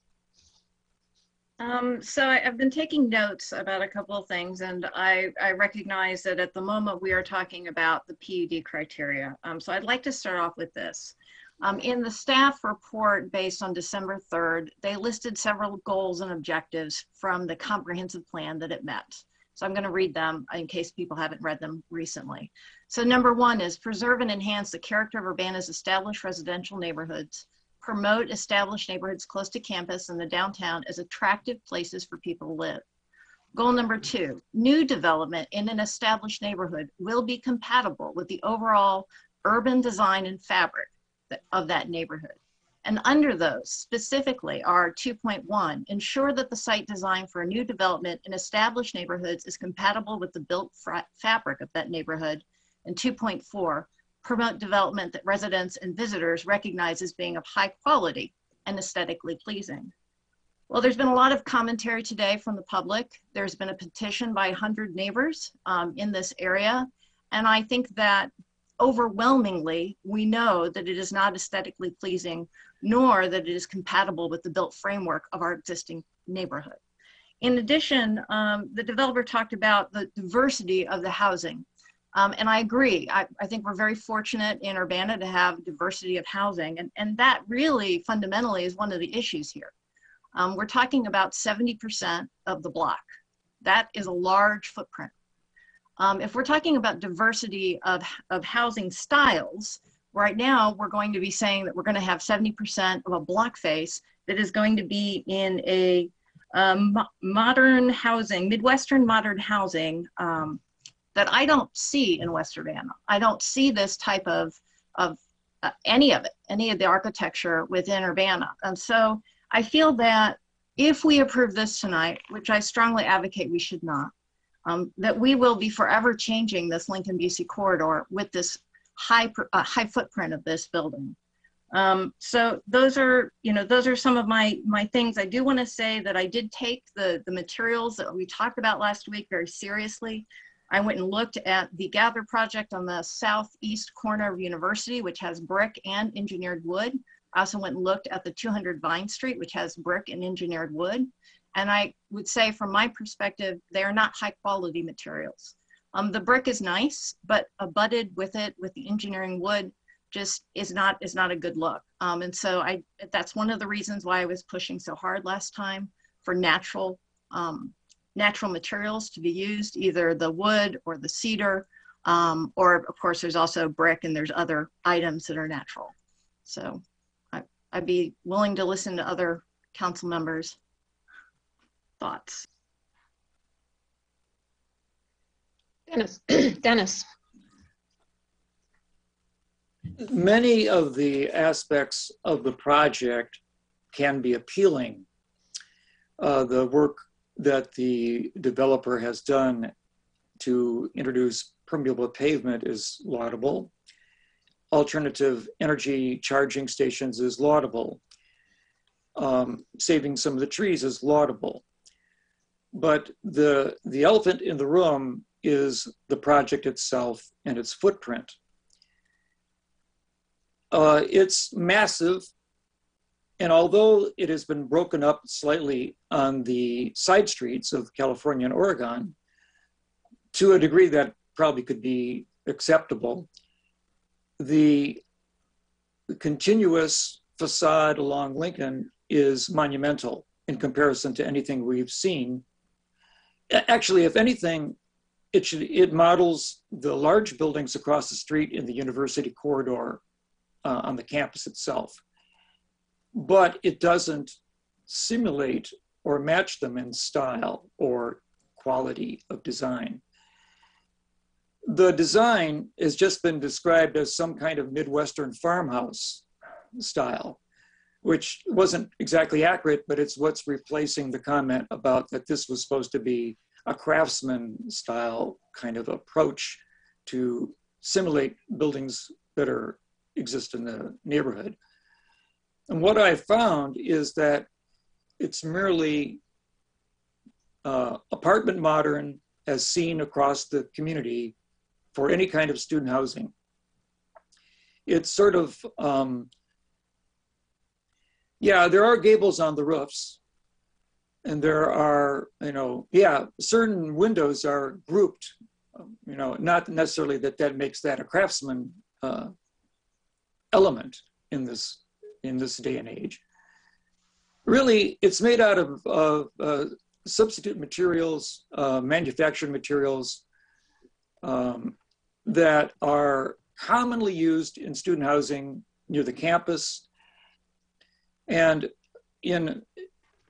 [SPEAKER 2] So I've been taking notes about a couple of things, and I recognize that at the moment we are talking about the PUD criteria. So I'd like to start off with this. In the staff report based on December 3rd, they listed several goals and objectives from the comprehensive plan that it met. So I'm going to read them in case people haven't read them recently. So number 1 is preserve and enhance the character of Urbana's established residential neighborhoods, promote established neighborhoods close to campus and the downtown as attractive places for people to live. Goal number 2, new development in an established neighborhood will be compatible with the overall urban design and fabric of that neighborhood. And under those specifically are 2.1, ensure that the site design for a new development in established neighborhoods is compatible with the built fabric of that neighborhood. And 2.4, promote development that residents and visitors recognize as being of high quality and aesthetically pleasing. Well, there's been a lot of commentary today from the public. There's been a petition by 100 neighbors in this area. And I think that overwhelmingly, we know that it is not aesthetically pleasing, nor that it is compatible with the built framework of our existing neighborhood. In addition, the developer talked about the diversity of the housing. And I agree. I think we're very fortunate in Urbana to have diversity of housing. And that really fundamentally is one of the issues here. We're talking about 70% of the block. That is a large footprint. If we're talking about diversity of housing styles, right now we're going to be saying that we're going to have 70% of a block face that is going to be in a modern housing, Midwestern modern housing that I don't see in West Urbana. I don't see this type of any of it, any of the architecture within Urbana. And so I feel that if we approve this tonight, which I strongly advocate we should not, that we will be forever changing this Lincoln-Busey corridor with this high footprint of this building. So those are some of my things. I do want to say that I did take the materials that we talked about last week very seriously. I went and looked at the Gather project on the southeast corner of University, which has brick and engineered wood. I also went and looked at the 200 Vine Street, which has brick and engineered wood. And I would say from my perspective, they are not high quality materials. The brick is nice, but abutted with it, with the engineering wood, just is not a good look. And so that's one of the reasons why I was pushing so hard last time for natural materials to be used, either the wood or the cedar, or of course there's also brick and there's other items that are natural. So I'd be willing to listen to other council members' thoughts.
[SPEAKER 1] Dennis. Dennis.
[SPEAKER 23] Many of the aspects of the project can be appealing. The work that the developer has done to introduce permeable pavement is laudable. Alternative energy charging stations is laudable. Saving some of the trees is laudable. But the elephant in the room is the project itself and its footprint. It's massive, and although it has been broken up slightly on the side streets of California and Oregon, to a degree that probably could be acceptable, the continuous facade along Lincoln is monumental in comparison to anything we've seen. Actually, if anything, it models the large buildings across the street in the university corridor on the campus itself. But it doesn't simulate or match them in style or quality of design. The design has just been described as some kind of Midwestern farmhouse style, which wasn't exactly accurate, but it's what's replacing the comment about that this was supposed to be a craftsman style kind of approach to simulate buildings that exist in the neighborhood. And what I found is that it's merely apartment modern as seen across the community for any kind of student housing. It's sort of, yeah, there are gables on the roofs, and there are, certain windows are grouped, not necessarily that makes that a craftsman element in this day and age. Really, it's made out of substitute materials, manufactured materials that are commonly used in student housing near the campus, and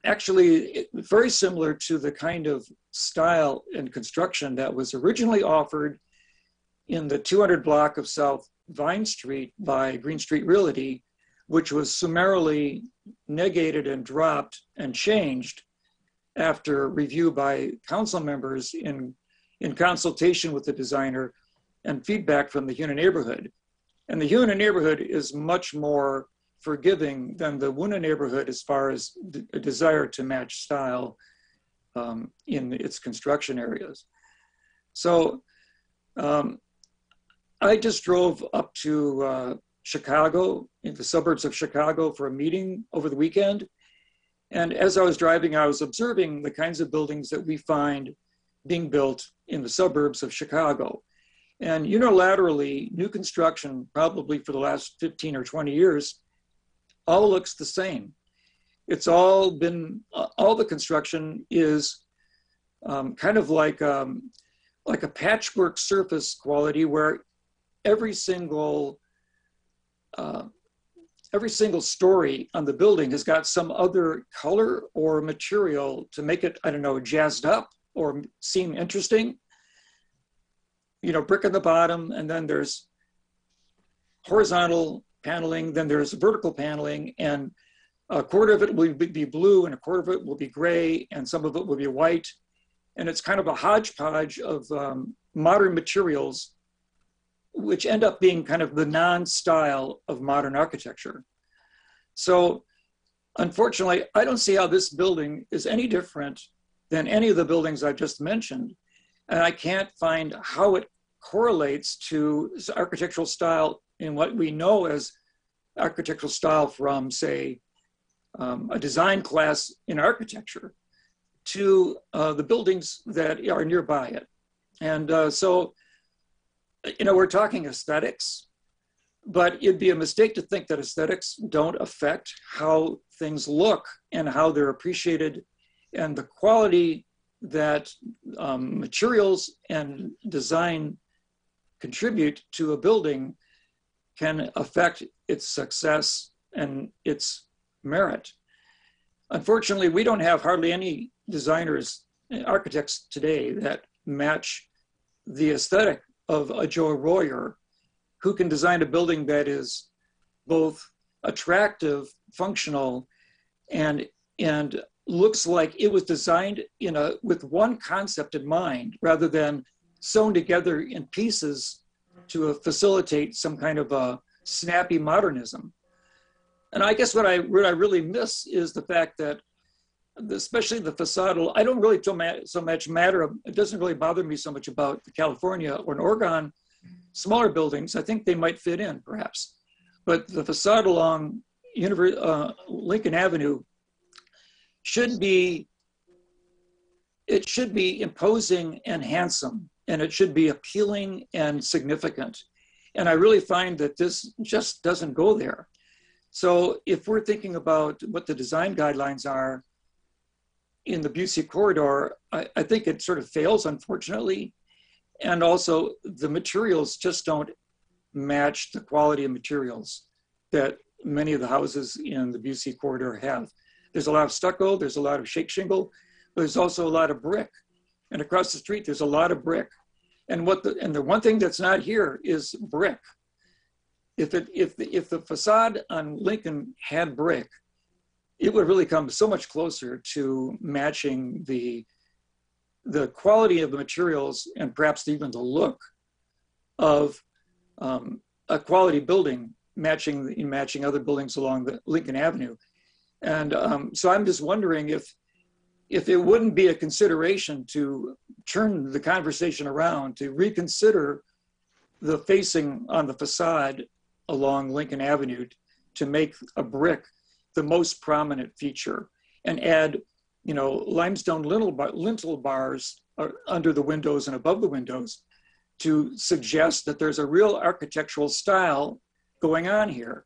[SPEAKER 23] actually very similar to the kind of style and construction that was originally offered in the 200 block of South Vine Street by Green Street Realty, which was summarily negated and dropped and changed after review by council members in consultation with the designer and feedback from the Huna neighborhood. And the Huna neighborhood is much more forgiving than the Wuna neighborhood as far as a desire to match style in its construction areas. So I just drove up to Chicago, in the suburbs of Chicago, for a meeting over the weekend. And as I was driving, I was observing the kinds of buildings that we find being built in the suburbs of Chicago. And unilaterally, new construction, probably for the last 15 or 20 years, all looks the same. It's all been, all the construction is kind of like a patchwork surface quality where every single story on the building has got some other color or material to make it, I don't know, jazzed up or seem interesting. Brick on the bottom, and then there's horizontal paneling, then there's vertical paneling, and a quarter of it will be blue and a quarter of it will be gray, and some of it will be white. And it's kind of a hodgepodge of modern materials, which end up being kind of the non-style of modern architecture. So unfortunately, I don't see how this building is any different than any of the buildings I've just mentioned. And I can't find how it correlates to architectural style in what we know as architectural style from, say, a design class in architecture to the buildings that are nearby it. And so, we're talking aesthetics, but it'd be a mistake to think that aesthetics don't affect how things look and how they're appreciated, and the quality that materials and design contribute to a building can affect its success and its merit. Unfortunately, we don't have hardly any designers, architects today that match the aesthetic of a Joe Royer, who can design a building that is both attractive, functional, and looks like it was designed with one concept in mind, rather than sewn together in pieces to facilitate some kind of a snappy modernism. And I guess what I really miss is the fact that, especially the facade, I don't really so much matter, it doesn't really bother me so much about the California or in Oregon, smaller buildings. I think they might fit in perhaps. But the facade along Lincoln Avenue should be imposing and handsome, and it should be appealing and significant. And I really find that this just doesn't go there. So if we're thinking about what the design guidelines are in the Busey corridor, I think it sort of fails, unfortunately. And also the materials just don't match the quality of materials that many of the houses in the Busey corridor have. There's a lot of stucco, there's a lot of shake shingle, but there's also a lot of brick. And across the street, there's a lot of brick. And the one thing that's not here is brick. If the facade on Lincoln had brick, it would really come so much closer to matching the quality of the materials and perhaps even the look of a quality building matching other buildings along the Lincoln Avenue. And so I'm just wondering if it wouldn't be a consideration to turn the conversation around, to reconsider the facing on the facade along Lincoln Avenue, to make a brick the most prominent feature, and add, limestone lintel bars under the windows and above the windows to suggest that there's a real architectural style going on here.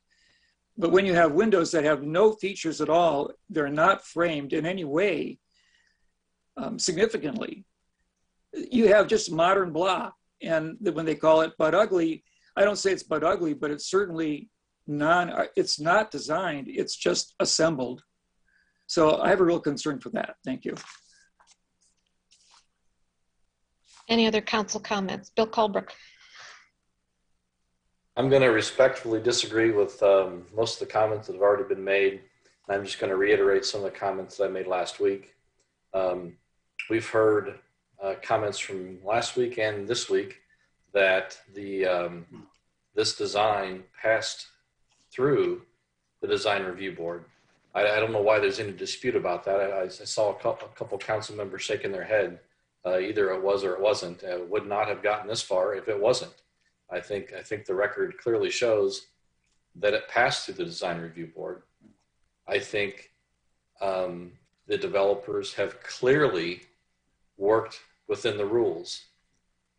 [SPEAKER 23] But when you have windows that have no features at all, they're not framed in any way significantly, you have just modern blah. And when they call it butt ugly, I don't say it's butt ugly, but it's certainly it's not designed, it's just assembled. So I have a real concern for that. Thank you.
[SPEAKER 1] Any other council comments? Bill Colbrook.
[SPEAKER 4] I'm going to respectfully disagree with most of the comments that have already been made. I'm just going to reiterate some of the comments that I made last week. We've heard comments from last week and this week that this design passed through the design review board. I don't know why there's any dispute about that. I saw a couple council members shaking their head. Either it was or it wasn't. It would not have gotten this far if it wasn't. I think the record clearly shows that it passed through the design review board. I think the developers have clearly worked within the rules.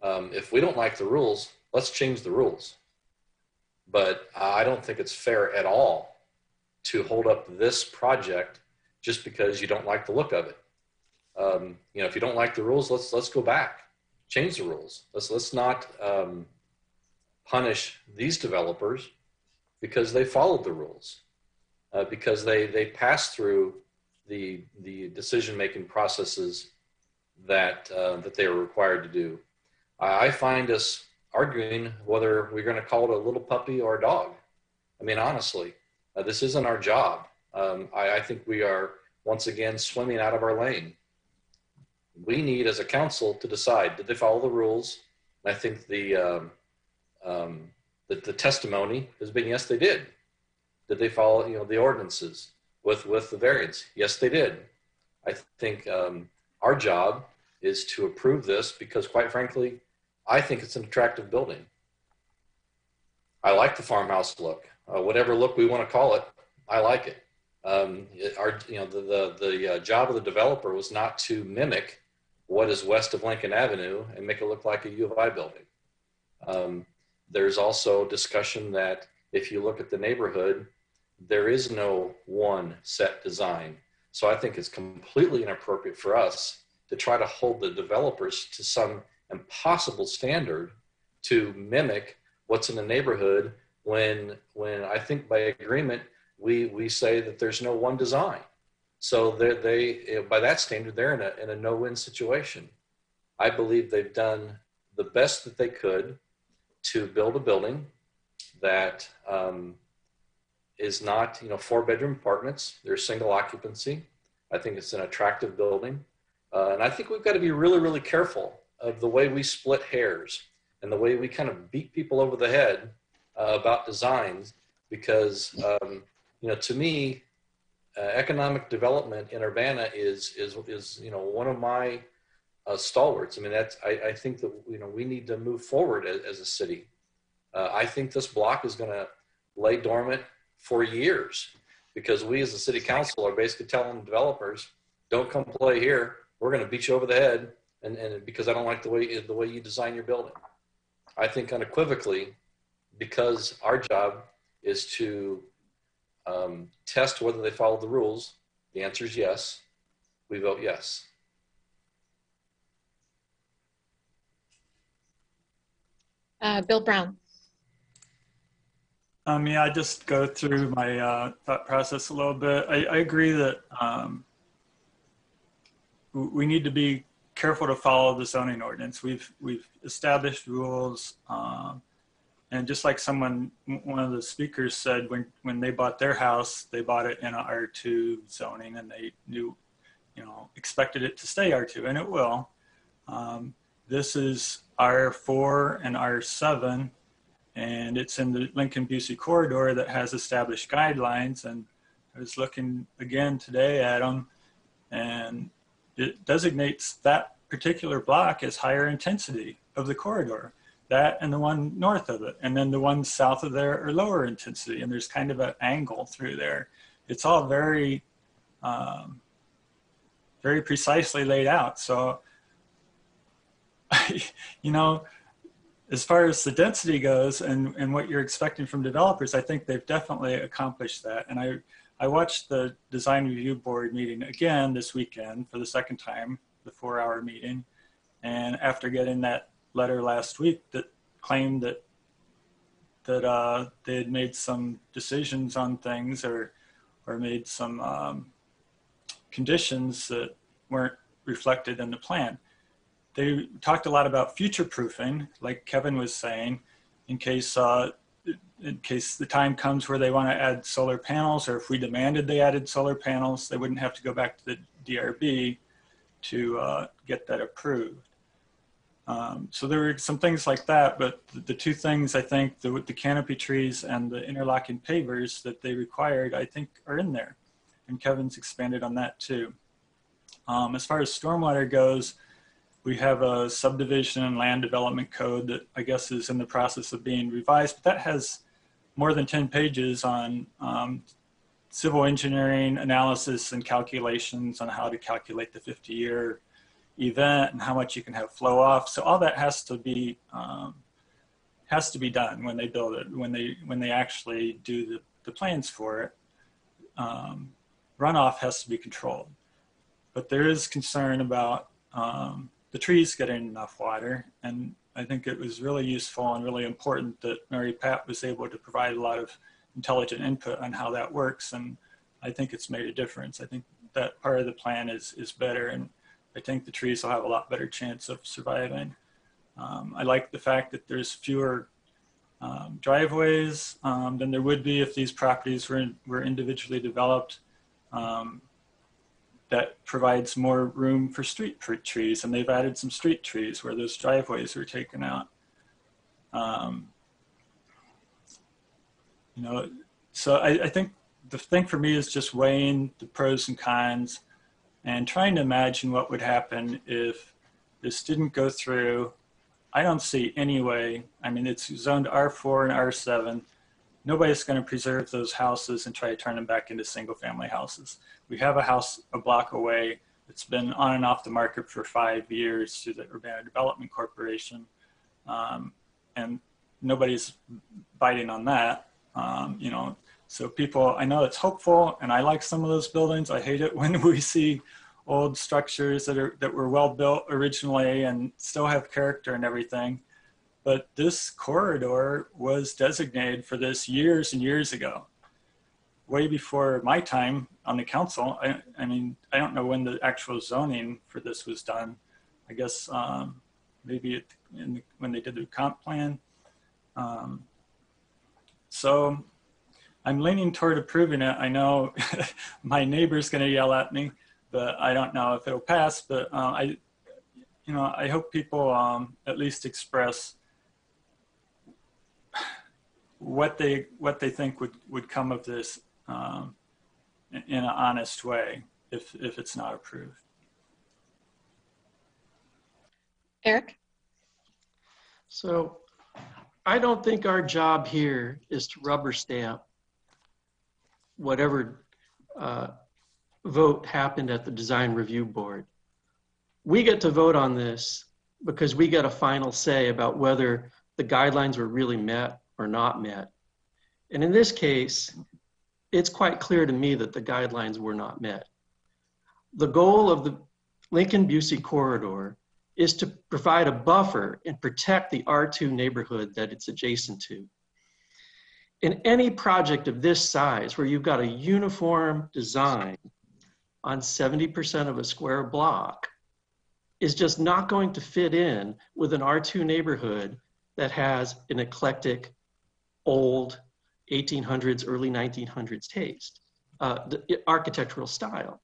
[SPEAKER 4] If we don't like the rules, let's change the rules. But I don't think it's fair at all to hold up this project just because you don't like the look of it. If you don't like the rules, let's go back, change the rules. Let's not punish these developers because they followed the rules, because they passed through the decision-making processes that they were required to do. I find us arguing whether we're going to call it a little puppy or a dog. I mean, honestly, this isn't our job. I think we are once again swimming out of our lane. We need, as a council, to decide: did they follow the rules? And I think the testimony has been yes, they did. Did they follow the ordinances with the variance? Yes, they did. I think our job is to approve this because, quite frankly, I think it's an attractive building. I like the farmhouse look. Whatever look we want to call it, I like it. The job of the developer was not to mimic what is west of Lincoln Avenue and make it look like a U of I building. There's also discussion that if you look at the neighborhood, there is no one set design. So I think it's completely inappropriate for us to try to hold the developers to some impossible standard to mimic what's in the neighborhood when I think by agreement, we say that there's no one design. So they by that standard, they're in a no-win situation. I believe they've done the best that they could to build a building that is not, 4-bedroom apartments. They're single occupancy. I think it's an attractive building. And I think we've got to be really, really careful of the way we split hairs and the way we kind of beat people over the head about designs, because, to me, economic development in Urbana is one of my stalwarts. I mean, I think that, we need to move forward as a city. I think this block is going to lay dormant for years because we as a city council are basically telling developers, don't come play here. We're going to beat you over the head. And because I don't like the way you design your building. I think unequivocally, because our job is to test whether they follow the rules, the answer is yes. We vote yes.
[SPEAKER 1] Bill Brown.
[SPEAKER 10] Yeah, I just go through my thought process a little bit. I agree that we need to be careful to follow the zoning ordinance. We've established rules, and just like one of the speakers said, when they bought their house, they bought it in a R2 zoning, and they knew, expected it to stay R2, and it will. This is R4 and R7, and it's in the Lincoln-Busey corridor that has established guidelines. And I was looking again today at them, and it designates that particular block as higher intensity of the corridor, that and the one north of it. And then the ones south of there are lower intensity. And there's kind of an angle through there. It's all very, very precisely laid out. So, as far as the density goes and what you're expecting from developers, I think they've definitely accomplished that. And I watched the design review board meeting again this weekend for the second time, the 4-hour meeting. And after getting that letter last week that claimed that they had made some decisions on things or made some conditions that weren't reflected in the plan. They talked a lot about future proofing, like Kevin was saying, in case the time comes where they want to add solar panels, or if we demanded they added solar panels, they wouldn't have to go back to the DRB to get that approved. So there were some things like that, but the two things I think, the canopy trees and the interlocking pavers that they required, I think are in there. And Kevin's expanded on that too. As far as stormwater goes, we have a subdivision and land development code that I guess is in the process of being revised, but that has more than 10 pages on civil engineering analysis and calculations on how to calculate the 50-year event and how much you can have flow off. So all that has to be done when they build it, when they actually do the plans for it. Runoff has to be controlled, but there is concern about the trees getting enough water. And I think it was really useful and really important that Mary Pat was able to provide a lot of intelligent input on how that works. And I think it's made a difference. I think that part of the plan is better. And I think the trees will have a lot better chance of surviving. I like the fact that there's fewer driveways than there would be if these properties were individually developed. That provides more room for street trees, and they've added some street trees where those driveways were taken out. So I think the thing for me is just weighing the pros and cons and trying to imagine what would happen if this didn't go through. I don't see any way. I mean, it's zoned R4 and R7. Nobody's going to preserve those houses and try to turn them back into single family houses. We have a house a block away that's been on and off the market for 5 years through the Urbana Development Corporation. And nobody's biting on that, So people, I know it's hopeful, and I like some of those buildings. I hate it when we see old structures that were well built originally and still have character and everything. But this corridor was designated for this years and years ago, way before my time on the council. I mean, I don't know when the actual zoning for this was done. I guess maybe when they did the comp plan. So I'm leaning toward approving it. I know my neighbor's going to yell at me, but I don't know if it'll pass. But I hope people at least express what they think would come of this in an honest way if it's not approved.
[SPEAKER 1] Eric?
[SPEAKER 8] So I don't think our job here is to rubber stamp whatever vote happened at the design review board. We get to vote on this because we get a final say about whether the guidelines were really met or not met. And in this case, it's quite clear to me that the guidelines were not met. The goal of the Lincoln-Busey corridor is to provide a buffer and protect the R2 neighborhood that it's adjacent to. In any project of this size, where you've got a uniform design on 70% of a square block, is just not going to fit in with an R2 neighborhood that has an eclectic, old 1800s, early 1900s taste, the architectural style.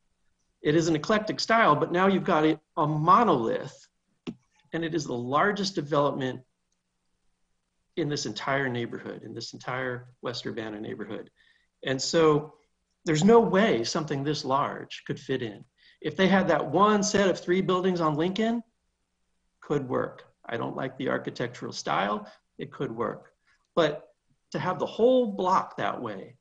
[SPEAKER 8] It is an eclectic style, but now you've got a monolith, and it is the largest development in this entire neighborhood, in this entire West Urbana neighborhood. And so there's no way something this large could fit in. If they had that one set of 3 buildings on Lincoln, could work. I don't like the architectural style, it could work. But to have the whole block that way,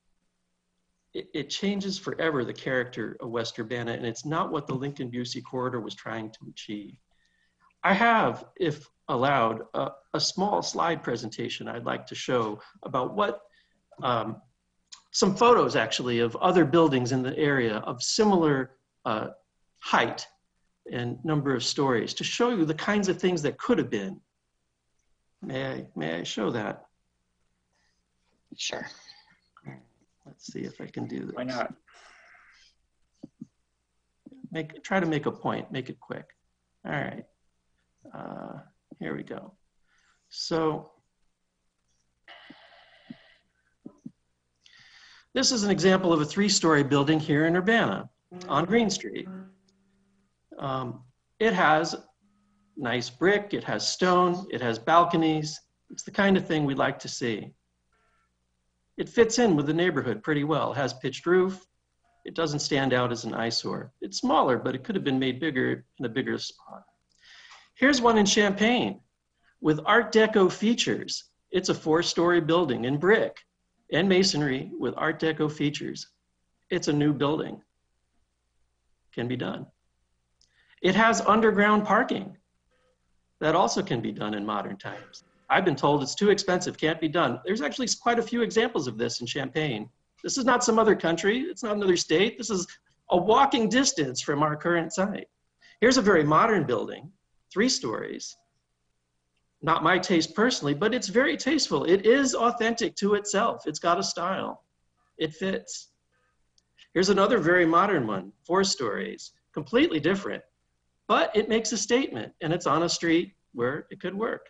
[SPEAKER 8] it changes forever the character of West Urbana, and it's not what the Lincoln-Busey corridor was trying to achieve. I have, if allowed, a small slide presentation I'd like to show about what, some photos actually of other buildings in the area of similar height and number of stories to show you the kinds of things that could have been. May I show that?
[SPEAKER 1] Sure.
[SPEAKER 8] Let's see if I can do this.
[SPEAKER 23] Why not?
[SPEAKER 8] Try to make a point, make it quick. All right. Here we go. So this is an example of a 3-story building here in Urbana on Green Street. It has nice brick, it has stone, it has balconies. It's the kind of thing we'd like to see. It fits in with the neighborhood pretty well. It has pitched roof. It doesn't stand out as an eyesore. It's smaller, but it could have been made bigger in a bigger spot. Here's one in Champaign with Art Deco features. It's a 4-story building in brick and masonry with Art Deco features. It's a new building. Can be done. It has underground parking. That also can be done in modern times. I've been told it's too expensive, can't be done. There's actually quite a few examples of this in Champaign. This is not some other country. It's not another state. This is a walking distance from our current site. Here's a very modern building, 3 stories. Not my taste personally, but it's very tasteful. It is authentic to itself. It's got a style. It fits. Here's another very modern one, 4 stories, completely different, but it makes a statement, and it's on a street where it could work.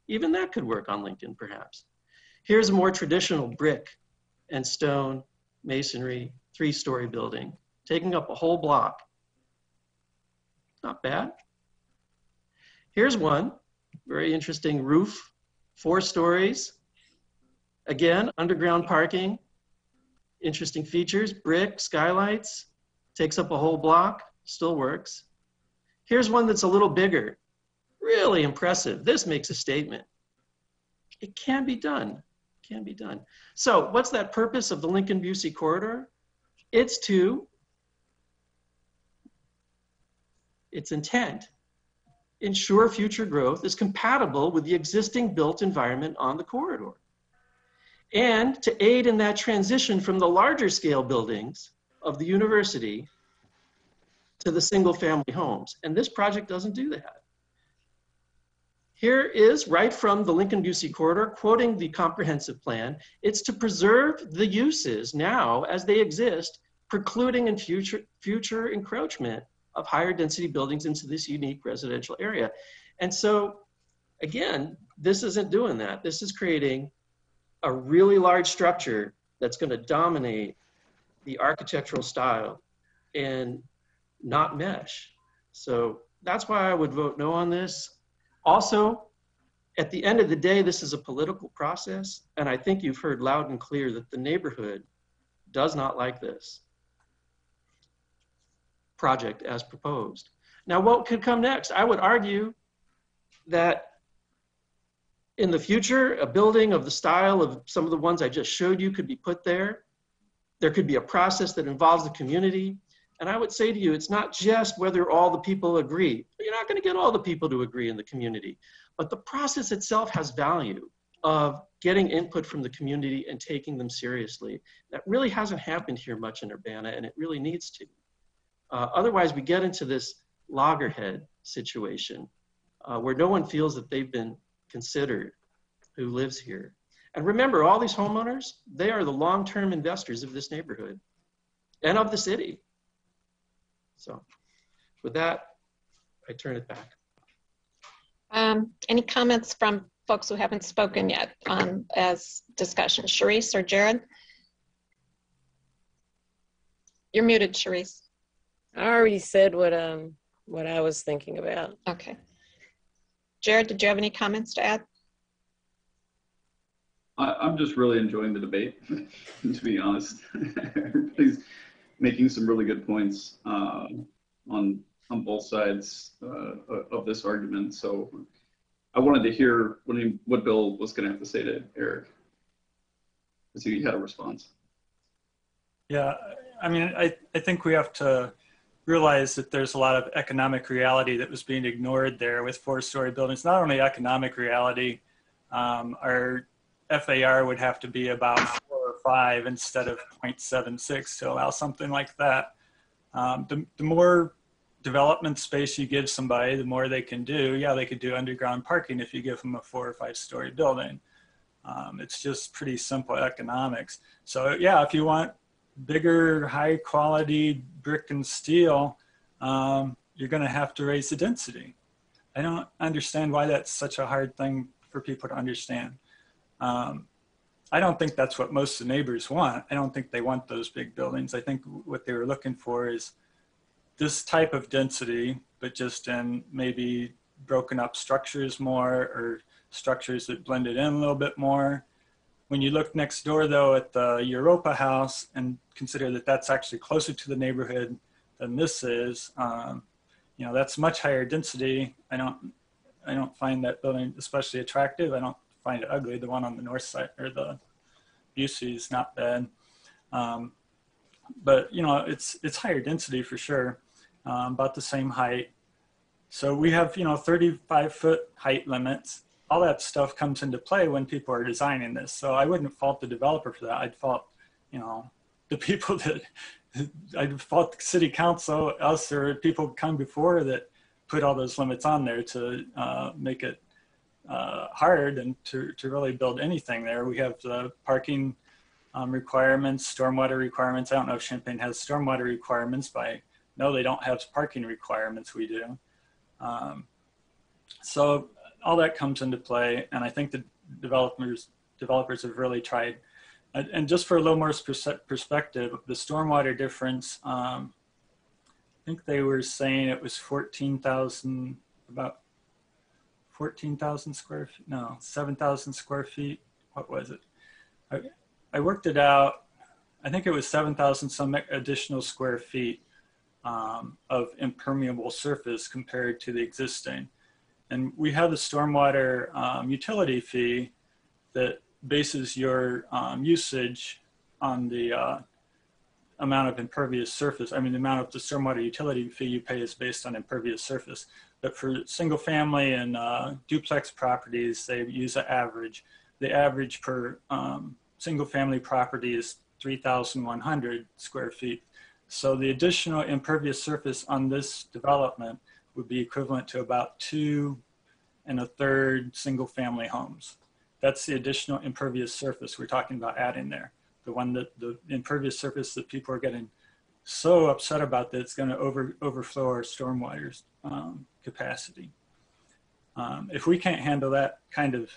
[SPEAKER 8] Even that could work on Lincoln, perhaps. Here's a more traditional brick and stone, masonry, 3-story building, taking up a whole block. Not bad. Here's one, very interesting roof, 4 stories. Again, underground parking, interesting features, brick, skylights, takes up a whole block, still works. Here's one that's a little bigger, really impressive. This makes a statement. It can be done, can be done. So what's that purpose of the Lincoln-Busey corridor? It's to, its intent, ensure future growth is compatible with the existing built environment on the corridor, and to aid in that transition from the larger scale buildings of the university to the single family homes. And this project doesn't do that. Here is right from the Lincoln-Busey corridor, quoting the comprehensive plan. It's to preserve the uses now as they exist, precluding in future encroachment of higher density buildings into this unique residential area. And so Again, this isn't doing that. This is creating a really large structure that's going to dominate the architectural style and not mesh. So that's why I would vote no on this. Also, at the end of the day, this is a political process, and I think you've heard loud and clear that the neighborhood does not like this project as proposed. Now, what could come next? I would argue that in the future, a building of the style of some of the ones I just showed you could be put there. There could be a process that involves the community. And I would say to you, it's not just whether all the people agree. You're not going to get all the people to agree in the community. But the process itself has value of getting input from the community and taking them seriously. That really hasn't happened here much in Urbana, and it really needs to. Otherwise, we get into this loggerhead situation where no one feels that they've been considered who lives here. And remember, all these homeowners, they are the long-term investors of this neighborhood and of the city. So with that, I turn it back.
[SPEAKER 1] Any comments from folks who haven't spoken yet on as discussion? Sharice or Jared? You're muted, Sharice.
[SPEAKER 22] I already said what I was thinking about.
[SPEAKER 1] Okay. Jared, did you have any comments to add?
[SPEAKER 11] I'm just really enjoying the debate, to be honest. Everybody's making some really good points on both sides of this argument. So I wanted to hear what Bill was going to have to say to Eric, because he had a response.
[SPEAKER 10] Yeah, I mean, I think we have to realize that there's a lot of economic reality that was being ignored there with 4-story buildings. Not only economic reality, our FAR would have to be about 4 or 5 instead of 0.76 to allow something like that. The more development space you give somebody, the more they can do. Yeah, they could do underground parking if you give them a 4 or 5-story building. It's just pretty simple economics. So yeah, if you want bigger, high quality brick and steel, you're going to have to raise the density. I don't understand why that's such a hard thing for people to understand. I don't think that's what most of the neighbors want. I don't think they want those big buildings. I think what they were looking for is this type of density, but just in maybe broken up structures more, or structures that blended in a little bit more. When you look next door though at the Europa house and consider that that's actually closer to the neighborhood than this is, you know, that's much higher density. I don't find that building especially attractive. I don't find it ugly. The one on the north side, or the Busey, is not bad. But you know, it's higher density for sure, about the same height. So we have, you know, 35-foot height limits. All that stuff comes into play when people are designing this. So I wouldn't fault the developer for that. I'd fault, you know, the people that, I'd fault the city council, us, or people who come before that put all those limits on there to make it hard and to really build anything there. We have the parking requirements, stormwater requirements. I don't know if Champaign has stormwater requirements, but no, they don't have parking requirements. We do. So all that comes into play, and I think the developers have really tried. And just for a little more perspective, the stormwater difference, I think they were saying it was 14,000, about 14,000 square feet, no, 7,000 square feet. What was it? I worked it out. I think it was 7,000 some additional square feet of impermeable surface compared to the existing. And we have the stormwater utility fee that bases your usage on the amount of impervious surface. I mean, the amount of the stormwater utility fee you pay is based on impervious surface. But for single family and duplex properties, they use an average. The average per single family property is 3,100 square feet. So the additional impervious surface on this development would be equivalent to about 2 1/3 single family homes. That's the additional impervious surface we're talking about adding there. The one that the impervious surface that people are getting so upset about that it's going to overflow our stormwater capacity. If we can't handle that kind of,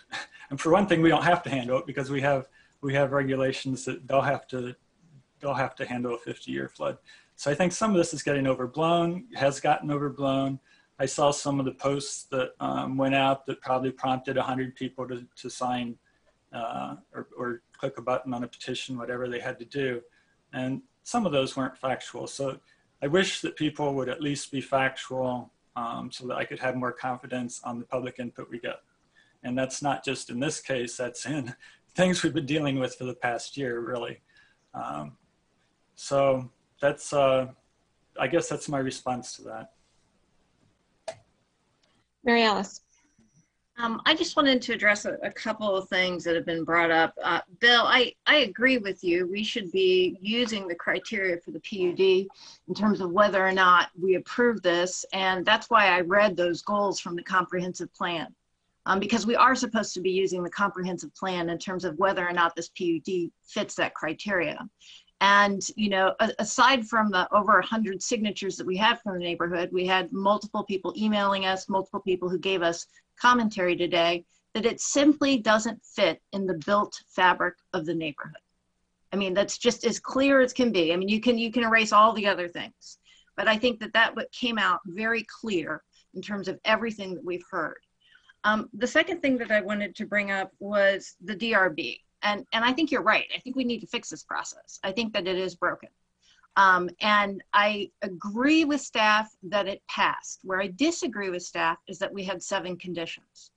[SPEAKER 10] and for one thing, we don't have to handle it because we have regulations that they'll have to handle a 50-year flood. So I think some of this is getting overblown, has gotten overblown. I saw some of the posts that went out that probably prompted 100 people to sign or click a button on a petition, whatever they had to do. And some of those weren't factual. So I wish that people would at least be factual so that I could have more confidence on the public input we get. And that's not just in this case, that's in things we've been dealing with for the past year, really. So that's, I guess that's my response to that.
[SPEAKER 1] Mary Alice.
[SPEAKER 2] I just wanted to address a couple of things that have been brought up. Bill, I agree with you. We should be using the criteria for the PUD in terms of whether or not we approve this. And that's why I read those goals from the comprehensive plan. Because we are supposed to be using the comprehensive plan in terms of whether or not this PUD fits that criteria. And, you know, aside from the over 100 signatures that we had from the neighborhood, we had multiple people emailing us, multiple people who gave us commentary today that it simply doesn't fit in the built fabric of the neighborhood. I mean, that's just as clear as can be. I mean, you can erase all the other things, but I think that what came out very clear in terms of everything that we've heard. The second thing that I wanted to bring up was the DRB. And I think you're right. I think we need to fix this process. I think that it is broken. And I agree with staff that it passed. Where I disagree with staff is that we had 7 conditions.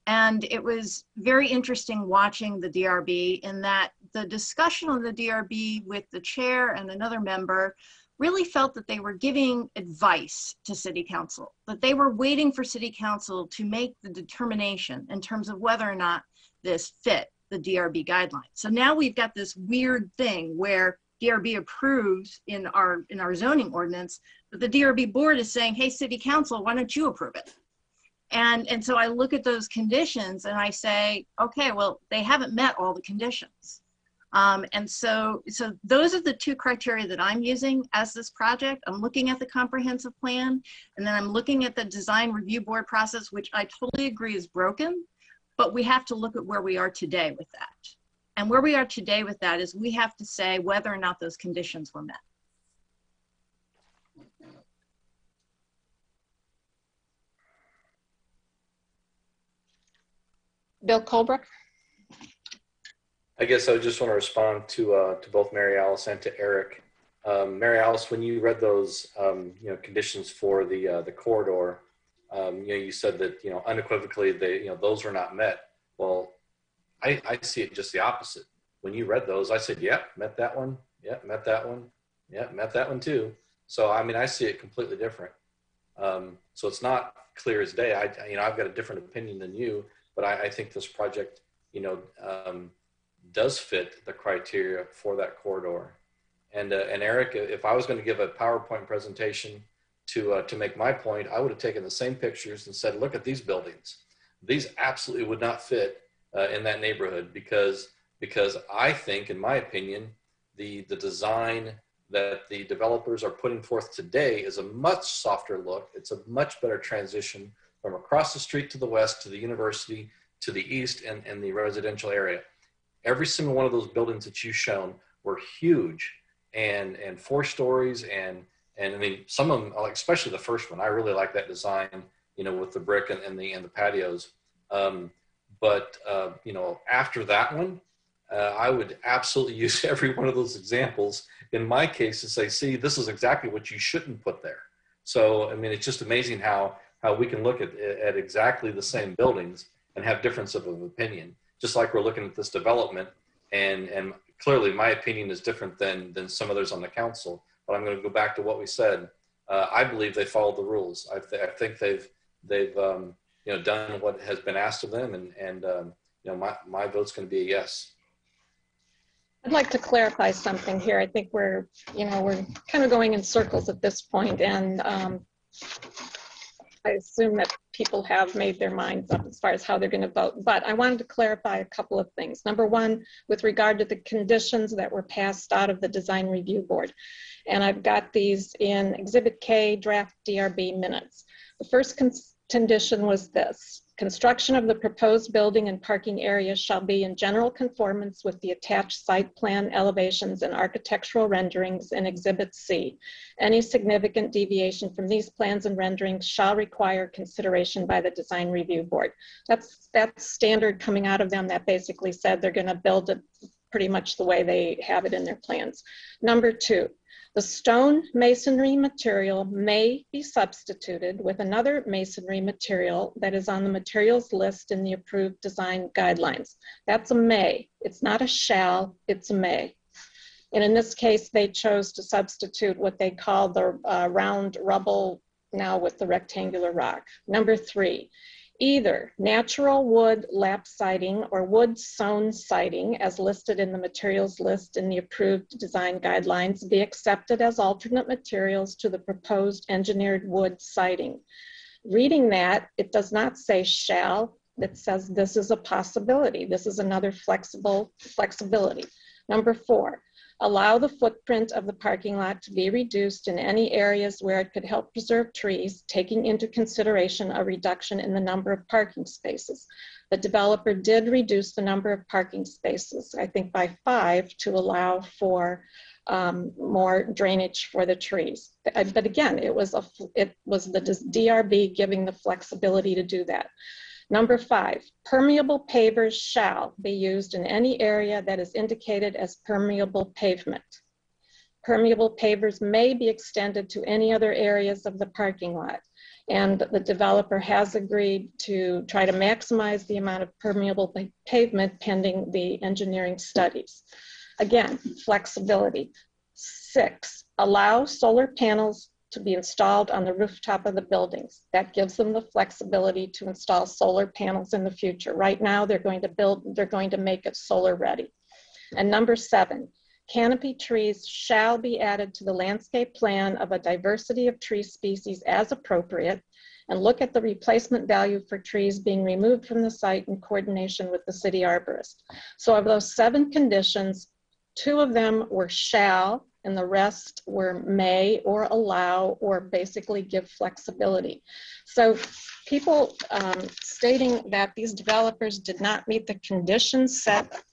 [SPEAKER 2] And it was very interesting watching the DRB in that the discussion on the DRB with the chair and another member really felt that they were giving advice to City Council, that they were waiting for City Council to make the determination in terms of whether or not this fit the DRB guidelines. So now we've got this weird thing where DRB approves in our zoning ordinance, but the DRB board is saying, hey, City Council, why don't you approve it? And so I look at those conditions and I say, okay, well, they haven't met all the conditions. And so those are the 2 criteria that I'm using as this project. I'm looking at the comprehensive plan, and then I'm looking at the design review board process, which I totally agree is broken, but we have to look at where we are today with that. And where we are today with that is we have to say whether or not those conditions were met.
[SPEAKER 1] Bill Colbrook.
[SPEAKER 4] I guess I just want to respond to both Mary Alice and to Eric. Mary Alice, when you read those conditions for the corridor, you said that unequivocally those were not met. Well, I see it just the opposite. When you read those, I said, "Yep, met that one. Yep, met that one. Yep, met that one too." So I mean, I see it completely different. So it's not clear as day. I've got a different opinion than you, but I think this project, does fit the criteria for that corridor. And Eric, if I was going to give a PowerPoint presentation to make my point, I would have taken the same pictures and said, "Look at these buildings. These absolutely would not fit in that neighborhood because I think, in my opinion, the design that the developers are putting forth today is a much softer look. It's a much better transition from across the street to the west, to the university, to the east, and the residential area. Every single one of those buildings that you've shown were huge and 4 stories. And I mean, some of them, like especially the first one, I really like that design, with the brick and the patios. But after that one, I would absolutely use every one of those examples in my case to say, see, this is exactly what you shouldn't put there. So, I mean, it's just amazing how we can look at exactly the same buildings and have difference of opinion, just like we're looking at this development. And clearly my opinion is different than some others on the council, but I'm going to go back to what we said. I believe they followed the rules. I think they've done what has been asked of them, and my vote's going to be a yes.
[SPEAKER 1] I'd like to clarify something here. I think we're kind of going in circles at this point, and I assume that people have made their minds up as far as how they're going to vote. But I wanted to clarify a couple of things. Number one, with regard to the conditions that were passed out of the design review board. And I've got these in Exhibit K, draft DRB minutes. The first condition was this: construction of the proposed building and parking area shall be in general conformance with the attached site plan elevations and architectural renderings in Exhibit C. Any significant deviation from these plans and renderings shall require consideration by the Design Review Board. That's standard coming out of them. That basically said they're going to build it pretty much the way they have it in their plans. Number 2, the stone masonry material may be substituted with another masonry material that is on the materials list in the approved design guidelines. That's a may. It's not a shall, it's a may. And in this case, they chose to substitute what they call the round rubble now with the rectangular rock. Number 3, either natural wood lap siding or wood sewn siding as listed in the materials list in the approved design guidelines be accepted as alternate materials to the proposed engineered wood siding. Reading that, it does not say shall, it says this is a possibility. This is another flexibility. Number 4, allow the footprint of the parking lot to be reduced in any areas where it could help preserve trees, taking into consideration a reduction in the number of parking spaces. The developer did reduce the number of parking spaces, I think by 5, to allow for more drainage for the trees. But again, it was the DRB giving the flexibility to do that. Number 5, permeable pavers shall be used in any area that is indicated as permeable pavement. Permeable pavers may be extended to any other areas of the parking lot. And the developer has agreed to try to maximize the amount of permeable pavement pending the engineering studies. Again, flexibility. 6, allow solar panels to be installed on the rooftop of the buildings. That gives them the flexibility to install solar panels in the future. Right now, they're going to make it solar ready. And number 7, canopy trees shall be added to the landscape plan of a diversity of tree species as appropriate, and look at the replacement value for trees being removed from the site in coordination with the city arborist. So of those 7 conditions, 2 of them were shall, and the rest were may or allow or basically give flexibility. So people stating that these developers did not meet the conditions set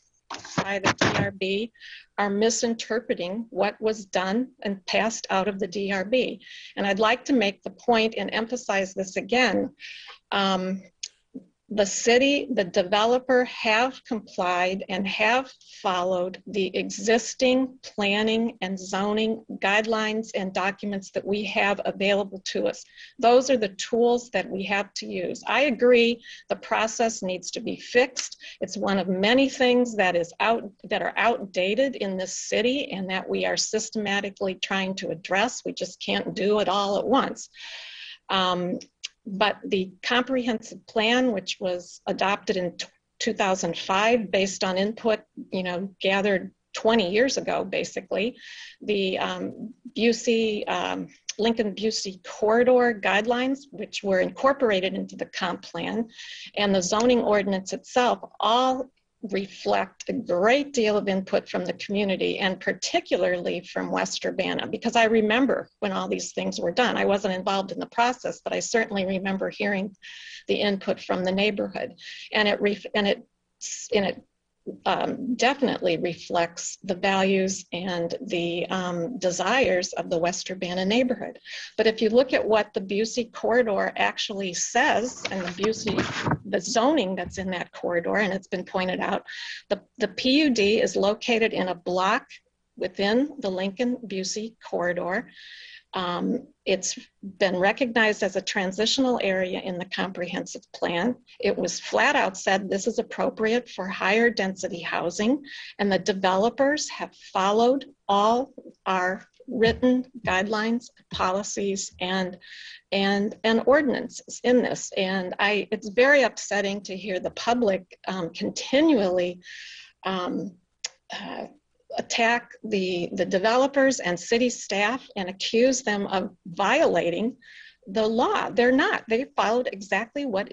[SPEAKER 1] by the DRB are misinterpreting what was done and passed out of the DRB. And I'd like to make the point and emphasize this again. The city, the developer have complied and have followed the existing planning and zoning guidelines and documents that we have available to us. Those are the tools that we have to use. I agree the process needs to be fixed. It's one of many things that are outdated in this city and that we are systematically trying to address. We just can't do it all at once. But the comprehensive plan, which was adopted in 2005 based on input, gathered 20 years ago, basically, the Lincoln-Busey corridor guidelines, which were incorporated into the comp plan, and the zoning ordinance itself, all reflect a great deal of input from the community, and particularly from West Urbana, because I remember when all these things were done. I wasn't involved in the process, but I certainly remember hearing the input from the neighborhood, and it definitely reflects the values and the desires of the West Urbana neighborhood. But if you look at what the Busey corridor actually says, and the zoning that's in that corridor, and it's been pointed out, the PUD is located in a block within the Lincoln-Busey corridor. It's been recognized as a transitional area in the comprehensive plan. It was flat out said this is appropriate for higher density housing, and the developers have followed all our written guidelines, policies, and ordinances in this. And it's very upsetting to hear the public continually attack the developers and city staff and accuse them of violating the law. They're not. They followed exactly what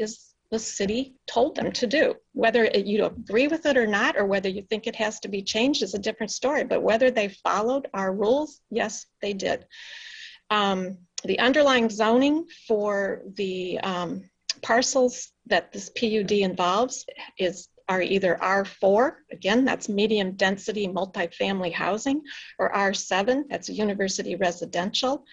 [SPEAKER 1] the city told them to do. Whether you agree with it or not, or whether you think it has to be changed is a different story. But whether they followed our rules, yes, they did. The underlying zoning for the parcels that this PUD involves are either R4, again, that's medium density multifamily housing, or R7, that's university residential.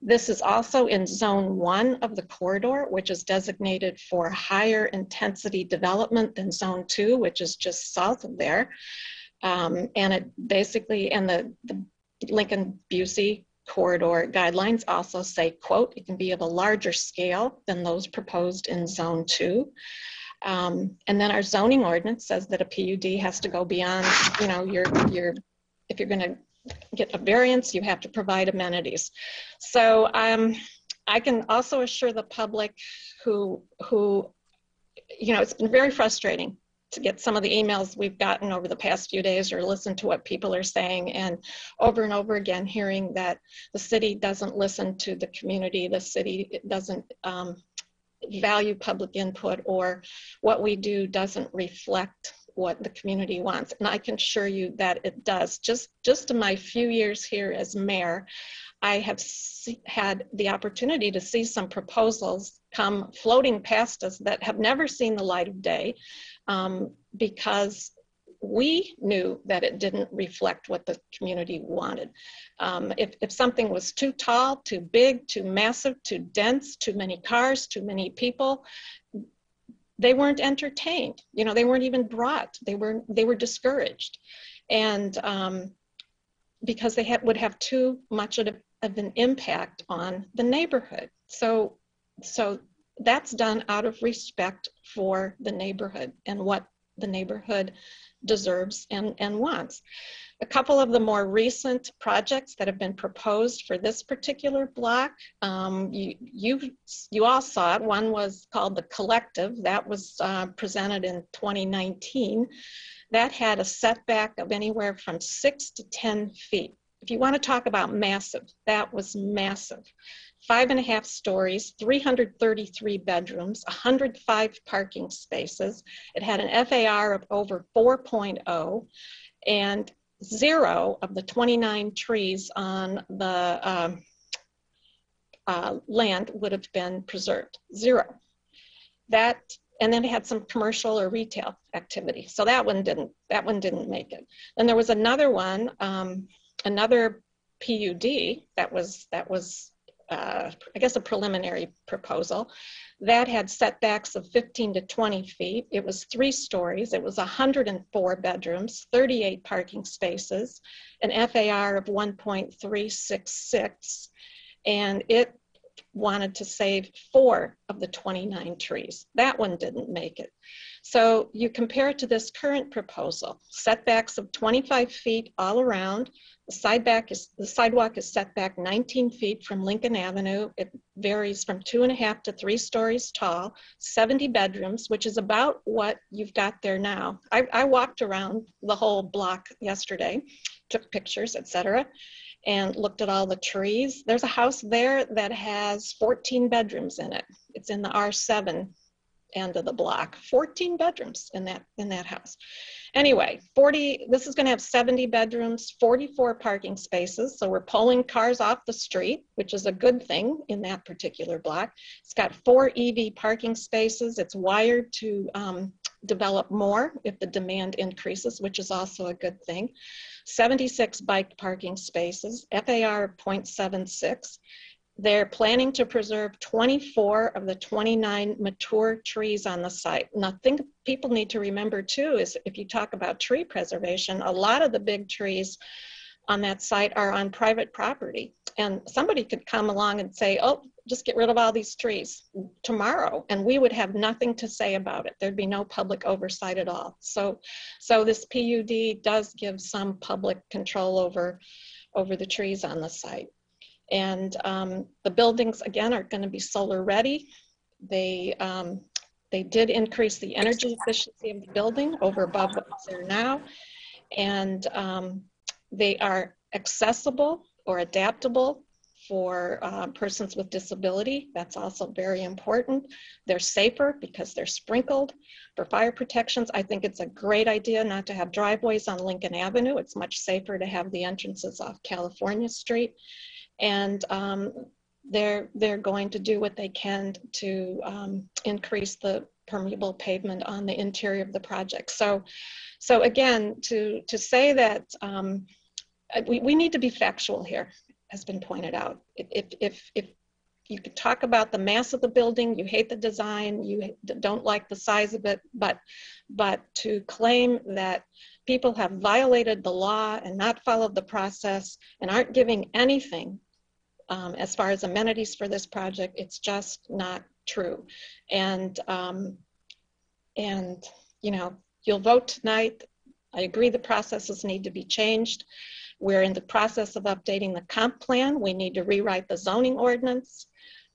[SPEAKER 1] This is also in zone 1 of the corridor, which is designated for higher intensity development than zone 2, which is just south of there. And it basically, and the Lincoln-Busey corridor guidelines also say, quote, it can be of a larger scale than those proposed in zone 2. And then our zoning ordinance says that a PUD has to go beyond, you know, if you're going to get a variance, you have to provide amenities. So I can also assure the public who, you know, it's been very frustrating to get some of the emails we've gotten over the past few days or listen to what people are saying, and over again hearing that the city doesn't listen to the community, the city doesn't value public input, or what we do doesn't reflect what the community wants. And I can assure you that it does. Just in my few years here as mayor, I have had the opportunity to see some proposals come floating past us that have never seen the light of day, because we knew that it didn't reflect what the community wanted. If something was too tall, too big, too massive, too dense, too many cars, too many people, they weren't entertained. You know, they weren't even brought. They were discouraged, and because they would have too much of an impact on the neighborhood. So that's done out of respect for the neighborhood and what the neighborhood deserves and wants. A couple of the more recent projects that have been proposed for this particular block, you all saw it. One was called The Collective. That was presented in 2019. That had a setback of anywhere from 6 to 10 feet. If you want to talk about massive, that was massive. 5.5 stories, 333 bedrooms, 105 parking spaces. It had an FAR of over 4.0, and 0 of the 29 trees on the land would have been preserved. 0. That, and then it had some commercial or retail activity. So that one didn't make it. Then there was another one, another PUD that was I guess a preliminary proposal that had setbacks of 15 to 20 feet. It was 3 stories. It was 104 bedrooms, 38 parking spaces, an FAR of 1.366, and it wanted to save 4 of the 29 trees. That one didn't make it. So you compare it to this current proposal, setbacks of 25 feet all around. The sidewalk is set back 19 feet from Lincoln Avenue. It varies from 2.5 to 3 stories tall, 70 bedrooms, which is about what you've got there now. I walked around the whole block yesterday, took pictures, etc., and looked at all the trees. There's a house there that has 14 bedrooms in it. It's in the R7 end of the block, 14 bedrooms in that house. Anyway, this is going to have 70 bedrooms, 44 parking spaces. So we're pulling cars off the street, which is a good thing in that particular block. It's got 4 EV parking spaces. It's wired to develop more if the demand increases, which is also a good thing. 76 bike parking spaces, FAR 0.76. They're planning to preserve 24 of the 29 mature trees on the site. Now, I think people need to remember too is if you talk about tree preservation, a lot of the big trees on that site are on private property. And somebody could come along and say, oh, just get rid of all these trees tomorrow, and we would have nothing to say about it. There'd be no public oversight at all. So this PUD does give some public control over the trees on the site. And the buildings, again, are going to be solar ready. They did increase the energy efficiency of the building over above what's there now. And they are accessible or adaptable for persons with disability. That's also very important. They're safer because they're sprinkled. For fire protections, I think it's a great idea not to have driveways on Lincoln Avenue. It's much safer to have the entrances off California Street. And they're going to do what they can to increase the permeable pavement on the interior of the project. So again, to say that we need to be factual here, has been pointed out. If you could talk about the mass of the building, you hate the design, you don't like the size of it, but to claim that people have violated the law and not followed the process and aren't giving anything as far as amenities for this project, it's just not true. And you know, you'll vote tonight. I agree the processes need to be changed. We're in the process of updating the comp plan. We need to rewrite the zoning ordinance.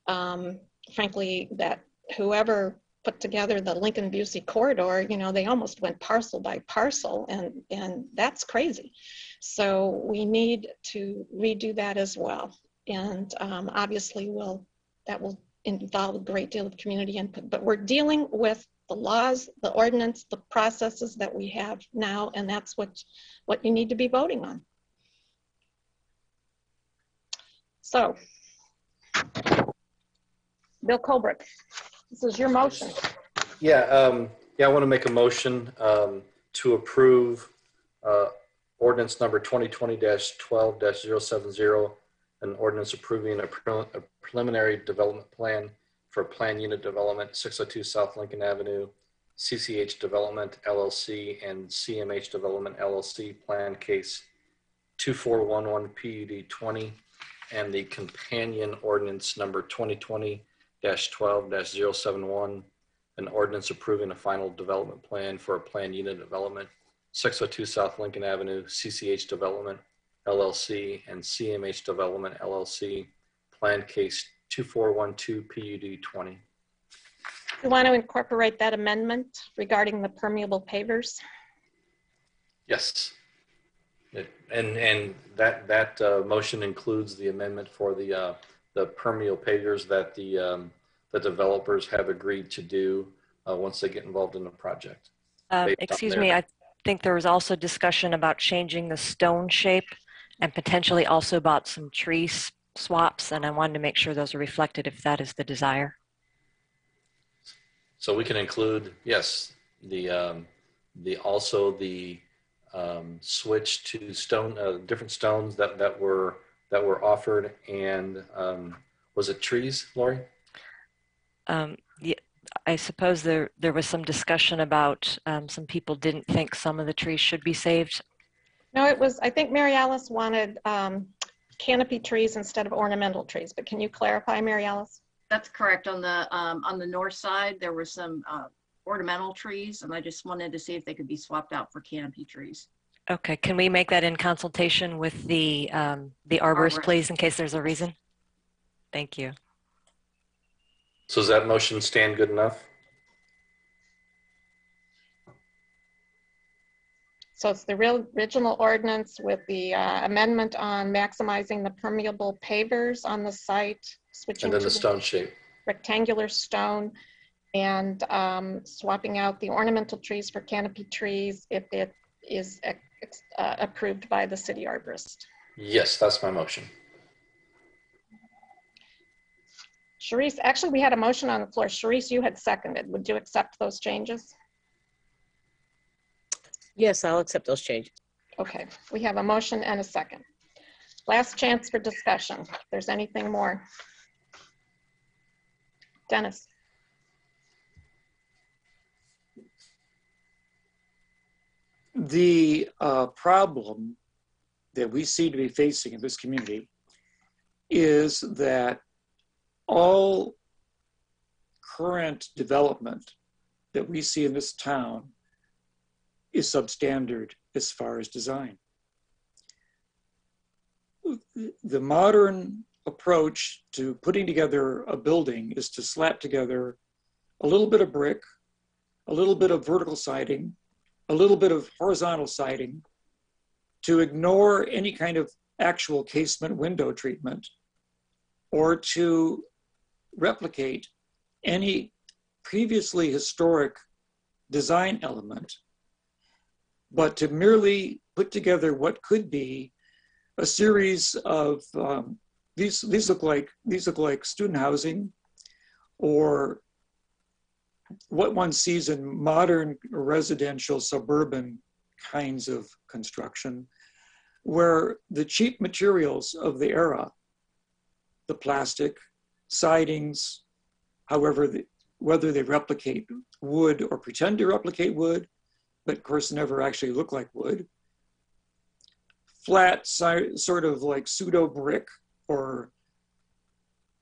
[SPEAKER 1] Frankly, that whoever put together the Lincoln-Busey corridor, you know, they almost went parcel by parcel, and that's crazy. So we need to redo that as well. And obviously that will involve a great deal of community input, but we're dealing with the laws, the ordinance, the processes that we have now, and that's what you need to be voting on. So, Bill Colbert, this is your motion.
[SPEAKER 4] Yeah, I want to make a motion to approve ordinance number 2020-12-070, an ordinance approving a preliminary development plan for Plan Unit Development, 602 South Lincoln Avenue, CCH Development, LLC, and CMH Development, LLC, Plan Case 2411 PUD 20, and the companion ordinance number 2020-12-071, an ordinance approving a final development plan for a Plan Unit Development, 602 South Lincoln Avenue, CCH Development, LLC, and CMH Development, LLC, Plan Case 2412 PUD 20.
[SPEAKER 1] You want to incorporate that amendment regarding the permeable pavers?
[SPEAKER 4] Yes. And that motion includes the amendment for the permeable pavers that the developers have agreed to do once they get involved in the project.
[SPEAKER 12] Excuse me, I think there was also discussion about changing the stone shape and potentially also about some tree swaps, and I wanted to make sure those are reflected if that is the desire.
[SPEAKER 4] So we can include, yes, the switch to stone, different stones that were offered, and was it trees, Lori?
[SPEAKER 12] Yeah, I suppose there was some discussion about some people didn't think some of the trees should be saved.
[SPEAKER 1] No, it was, I think Mary Alice wanted canopy trees instead of ornamental trees, but can you clarify, Mary Alice?
[SPEAKER 2] That's correct. On the north side, there were some ornamental trees, and I just wanted to see if they could be swapped out for canopy trees.
[SPEAKER 12] Okay, can we make that in consultation with the arborist, please, in case there's a reason? Thank you.
[SPEAKER 4] So does that motion stand good enough?
[SPEAKER 1] So it's the real original ordinance with the amendment on maximizing the permeable pavers on the site, switching
[SPEAKER 4] and then
[SPEAKER 1] to
[SPEAKER 4] the stone shape,
[SPEAKER 1] rectangular stone, and swapping out the ornamental trees for canopy trees if it is approved by the city arborist.
[SPEAKER 4] Yes, that's my motion.
[SPEAKER 1] Sharice, actually we had a motion on the floor. Sharice, you had seconded. Would you accept those changes?
[SPEAKER 22] Yes, I'll accept those changes.
[SPEAKER 1] Okay, we have a motion and a second. Last chance for discussion. If there's anything more. Dennis.
[SPEAKER 23] The problem that we seem to be facing in this community is that all current development that we see in this town is substandard as far as design. The modern approach to putting together a building is to slap together a little bit of brick, a little bit of vertical siding, a little bit of horizontal siding, to ignore any kind of actual casement window treatment, or to replicate any previously historic design element, but to merely put together what could be a series of these look like student housing, or what one sees in modern residential suburban kinds of construction, where the cheap materials of the era, the plastic, sidings, whether they replicate wood or pretend to replicate wood, but of course never actually look like wood, flat, sort of like pseudo brick or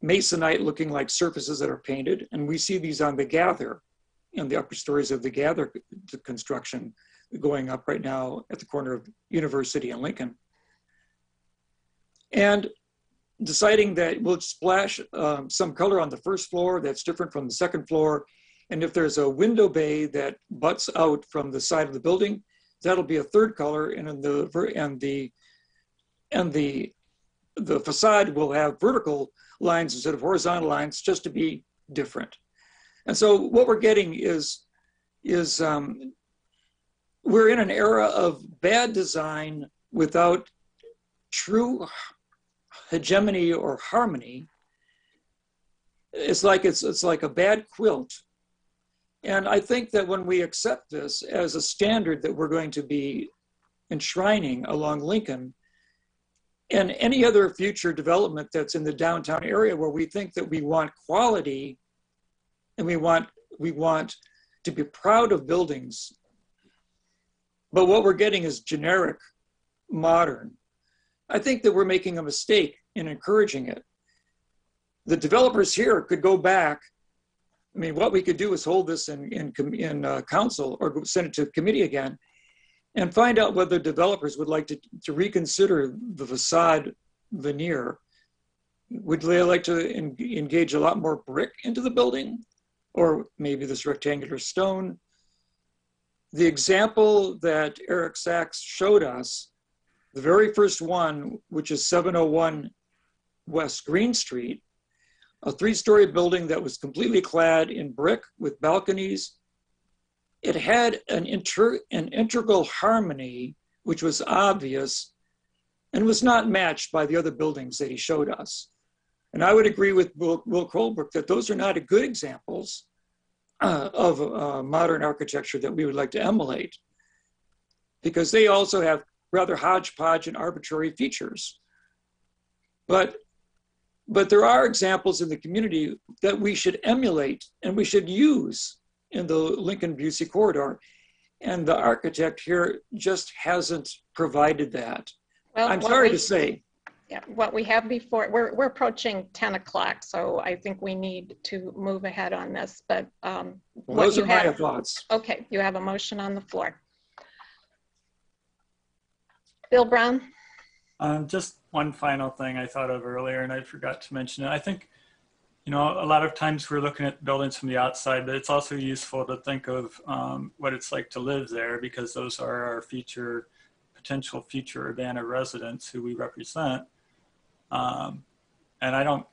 [SPEAKER 23] masonite looking like surfaces that are painted. And we see these on the Gather, in the upper stories of the Gather construction going up right now at the corner of University and Lincoln. And deciding that we'll splash some color on the first floor that's different from the second floor. And if there's a window bay that butts out from the side of the building, that'll be a third color. And in the facade will have vertical lines instead of horizontal lines, just to be different. And so what we're getting is we're in an era of bad design without true hegemony or harmony. It's like a bad quilt. And I think that when we accept this as a standard that we're going to be enshrining along Lincoln and any other future development that's in the downtown area where we think that we want quality and we want to be proud of buildings, but what we're getting is generic, modern. I think that we're making a mistake in encouraging it. The developers here could go back. I mean, what we could do is hold this in council or send it to committee again and find out whether developers would like to reconsider the facade veneer. Would they like to engage a lot more brick into the building, or maybe this rectangular stone? The example that Eric Sachs showed us, the very first one, which is 701 West Green Street, a 3-story building that was completely clad in brick with balconies. It had an integral harmony, which was obvious and was not matched by the other buildings that he showed us. And I would agree with Will Colebrook that those are not good examples of modern architecture that we would like to emulate, because they also have rather hodgepodge and arbitrary features. But there are examples in the community that we should emulate and we should use in the Lincoln-Busey corridor. And the architect here just hasn't provided that.
[SPEAKER 1] Well,
[SPEAKER 23] I'm sorry to say.
[SPEAKER 1] Yeah, what we have before, we're approaching 10 o'clock, so I think we need to move ahead on this. But
[SPEAKER 23] well, those are my thoughts.
[SPEAKER 1] Okay, you have a motion on the floor. Bill Brown?
[SPEAKER 10] Just one final thing I thought of earlier, and I forgot to mention it. I think, you know, a lot of times we're looking at buildings from the outside, but it's also useful to think of what it's like to live there, because those are our potential future Urbana residents who we represent. And I don't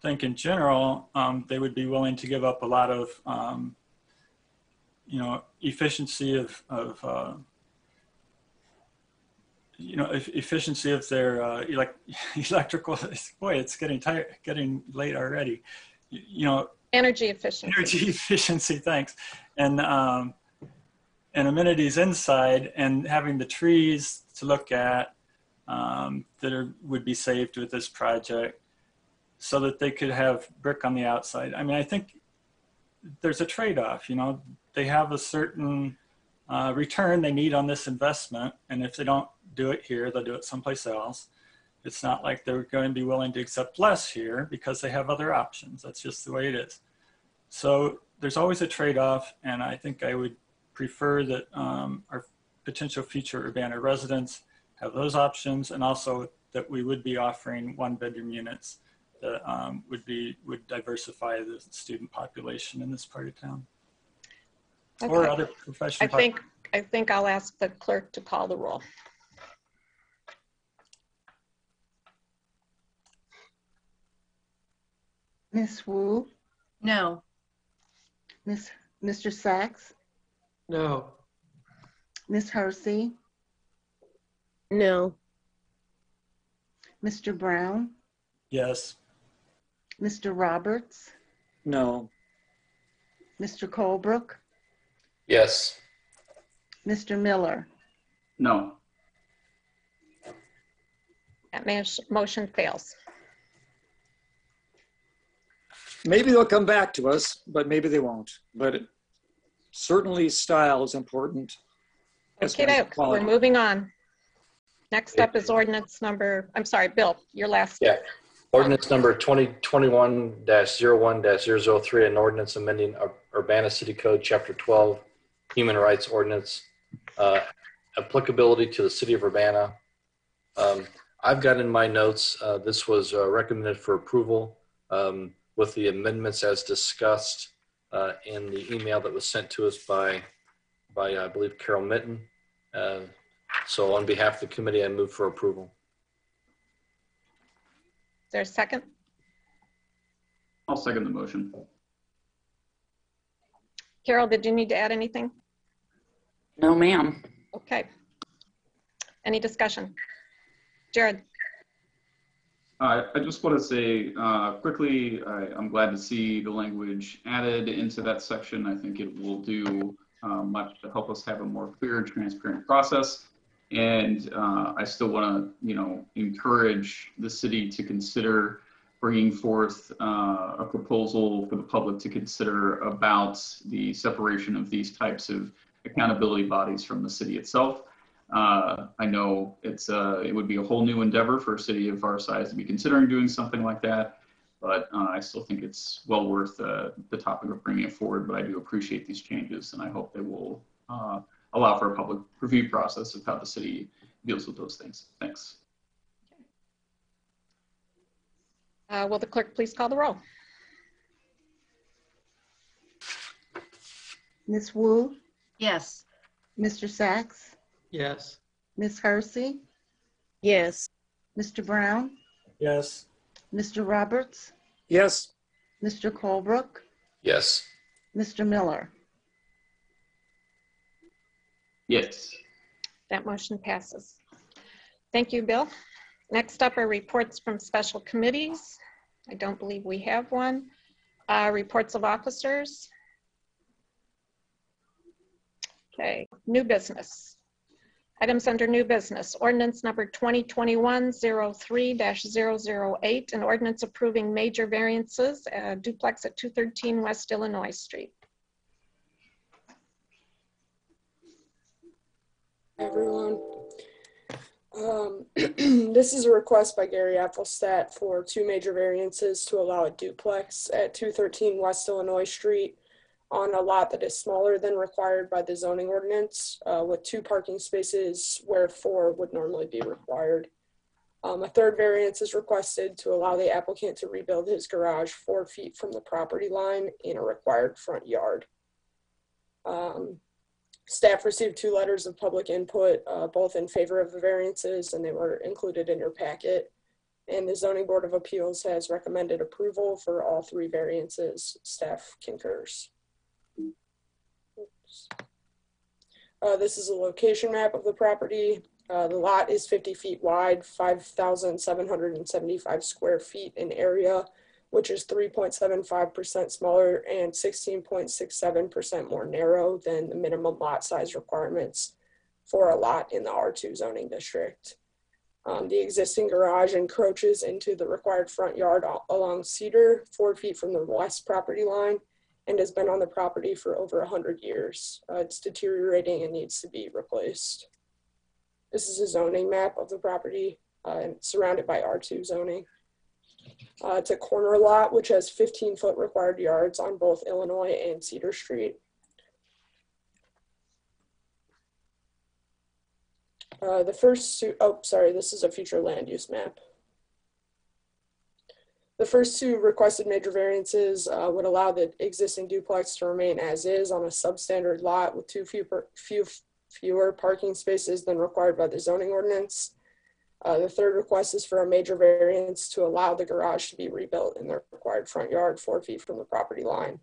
[SPEAKER 10] think in general, they would be willing to give up a lot of, you know, efficiency of efficiency of their electrical. Boy, it's getting late already. You know,
[SPEAKER 1] energy efficiency.
[SPEAKER 10] Energy efficiency, thanks. And amenities inside, and having the trees to look at that would be saved with this project, so that they could have brick on the outside. I mean, I think there's a trade-off. You know, they have a certain return they need on this investment, and if they don't do it here, they'll do it someplace else. It's not like they're going to be willing to accept less here because they have other options. That's just the way it is. So there's always a trade-off, and I think I would prefer that our potential future Urbana residents have those options, and also that we would be offering 1-bedroom units that would diversify the student population in this part of town.
[SPEAKER 1] Okay.
[SPEAKER 10] Or other professional.
[SPEAKER 1] I think I'll ask the clerk to call the roll.
[SPEAKER 3] Ms. Wu?
[SPEAKER 2] No.
[SPEAKER 3] Mr. Sachs?
[SPEAKER 8] No.
[SPEAKER 3] Ms. Hersey?
[SPEAKER 22] No.
[SPEAKER 3] Mr. Brown?
[SPEAKER 10] Yes.
[SPEAKER 3] Mr. Roberts,
[SPEAKER 23] No.
[SPEAKER 3] Mr. Colebrook,
[SPEAKER 4] Yes.
[SPEAKER 3] Mr. Miller.
[SPEAKER 11] No.
[SPEAKER 1] That motion fails.
[SPEAKER 23] Maybe they'll come back to us, but maybe they won't. But certainly style is important.
[SPEAKER 1] Okay, we're moving on. Next up is ordinance number, I'm sorry, Bill, your last.
[SPEAKER 4] Yeah. Ordinance number 2021-01-003, an ordinance amending Urbana City Code, Chapter 12, Human Rights Ordinance, applicability to the city of Urbana. I've got in my notes, this was recommended for approval with the amendments as discussed in the email that was sent to us by I believe, Carol Mitten. So on behalf of the committee, I move for approval.
[SPEAKER 1] Is there a second?
[SPEAKER 11] I'll second the motion.
[SPEAKER 1] Carol, did you need to add anything?
[SPEAKER 13] No, ma'am.
[SPEAKER 1] Okay. Any discussion? Jared.
[SPEAKER 11] I just want to say quickly, I'm glad to see the language added into that section. I think it will do much to help us have a more clear and transparent process. And I still want to, encourage the city to consider bringing forth a proposal for the public to consider about the separation of these types of accountability bodies from the city itself. I know it would be a whole new endeavor for a city of our size to be considering doing something like that, but I still think it's well worth the topic of bringing it forward. But I do appreciate these changes, and I hope they will allow for a public review process of how the city deals with those things. Thanks.
[SPEAKER 1] Will the clerk please call the roll?
[SPEAKER 3] Ms. Wu?
[SPEAKER 2] Yes.
[SPEAKER 3] Mr. Sachs?
[SPEAKER 8] Yes.
[SPEAKER 3] Ms. Hersey?
[SPEAKER 22] Yes.
[SPEAKER 3] Mr. Brown?
[SPEAKER 10] Yes.
[SPEAKER 3] Mr. Roberts?
[SPEAKER 23] Yes.
[SPEAKER 3] Mr. Colebrook?
[SPEAKER 4] Yes.
[SPEAKER 3] Mr. Miller?
[SPEAKER 11] Yes.
[SPEAKER 1] That motion passes. Thank you, Bill. Next up are reports from special committees. I don't believe we have one. Reports of officers. Okay, new business. Items under new business. Ordinance number 2021-03-008, an ordinance approving major variances, duplex at 213 West Illinois Street.
[SPEAKER 14] Everyone. This is a request by Gary Athelstadt for two major variances to allow a duplex at 213 West Illinois Street on a lot that is smaller than required by the zoning ordinance, with 2 parking spaces where 4 would normally be required. A third variance is requested to allow the applicant to rebuild his garage 4 feet from the property line in a required front yard. Staff received 2 letters of public input, both in favor of the variances, and they were included in your packet. And the Zoning Board of Appeals has recommended approval for all 3 variances. Staff concurs. This is a location map of the property. The lot is 50 feet wide, 5,775 square feet in area, which is 3.75% smaller and 16.67% more narrow than the minimum lot size requirements for a lot in the R2 zoning district. The existing garage encroaches into the required front yard along Cedar, 4 feet from the west property line, and has been on the property for over 100 years. It's deteriorating and needs to be replaced. This is a zoning map of the property and surrounded by R2 zoning. It's a corner lot, which has 15-foot required yards on both Illinois and Cedar Street. This is a future land use map. The first 2 requested major variances would allow the existing duplex to remain as is on a substandard lot with fewer parking spaces than required by the zoning ordinance. The third request is for a major variance to allow the garage to be rebuilt in the required front yard 4 feet from the property line.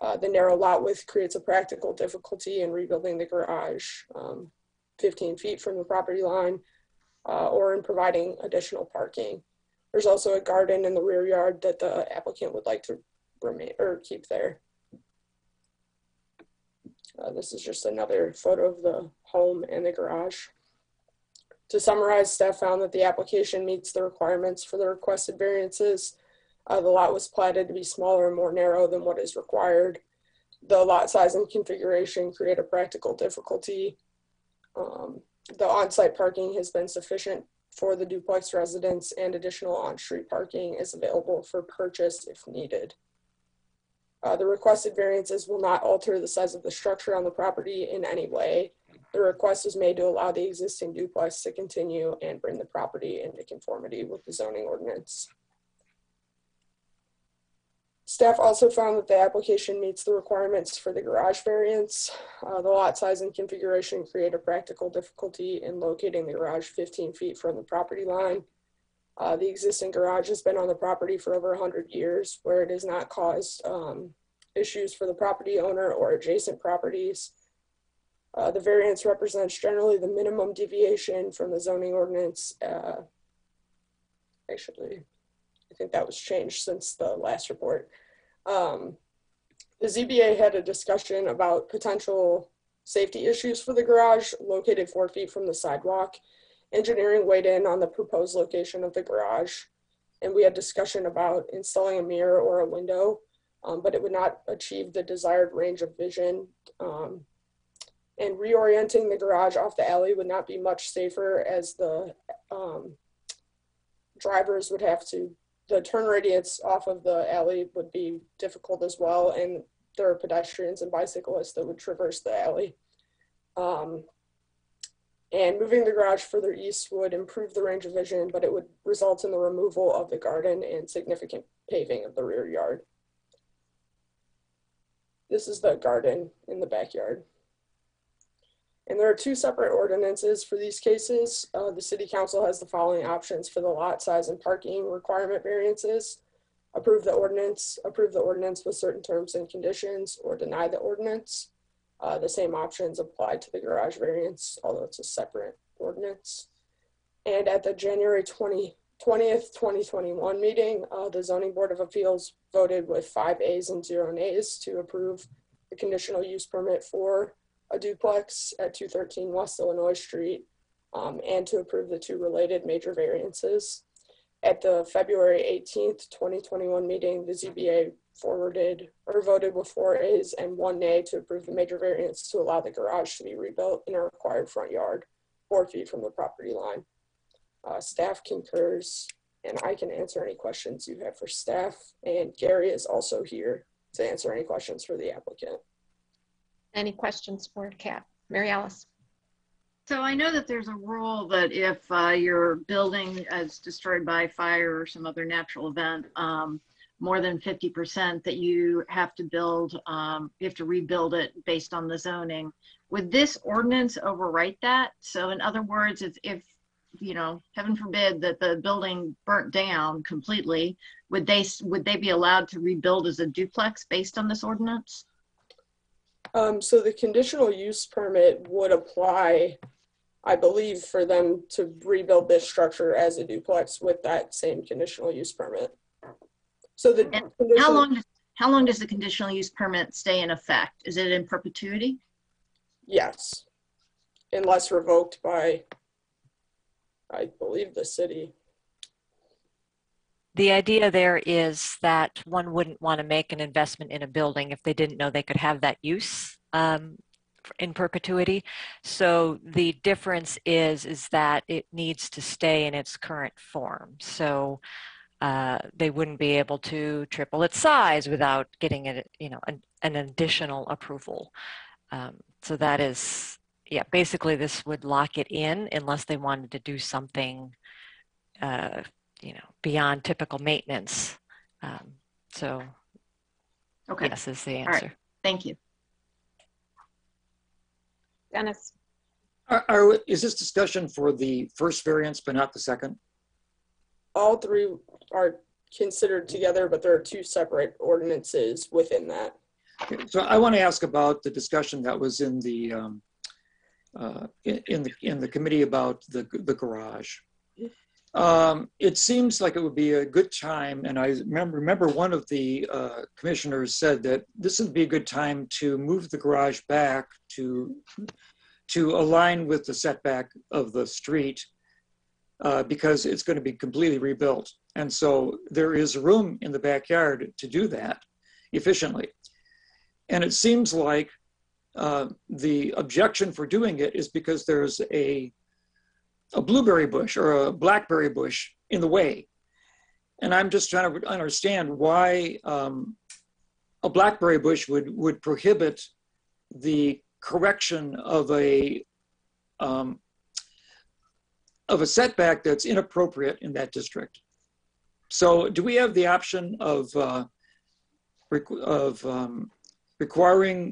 [SPEAKER 14] The narrow lot width creates a practical difficulty in rebuilding the garage 15 feet from the property line or in providing additional parking. There's also a garden in the rear yard that the applicant would like to remain or keep there. This is just another photo of the home and the garage. To summarize, staff found that the application meets the requirements for the requested variances. The lot was platted to be smaller and more narrow than what is required. The lot size and configuration create a practical difficulty. The on-site parking has been sufficient for the duplex residents, and additional on-street parking is available for purchase if needed. The requested variances will not alter the size of the structure on the property in any way. The request is made to allow the existing duplex to continue and bring the property into conformity with the zoning ordinance. Staff also found that the application meets the requirements for the garage variance. The lot size and configuration create a practical difficulty in locating the garage 15 feet from the property line. The existing garage has been on the property for over 100 years, where it has not caused issues for the property owner or adjacent properties. The variance represents generally the minimum deviation from the zoning ordinance. Actually, I think that was changed since the last report. The ZBA had a discussion about potential safety issues for the garage located 4 feet from the sidewalk. Engineering weighed in on the proposed location of the garage, and we had discussion about installing a mirror or a window, but it would not achieve the desired range of vision. And reorienting the garage off the alley would not be much safer, as the drivers would have to, the turn radius off of the alley would be difficult as well, and there are pedestrians and bicyclists that would traverse the alley. And moving the garage further east would improve the range of vision, but it would result in the removal of the garden and significant paving of the rear yard. This is the garden in the backyard. And there are two separate ordinances for these cases. The City Council has the following options for the lot size and parking requirement variances: approve the ordinance with certain terms and conditions, or deny the ordinance. The same options apply to the garage variance, although it's a separate ordinance. And at the January 20th, 2021 meeting, the Zoning Board of Appeals voted with 5 A's and 0 nays to approve the conditional use permit for a duplex at 213 West Illinois Street, and to approve the two related major variances. At the February 18th, 2021 meeting, the ZBA voted with 4 A's and 1 nay to approve the major variance to allow the garage to be rebuilt in a required front yard 4 feet from the property line. Staff concurs, and I can answer any questions you have for staff, and Gary is also here to answer any questions for the applicant.
[SPEAKER 1] Any questions for Kat? Mary Alice.
[SPEAKER 2] So I know that there's a rule that if your building is destroyed by fire or some other natural event, more than 50%, that you have to build, you have to rebuild it based on the zoning. Would this ordinance overwrite that? So in other words, if you know, heaven forbid that the building burnt down completely, would they be allowed to rebuild as a duplex based on this ordinance?
[SPEAKER 14] So the conditional use permit would apply, I believe, for them to rebuild this structure as a duplex with that same conditional use permit. So the
[SPEAKER 2] how long does the conditional use permit stay in effect? Is it in perpetuity?
[SPEAKER 14] Yes, unless revoked by, I believe, the city.
[SPEAKER 12] The idea there is that one wouldn't want to make an investment in a building if they didn't know they could have that use in perpetuity. So the difference is that it needs to stay in its current form. So they wouldn't be able to triple its size without getting an additional approval. So that is, yeah, basically this would lock it in unless they wanted to do something beyond typical maintenance. So
[SPEAKER 2] okay,
[SPEAKER 12] yes is the
[SPEAKER 2] answer.
[SPEAKER 12] answer.
[SPEAKER 2] All right. Thank you.
[SPEAKER 1] Dennis.
[SPEAKER 23] Is this discussion for the first variance but not the second?
[SPEAKER 14] All three are considered together, but there are two separate ordinances within that.
[SPEAKER 23] Okay, so I want to ask about the discussion that was in the in the committee about the garage. It seems like it would be a good time, and I remember one of the commissioners said that this would be a good time to move the garage back to align with the setback of the street because it's going to be completely rebuilt. And so there is room in the backyard to do that efficiently. And it seems like the objection for doing it is because there's a blueberry bush or a blackberry bush in the way. And I'm just trying to understand why a blackberry bush would prohibit the correction of a setback that's inappropriate in that district. So do we have the option of requiring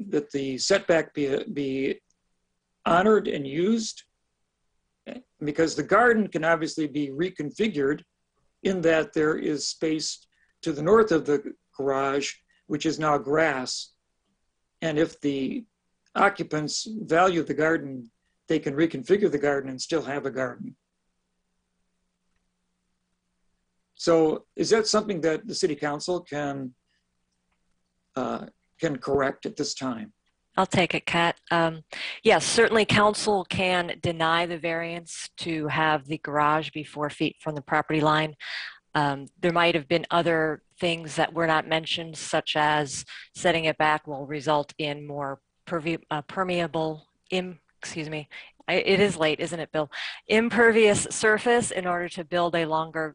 [SPEAKER 23] that the setback be honored and used? Because the garden can obviously be reconfigured in that there is space to the north of the garage, which is now grass. And if the occupants value the garden, they can reconfigure the garden and still have a garden. So is that something that the city council can correct at this time?
[SPEAKER 12] I'll take it, Kat. Yes, certainly council can deny the variance to have the garage be 4 feet from the property line. There might have been other things that were not mentioned, such as setting it back will result in more permeable, it is late, isn't it, Bill? Impervious surface in order to build a longer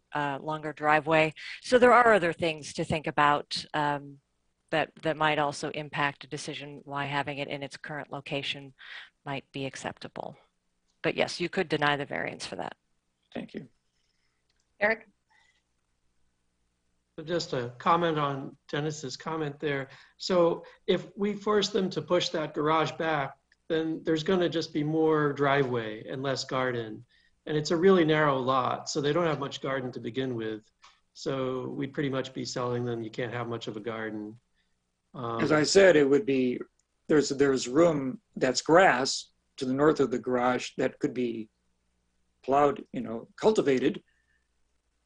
[SPEAKER 12] driveway. So there are other things to think about that might also impact a decision why having it in its current location might be acceptable. But yes, you could deny the variance for that.
[SPEAKER 23] Thank you.
[SPEAKER 1] Eric?
[SPEAKER 8] Just a comment on Dennis's comment there. So if we force them to push that garage back, then there's going to just be more driveway and less garden. And it's a really narrow lot, so they don't have much garden to begin with. So we'd pretty much be selling them, you can't have much of a garden.
[SPEAKER 23] As I said, it would be, there's room that's grass to the north of the garage that could be plowed, cultivated.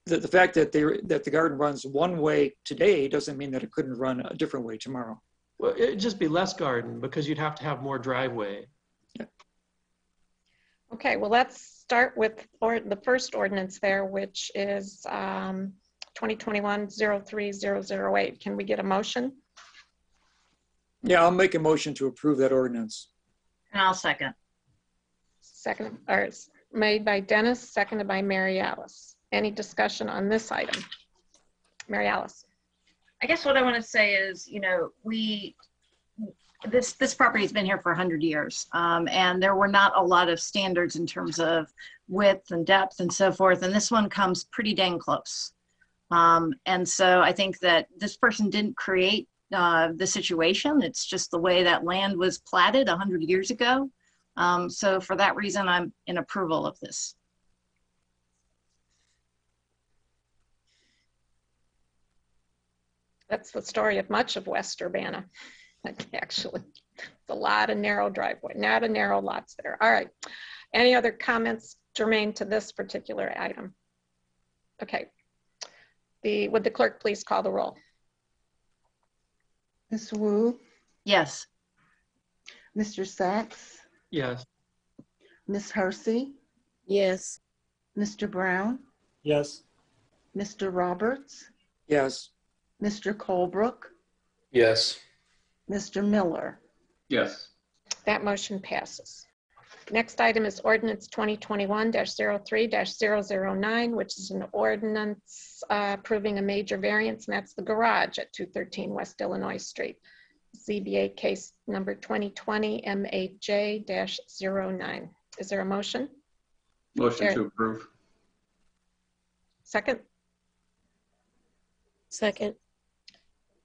[SPEAKER 23] The fact that the garden runs one way today doesn't mean that it couldn't run a different way tomorrow.
[SPEAKER 8] Well, it'd just be less garden because you'd have to have more driveway.
[SPEAKER 23] Yeah.
[SPEAKER 1] Okay, well, let's start with the first ordinance there, which is 2021-03008. Can we get a motion?
[SPEAKER 23] Yeah, I'll make a motion to approve that ordinance.
[SPEAKER 2] And I'll second.
[SPEAKER 1] Second, or it's made by Dennis, seconded by Mary Alice. Any discussion on this item? Mary Alice.
[SPEAKER 2] I guess what I want to say is, this property has been here for 100 years, and there were not a lot of standards in terms of width and depth and so forth, and this one comes pretty dang close. And so I think that this person didn't create the situation. It's just the way that land was platted 100 years ago. So for that reason, I'm in approval of this.
[SPEAKER 1] That's the story of much of West Urbana. Actually, it's a lot of narrow driveway, not a narrow lots there. All right. Any other comments germane to this particular item? Okay. Would the clerk please call the roll?
[SPEAKER 3] Ms. Wu?
[SPEAKER 2] Yes.
[SPEAKER 3] Mr. Sachs?
[SPEAKER 8] Yes.
[SPEAKER 3] Ms. Hersey?
[SPEAKER 22] Yes.
[SPEAKER 3] Mr. Brown?
[SPEAKER 10] Yes.
[SPEAKER 3] Mr. Roberts?
[SPEAKER 23] Yes.
[SPEAKER 3] Mr. Colebrook?
[SPEAKER 4] Yes.
[SPEAKER 3] Mr. Miller?
[SPEAKER 11] Yes.
[SPEAKER 1] That motion passes. Next item is ordinance 2021-03-009, which is an ordinance approving a major variance, and that's the garage at 213 West Illinois Street. ZBA case number 2020 MAJ-09. Is there a motion?
[SPEAKER 11] Motion
[SPEAKER 1] Jared.
[SPEAKER 11] to approve.
[SPEAKER 1] Second?
[SPEAKER 22] Second.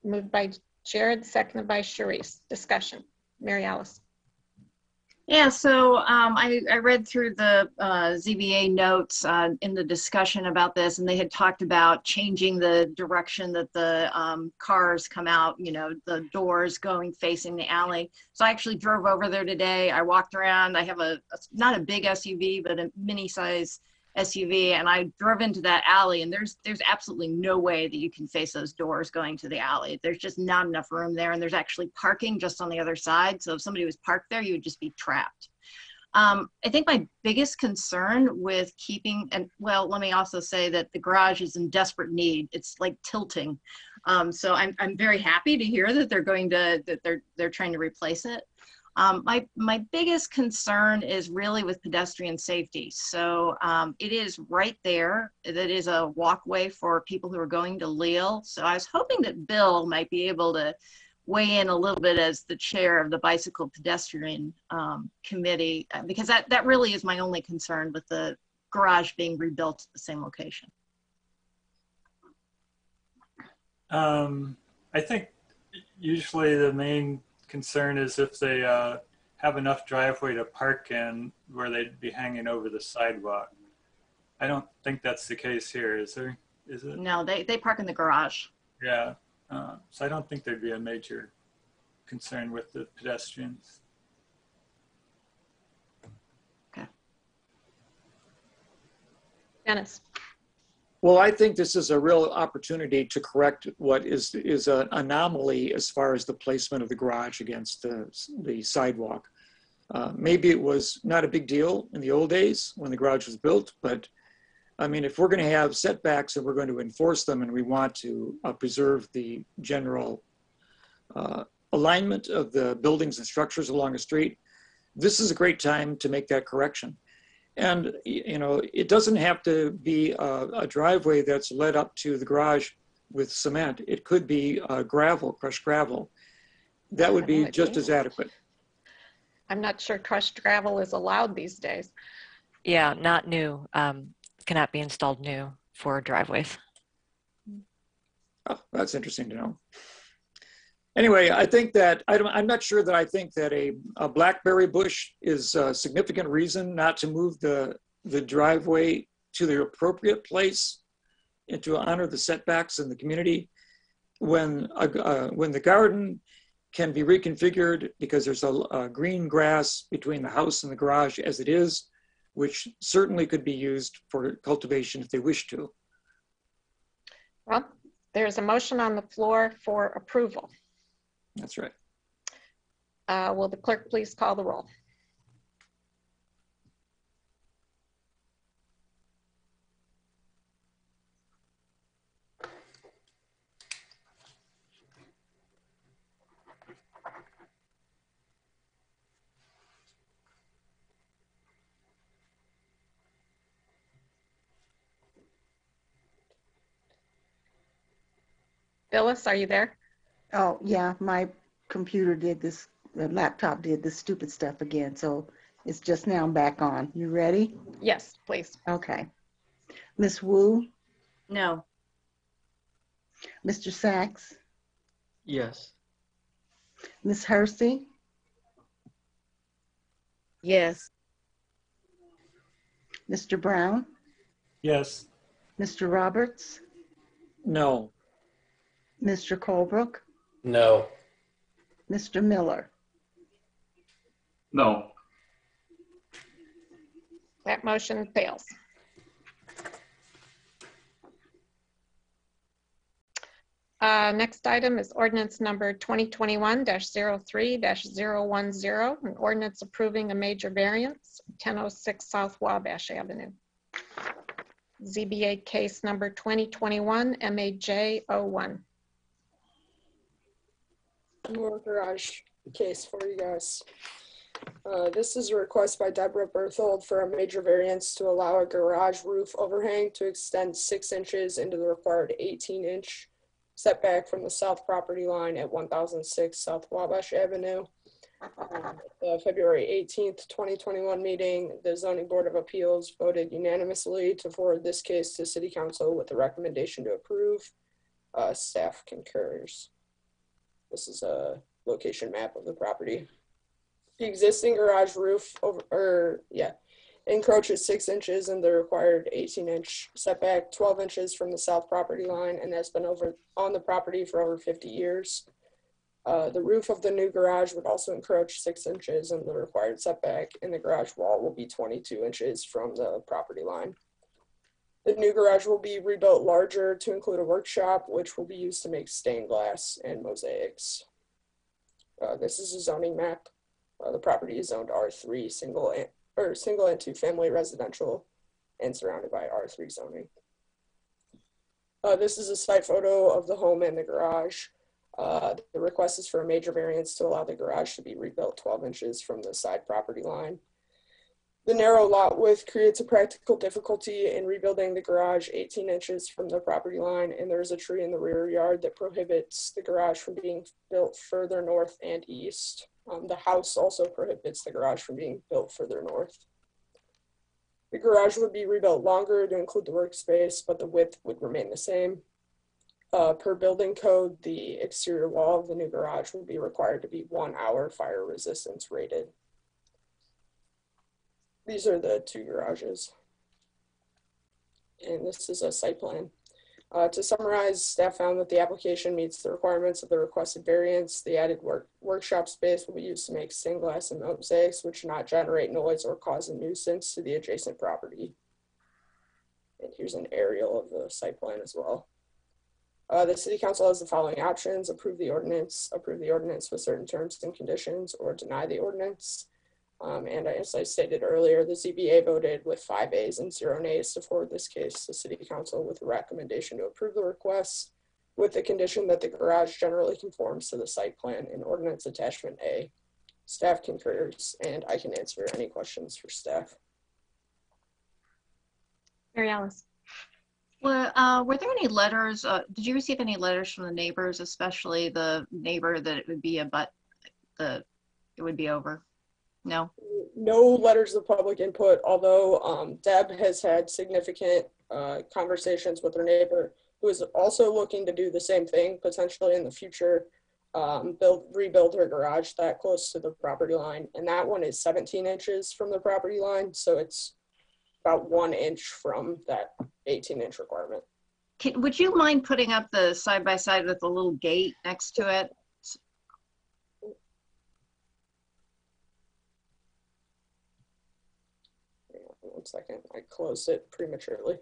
[SPEAKER 1] Moved by Jared, seconded by Sharice. Discussion. Mary Alice.
[SPEAKER 2] Yeah, so I read through the ZBA notes in the discussion about this, and they had talked about changing the direction that the cars come out, the doors going facing the alley. So I actually drove over there today. I walked around. I have not a big SUV, but a mini size SUV, and I drove into that alley, and there's absolutely no way that you can face those doors going to the alley. There's just not enough room there, and there's actually parking just on the other side. So if somebody was parked there, you would just be trapped. I think my biggest concern with keeping, and well, let me also say that the garage is in desperate need. It's like tilting. So I'm very happy to hear that they're trying to replace it. My biggest concern is really with pedestrian safety. So it is right there. That is a walkway for people who are going to Leal. So I was hoping that Bill might be able to weigh in a little bit as the chair of the bicycle pedestrian committee, because that really is my only concern with the garage being rebuilt at the same location.
[SPEAKER 10] I think usually the main concern is if they have enough driveway to park in where they'd be hanging over the sidewalk. I don't think that's the case here, is there? Is it?
[SPEAKER 2] No, they park in the garage.
[SPEAKER 10] Yeah. So I don't think there'd be a major concern with the pedestrians.
[SPEAKER 2] Okay.
[SPEAKER 1] Dennis.
[SPEAKER 23] Well, I think this is a real opportunity to correct what is an anomaly as far as the placement of the garage against the sidewalk. Maybe it was not a big deal in the old days when the garage was built, but I mean, if we're going to have setbacks and we're going to enforce them and we want to preserve the general alignment of the buildings and structures along a street, this is a great time to make that correction. And, you know, it doesn't have to be a driveway that's led up to the garage with cement. It could be gravel, crushed gravel. That would be just as adequate.
[SPEAKER 1] I'm not sure crushed gravel is allowed these days.
[SPEAKER 12] Yeah, not new. Cannot be installed new for driveways.
[SPEAKER 23] Oh, that's interesting to know. Anyway, I think that, I'm not sure that I think that a blackberry bush is a significant reason not to move the driveway to the appropriate place and to honor the setbacks in the community. When the garden can be reconfigured because there's a green grass between the house and the garage as it is, which certainly could be used for cultivation if they wish to.
[SPEAKER 1] Well, there's a motion on the floor for approval.
[SPEAKER 23] That's right.
[SPEAKER 1] Will the clerk please call the roll? Phyllis, are you there?
[SPEAKER 3] Oh, yeah, my computer did this, the laptop did this stupid stuff again, so it's just now back on. You ready?
[SPEAKER 1] Yes, please.
[SPEAKER 3] Okay. Ms. Wu?
[SPEAKER 2] No.
[SPEAKER 3] Mr. Sachs?
[SPEAKER 8] Yes.
[SPEAKER 3] Ms. Hersey?
[SPEAKER 22] Yes.
[SPEAKER 3] Mr. Brown?
[SPEAKER 10] Yes.
[SPEAKER 3] Mr. Roberts?
[SPEAKER 23] No.
[SPEAKER 3] Mr. Colebrook?
[SPEAKER 4] No.
[SPEAKER 3] Mr. Miller?
[SPEAKER 11] No.
[SPEAKER 1] That motion fails. Next item is ordinance number 2021-03-010, an ordinance approving a major variance, 1006 South Wabash Avenue. ZBA case number 2021 MAJ01.
[SPEAKER 14] More garage case for you guys. This is a request by Deborah Berthold for a major variance to allow a garage roof overhang to extend 6 inches into the required 18-inch setback from the south property line at 1006 South Wabash Avenue. The February 18th, 2021 meeting, the Zoning Board of Appeals voted unanimously to forward this case to City Council with a recommendation to approve. Staff concurs. This is a location map of the property. The existing garage roof encroaches 6 inches in the required 18-inch setback, 12 inches from the south property line, and has been on the property for over 50 years. The roof of the new garage would also encroach 6 inches in the required setback, and the garage wall will be 22 inches from the property line. The new garage will be rebuilt larger to include a workshop, which will be used to make stained glass and mosaics. This is a zoning map. The property is zoned R3, single and two family residential, and surrounded by R3 zoning. This is a site photo of the home and the garage. The request is for a major variance to allow the garage to be rebuilt 12 inches from the side property line. The narrow lot width creates a practical difficulty in rebuilding the garage 18 inches from the property line, and there is a tree in the rear yard that prohibits the garage from being built further north and east. The house also prohibits the garage from being built further north. The garage would be rebuilt longer to include the workspace, but the width would remain the same. Per building code, the exterior wall of the new garage would be required to be 1 hour fire resistance rated. These are the two garages. And this is a site plan. To summarize, staff found that the application meets the requirements of the requested variance. The added workshop space will be used to make stained glass and mosaics, which do not generate noise or cause a nuisance to the adjacent property. And here's an aerial of the site plan as well. The City Council has the following options: approve the ordinance with certain terms and conditions, or deny the ordinance. And as I stated earlier, the ZBA voted with 5 ayes and 0 nays to forward this case to City Council with a recommendation to approve the request with the condition that the garage generally conforms to the site plan in Ordinance Attachment A. Staff concurs, and I can answer any questions for staff.
[SPEAKER 1] Mary Alice.
[SPEAKER 2] Well, were there any letters? Did you receive any letters from the neighbors, especially the neighbor that it would be it would be over? No.
[SPEAKER 14] No letters of public input, although Deb has had significant conversations with her neighbor, who is also looking to do the same thing potentially in the future, rebuild her garage that close to the property line. And that one is 17 inches from the property line, so it's about 1 inch from that 18-inch requirement.
[SPEAKER 2] Would you mind putting up the side-by-side with the little gate next to it?
[SPEAKER 14] One second, I closed it prematurely.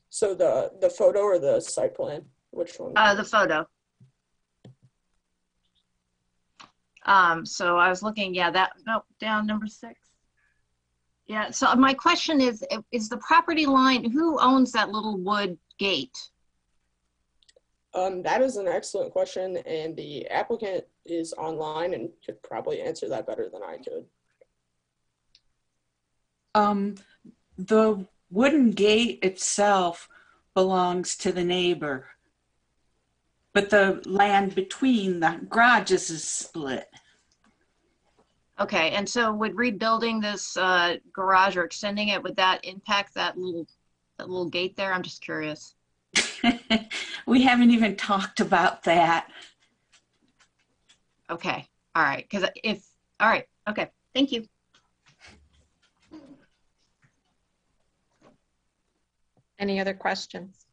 [SPEAKER 14] So the photo or the site plan? Which one?
[SPEAKER 2] The photo. So I was looking, down number 6. Yeah, so my question is the property line, who owns that little wood gate?
[SPEAKER 14] That is an excellent question, and the applicant is online and could probably answer that better than I could.
[SPEAKER 15] The wooden gate itself belongs to the neighbor, but the land between the garages is split.
[SPEAKER 2] Okay, and so would rebuilding this garage or extending it, would that impact that little gate there? I'm just curious.
[SPEAKER 15] We haven't even talked about that.
[SPEAKER 2] Okay, all right, all right, okay, thank you.
[SPEAKER 1] Any other questions?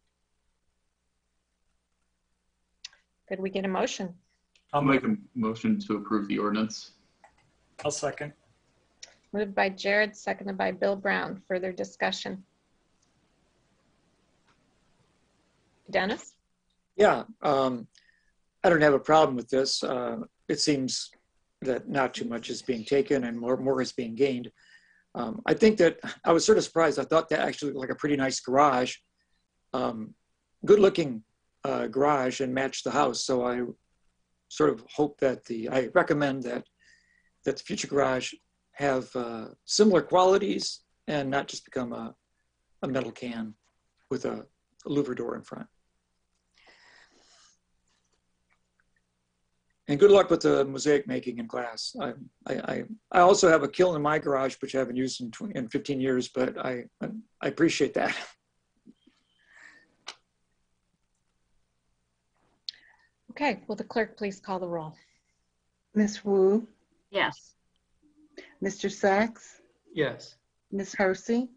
[SPEAKER 1] Could we get a motion?
[SPEAKER 11] I'll make a motion to approve the ordinance.
[SPEAKER 10] I'll second.
[SPEAKER 1] Moved by Jared, seconded by Bill Brown. Further discussion? Dennis?
[SPEAKER 23] Yeah, I don't have a problem with this. It seems that not too much is being taken and more is being gained. I think that I was sort of surprised. I thought that actually looked like a pretty nice garage, good looking garage, and matched the house. So I sort of hope that I recommend that the future garage have similar qualities and not just become a metal can with a louver door in front. And good luck with the mosaic making in glass. I also have a kiln in my garage, which I haven't used in 15 years, but I appreciate that.
[SPEAKER 1] Okay, will the clerk please call the roll?
[SPEAKER 3] Ms. Wu?
[SPEAKER 2] Yes.
[SPEAKER 3] Mr. Sachs?
[SPEAKER 8] Yes.
[SPEAKER 3] Ms. Hersey?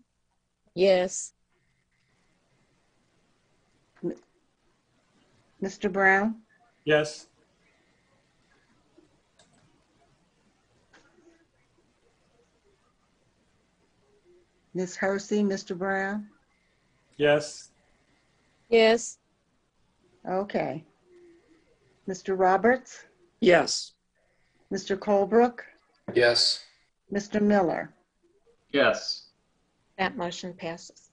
[SPEAKER 22] Yes.
[SPEAKER 3] Mr. Brown?
[SPEAKER 10] Yes.
[SPEAKER 3] Ms. Hersey, Mr. Brown?
[SPEAKER 10] Yes.
[SPEAKER 22] Yes.
[SPEAKER 3] Okay. Mr. Roberts?
[SPEAKER 23] Yes.
[SPEAKER 3] Mr. Colebrook?
[SPEAKER 4] Yes.
[SPEAKER 3] Mr. Miller?
[SPEAKER 11] Yes.
[SPEAKER 1] That motion passes.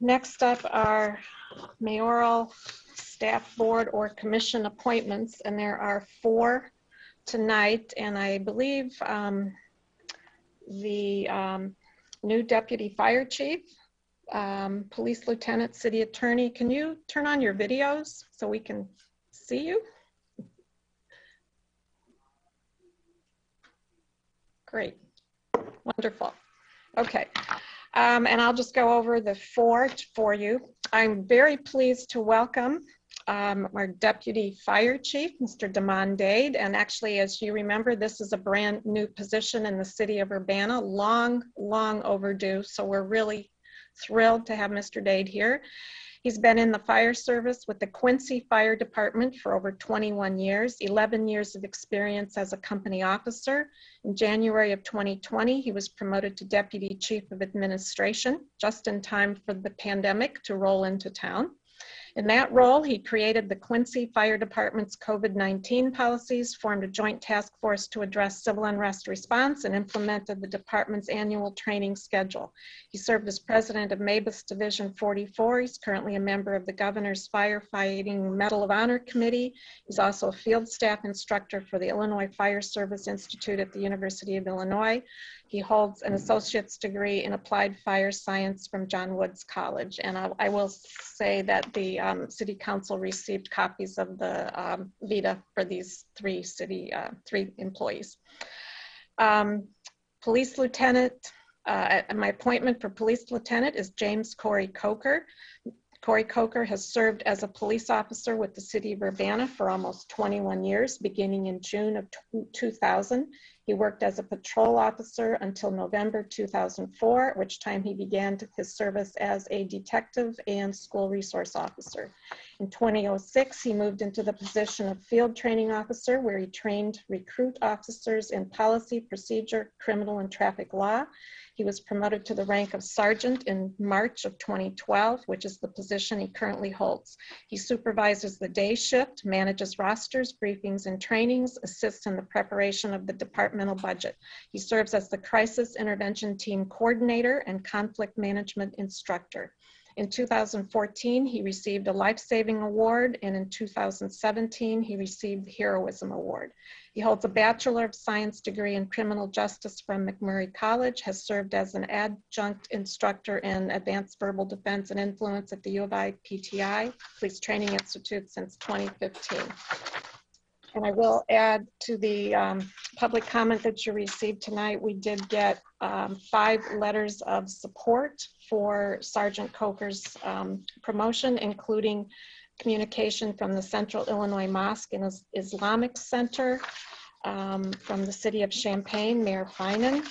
[SPEAKER 1] Next up are mayoral, staff, board, or commission appointments, and there are 4 tonight, and I believe the new deputy fire chief, police lieutenant, city attorney. Can you turn on your videos so we can see you? Great. Wonderful. Okay. And I'll just go over the 4 for you. I'm very pleased to welcome our deputy fire chief, Mr. Damon Dade. And actually, as you remember, this is a brand new position in the city of Urbana, long overdue. So we're really thrilled to have Mr. Dade here. He's been in the fire service with the Quincy Fire Department for over 21 years, 11 years of experience as a company officer. In January of 2020, he was promoted to Deputy Chief of Administration, just in time for the pandemic to roll into town. In that role, he created the Quincy Fire Department's COVID-19 policies, formed a joint task force to address civil unrest response, and implemented the department's annual training schedule. He served as president of MABUS Division 44. He's currently a member of the Governor's Firefighting Medal of Honor Committee. He's also a field staff instructor for the Illinois Fire Service Institute at the University of Illinois. He holds an associate's degree in applied fire science from John Woods College. And I will say that the city council received copies of the vita for these 3 employees. Police lieutenant, my appointment for police lieutenant is James Corey Coker. Corey Coker has served as a police officer with the city of Urbana for almost 21 years, beginning in June of 2000. He worked as a patrol officer until November 2004, at which time he began his service as a detective and school resource officer. In 2006, he moved into the position of field training officer, where he trained recruit officers in policy, procedure, criminal, and traffic law. He was promoted to the rank of sergeant in March of 2012, which is the position he currently holds. He supervises the day shift, manages rosters, briefings, and trainings, assists in the preparation of the departmental budget. He serves as the crisis intervention team coordinator and conflict management instructor. In 2014, he received a life-saving award, and in 2017, he received the Heroism Award. He holds a Bachelor of Science degree in criminal justice from McMurray College, has served as an adjunct instructor in advanced verbal defense and influence at the U of I PTI, Police Training Institute, since 2015. And I will add to the public comment that you received tonight, we did get 5 letters of support for Sergeant Coker's promotion, including communication from the Central Illinois Mosque and Islamic Center, from the City of Champaign, Mayor Finan,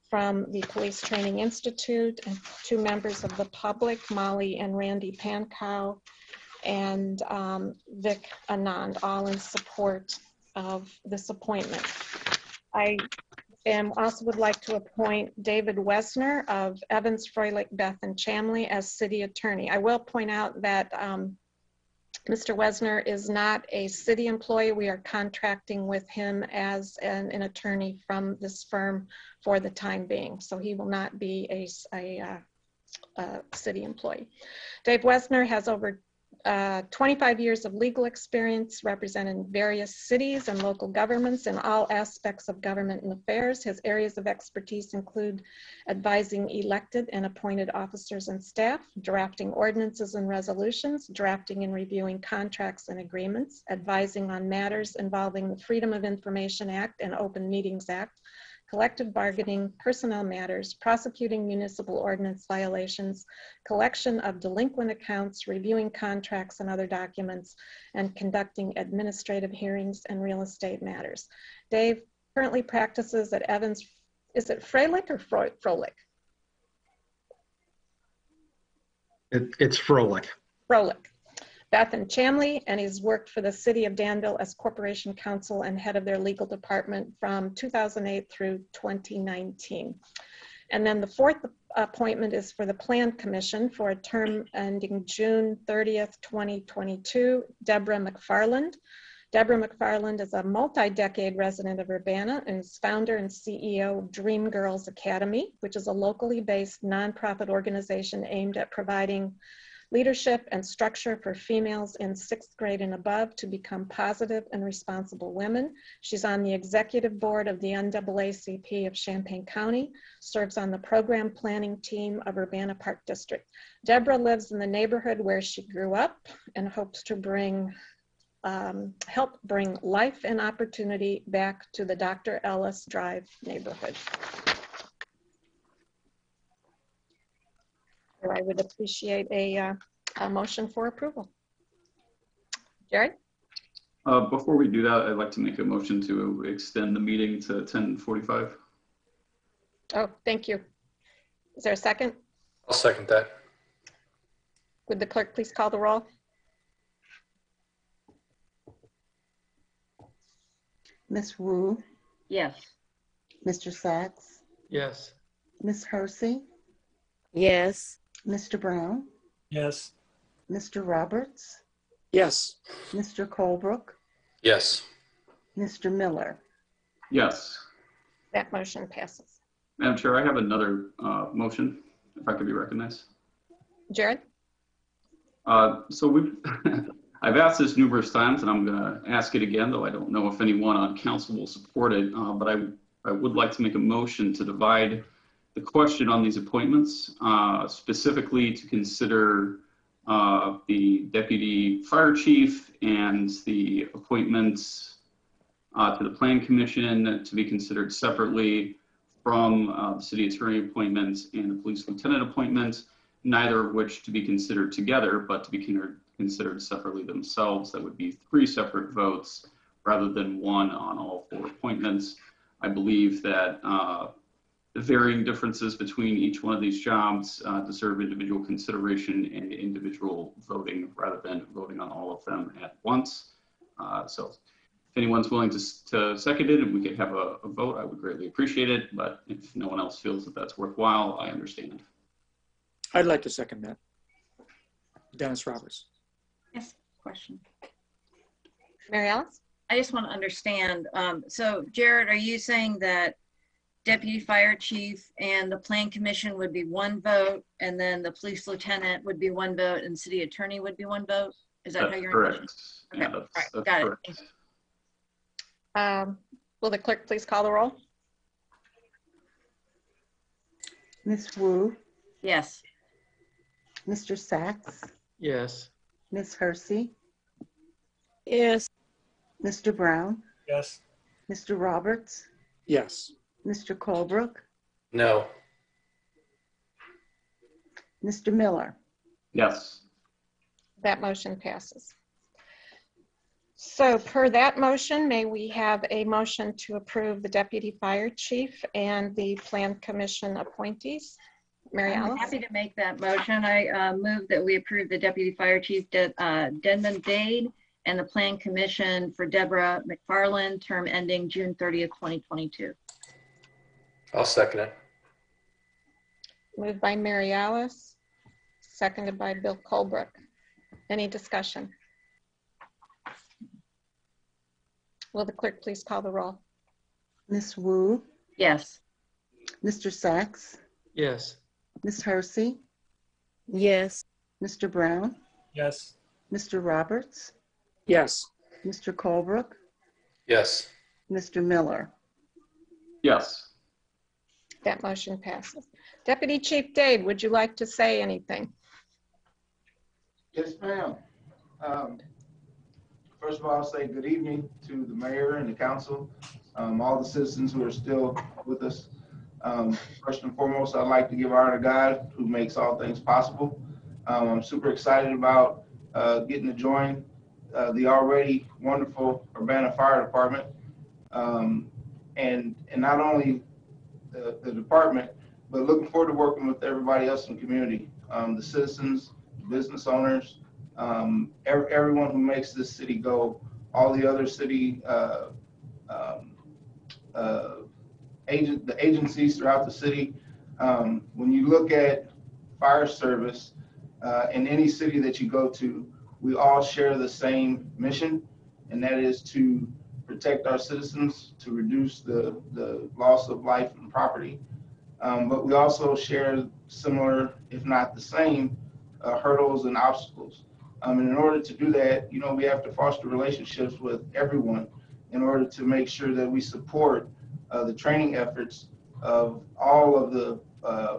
[SPEAKER 1] from the Police Training Institute, and 2 members of the public, Molly and Randy Pankow, and Vic Anand, all in support of this appointment. I also would like to appoint David Wesner of Evans, Froelich, Beth, and Chamley as city attorney. I will point out that Mr. Wesner is not a city employee. We are contracting with him as an attorney from this firm for the time being. So he will not be a city employee. Dave Wesner has over 25 years of legal experience representing various cities and local governments in all aspects of government and affairs. His areas of expertise include advising elected and appointed officers and staff, drafting ordinances and resolutions, drafting and reviewing contracts and agreements, advising on matters involving the Freedom of Information Act and Open Meetings Act, collective bargaining, personnel matters, prosecuting municipal ordinance violations, collection of delinquent accounts, reviewing contracts and other documents, and conducting administrative hearings and real estate matters. Dave currently practices at Evans, is it Froelich or Froelich?
[SPEAKER 16] It's Froelich.
[SPEAKER 1] Froelich. Beth and Chamley, and he's worked for the City of Danville as Corporation Counsel and head of their legal department from 2008 through 2019. And then the fourth appointment is for the Plan Commission for a term ending June 30th, 2022, Deborah McFarland. Deborah McFarland is a multi-decade resident of Urbana and is founder and CEO of Dream Girls Academy, which is a locally based nonprofit organization aimed at providing leadership and structure for females in 6th grade and above to become positive and responsible women. She's on the executive board of the NAACP of Champaign County, serves on the program planning team of Urbana Park District. Deborah lives in the neighborhood where she grew up and hopes to help bring life and opportunity back to the Dr. Ellis Drive neighborhood. I would appreciate a motion for approval. Jared?
[SPEAKER 11] Before we do that, I'd like to make a motion to extend the meeting to 10:45.
[SPEAKER 1] Oh, thank you. Is there a second?
[SPEAKER 4] I'll second that.
[SPEAKER 1] Would the clerk please call the roll?
[SPEAKER 3] Ms. Wu,
[SPEAKER 2] Yes.
[SPEAKER 3] Mr. Sachs,
[SPEAKER 8] Yes.
[SPEAKER 3] Ms. Hersey,
[SPEAKER 22] Yes.
[SPEAKER 3] Mr. Brown,
[SPEAKER 10] Yes.
[SPEAKER 3] Mr. Roberts,
[SPEAKER 23] Yes.
[SPEAKER 3] Mr. Colebrook,
[SPEAKER 4] Yes.
[SPEAKER 3] Mr. Miller.
[SPEAKER 11] Yes.
[SPEAKER 1] That motion passes.
[SPEAKER 11] Madam Chair, I have another motion, if I could be recognized.
[SPEAKER 1] Jared?
[SPEAKER 11] So we've, I've asked this numerous times, and I'm going to ask it again, though I don't know if anyone on council will support it, but I would like to make a motion to divide the question on these appointments, specifically to consider the deputy fire chief and the appointments to the Plan Commission to be considered separately from the city attorney appointments and the police lieutenant appointment, neither of which to be considered together, but to be considered separately themselves. That would be 3 separate votes rather than 1 on all 4 appointments. I believe that the varying differences between each one of these jobs deserve individual consideration and individual voting rather than voting on all of them at once. So if anyone's willing to second it and we could have a vote, I would greatly appreciate it. But if no one else feels that that's worthwhile, I understand.
[SPEAKER 23] I'd like to second that. Dennis Roberts.
[SPEAKER 2] Yes, question.
[SPEAKER 1] Mary Alice?
[SPEAKER 2] I just want to understand. So Jared, are you saying that deputy fire chief and the Plan Commission would be 1 vote, and then the police lieutenant would be 1 vote, and city attorney would be 1 vote? Is that how you're
[SPEAKER 11] correct?
[SPEAKER 2] Okay,
[SPEAKER 11] Yeah,
[SPEAKER 2] all right,
[SPEAKER 11] that's
[SPEAKER 2] got
[SPEAKER 11] correct.
[SPEAKER 2] it.
[SPEAKER 1] Will the clerk please call the roll?
[SPEAKER 3] Ms. Wu,
[SPEAKER 2] Yes.
[SPEAKER 3] Mr. Sachs,
[SPEAKER 8] Yes.
[SPEAKER 3] Ms. Hersey,
[SPEAKER 22] Yes.
[SPEAKER 3] Mr. Brown,
[SPEAKER 10] Yes.
[SPEAKER 3] Mr. Roberts,
[SPEAKER 23] Yes.
[SPEAKER 3] Mr. Colebrook,
[SPEAKER 4] No.
[SPEAKER 3] Mr. Miller.
[SPEAKER 11] Yes.
[SPEAKER 1] That motion passes. So per that motion, may we have a motion to approve the deputy fire chief and the Plan Commission appointees? Mary
[SPEAKER 2] I'm
[SPEAKER 1] Alice?
[SPEAKER 2] happy to make that motion. I move that we approve the deputy fire chief, Denman Dade, and the Plan Commission for Deborah McFarland, term ending June 30th, 2022.
[SPEAKER 4] I'll second it.
[SPEAKER 1] Moved by Mary Alice, seconded by Bill Colebrook. Any discussion? Will the clerk please call the roll?
[SPEAKER 3] Ms. Wu,
[SPEAKER 2] Yes.
[SPEAKER 3] Mr. Sachs,
[SPEAKER 8] Yes.
[SPEAKER 3] Ms. Hersey,
[SPEAKER 22] Yes.
[SPEAKER 3] Mr. Brown,
[SPEAKER 10] Yes.
[SPEAKER 3] Mr. Roberts,
[SPEAKER 23] Yes.
[SPEAKER 3] Mr. Colebrook,
[SPEAKER 4] Yes.
[SPEAKER 3] Mr. Miller.
[SPEAKER 11] Yes.
[SPEAKER 1] That motion passes. Deputy Chief Dade, would you like to say anything?
[SPEAKER 17] Yes, ma'am. First of all, I'll say good evening to the mayor and the council, all the citizens who are still with us. First and foremost, I'd like to give honor to God who makes all things possible. I'm super excited about getting to join the already wonderful Urbana Fire Department. And not only the department, but looking forward to working with everybody else in the community, the citizens, business owners, everyone who makes this city go, all the other city the agencies throughout the city, When you look at fire service in any city that you go to, we all share the same mission, and that is to protect our citizens, to reduce the loss of life and property. But we also share similar, if not the same, hurdles and obstacles. And in order to do that, we have to foster relationships with everyone in order to make sure that we support the training efforts of all of the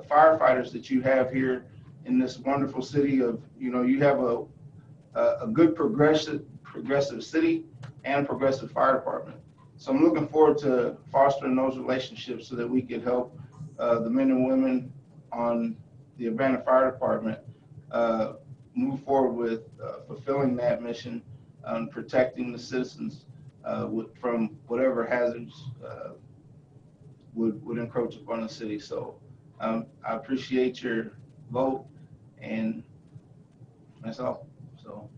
[SPEAKER 17] firefighters that you have here in this wonderful city of, you have a good progressive city and progressive fire department. So I'm looking forward to fostering those relationships so that we can help the men and women on the Urbana Fire Department move forward with fulfilling that mission and protecting the citizens from whatever hazards would encroach upon the city. So I appreciate your vote, and that's all. So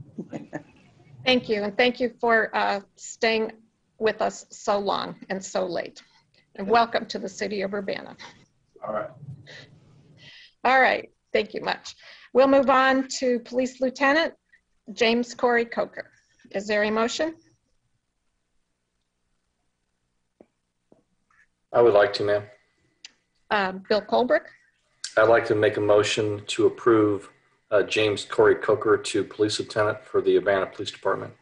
[SPEAKER 1] Thank you, and thank you for staying with us so long and so late. And welcome to the city of Urbana.
[SPEAKER 17] All right.
[SPEAKER 1] All right, thank you much. We'll move on to Police Lieutenant James Corey Coker. Is there a motion?
[SPEAKER 4] I would like to, ma'am.
[SPEAKER 1] Bill Colbrick.
[SPEAKER 4] I'd like to make a motion to approve James Corey Coker to Police Lieutenant for the Urbana Police Department.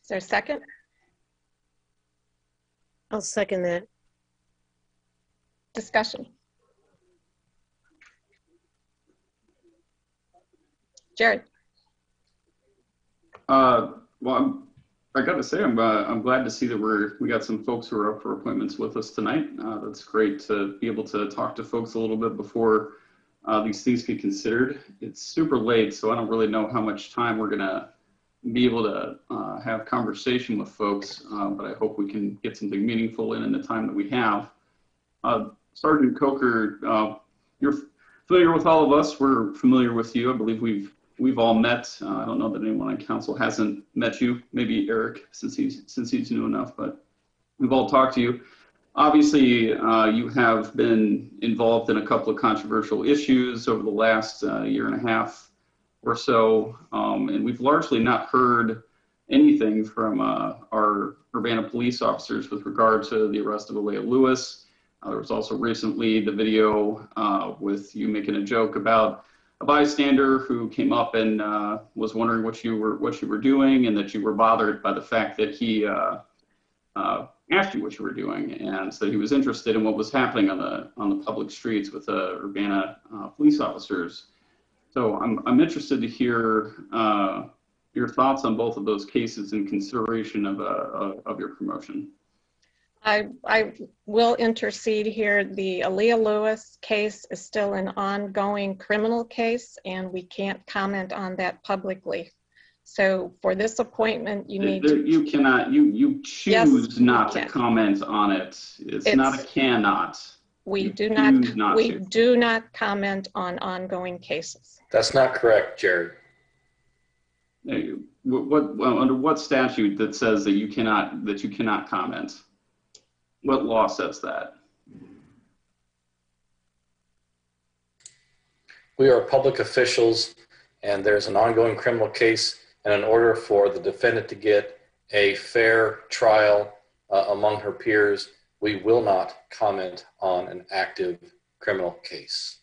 [SPEAKER 1] Is there a second?
[SPEAKER 22] I'll second that.
[SPEAKER 1] Discussion. Jared.
[SPEAKER 11] Well, I got to say, I'm glad to see that we got some folks who are up for appointments with us tonight. That's great to be able to talk to folks a little bit before these things get considered. It's super late, so I don't really know how much time we're gonna be able to have conversation with folks, but I hope we can get something meaningful in the time that we have. Sergeant Coker, you're familiar with all of us. We're familiar with you. I believe we've all met. I don't know that anyone on council hasn't met you. Maybe Eric, since he's new enough, but we've all talked to you. Obviously, you have been involved in a couple of controversial issues over the last year and a half or so, and we've largely not heard anything from our Urbana police officers with regard to the arrest of Alea Lewis. There was also recently the video with you making a joke about a bystander who came up and was wondering what you were doing, and that you were bothered by the fact that he asked you what you were doing, and so he was interested in what was happening on the public streets with Urbana police officers. So I'm interested to hear your thoughts on both of those cases in consideration of your promotion.
[SPEAKER 1] I will intercede here. The Alea Lewis case is still an ongoing criminal case, and we can't comment on that publicly. So for this appointment, you need to...
[SPEAKER 11] You cannot, you choose not to comment on it. It's not a cannot.
[SPEAKER 1] We do not comment on ongoing cases.
[SPEAKER 4] That's not correct, Jared.
[SPEAKER 11] Under what statute that says that you cannot comment? What law says that?
[SPEAKER 4] We are public officials, and there's an ongoing criminal case, and in order for the defendant to get a fair trial among her peers, we will not comment on an active criminal case.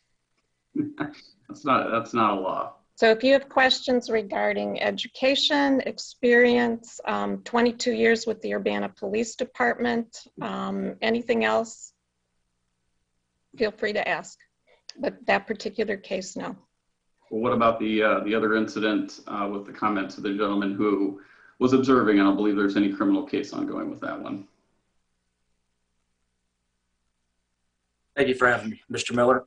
[SPEAKER 11] That's not a law.
[SPEAKER 1] So if you have questions regarding education, experience, 22 years with the Urbana Police Department, anything else, feel free to ask. But that particular case, no.
[SPEAKER 11] Well, what about the other incident with the comment to the gentleman who was observing? I don't believe there's any criminal case ongoing with that one.
[SPEAKER 19] Thank you for having me, Mr. Miller.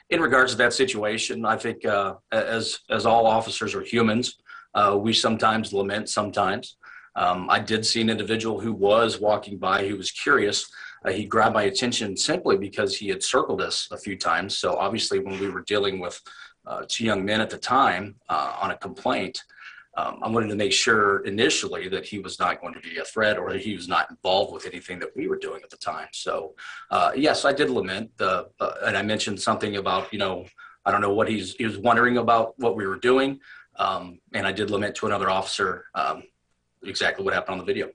[SPEAKER 19] In regards to that situation, I think as all officers are humans, we sometimes lament sometimes. I did see an individual who was walking by who was curious. He grabbed my attention simply because he had circled us a few times. So obviously when we were dealing with two young men at the time on a complaint, I wanted to make sure initially that he was not going to be a threat or that he was not involved with anything that we were doing at the time. So yes, I did lament and I mentioned something about, I don't know what he was wondering about what we were doing. And I did lament to another officer exactly what happened on the video.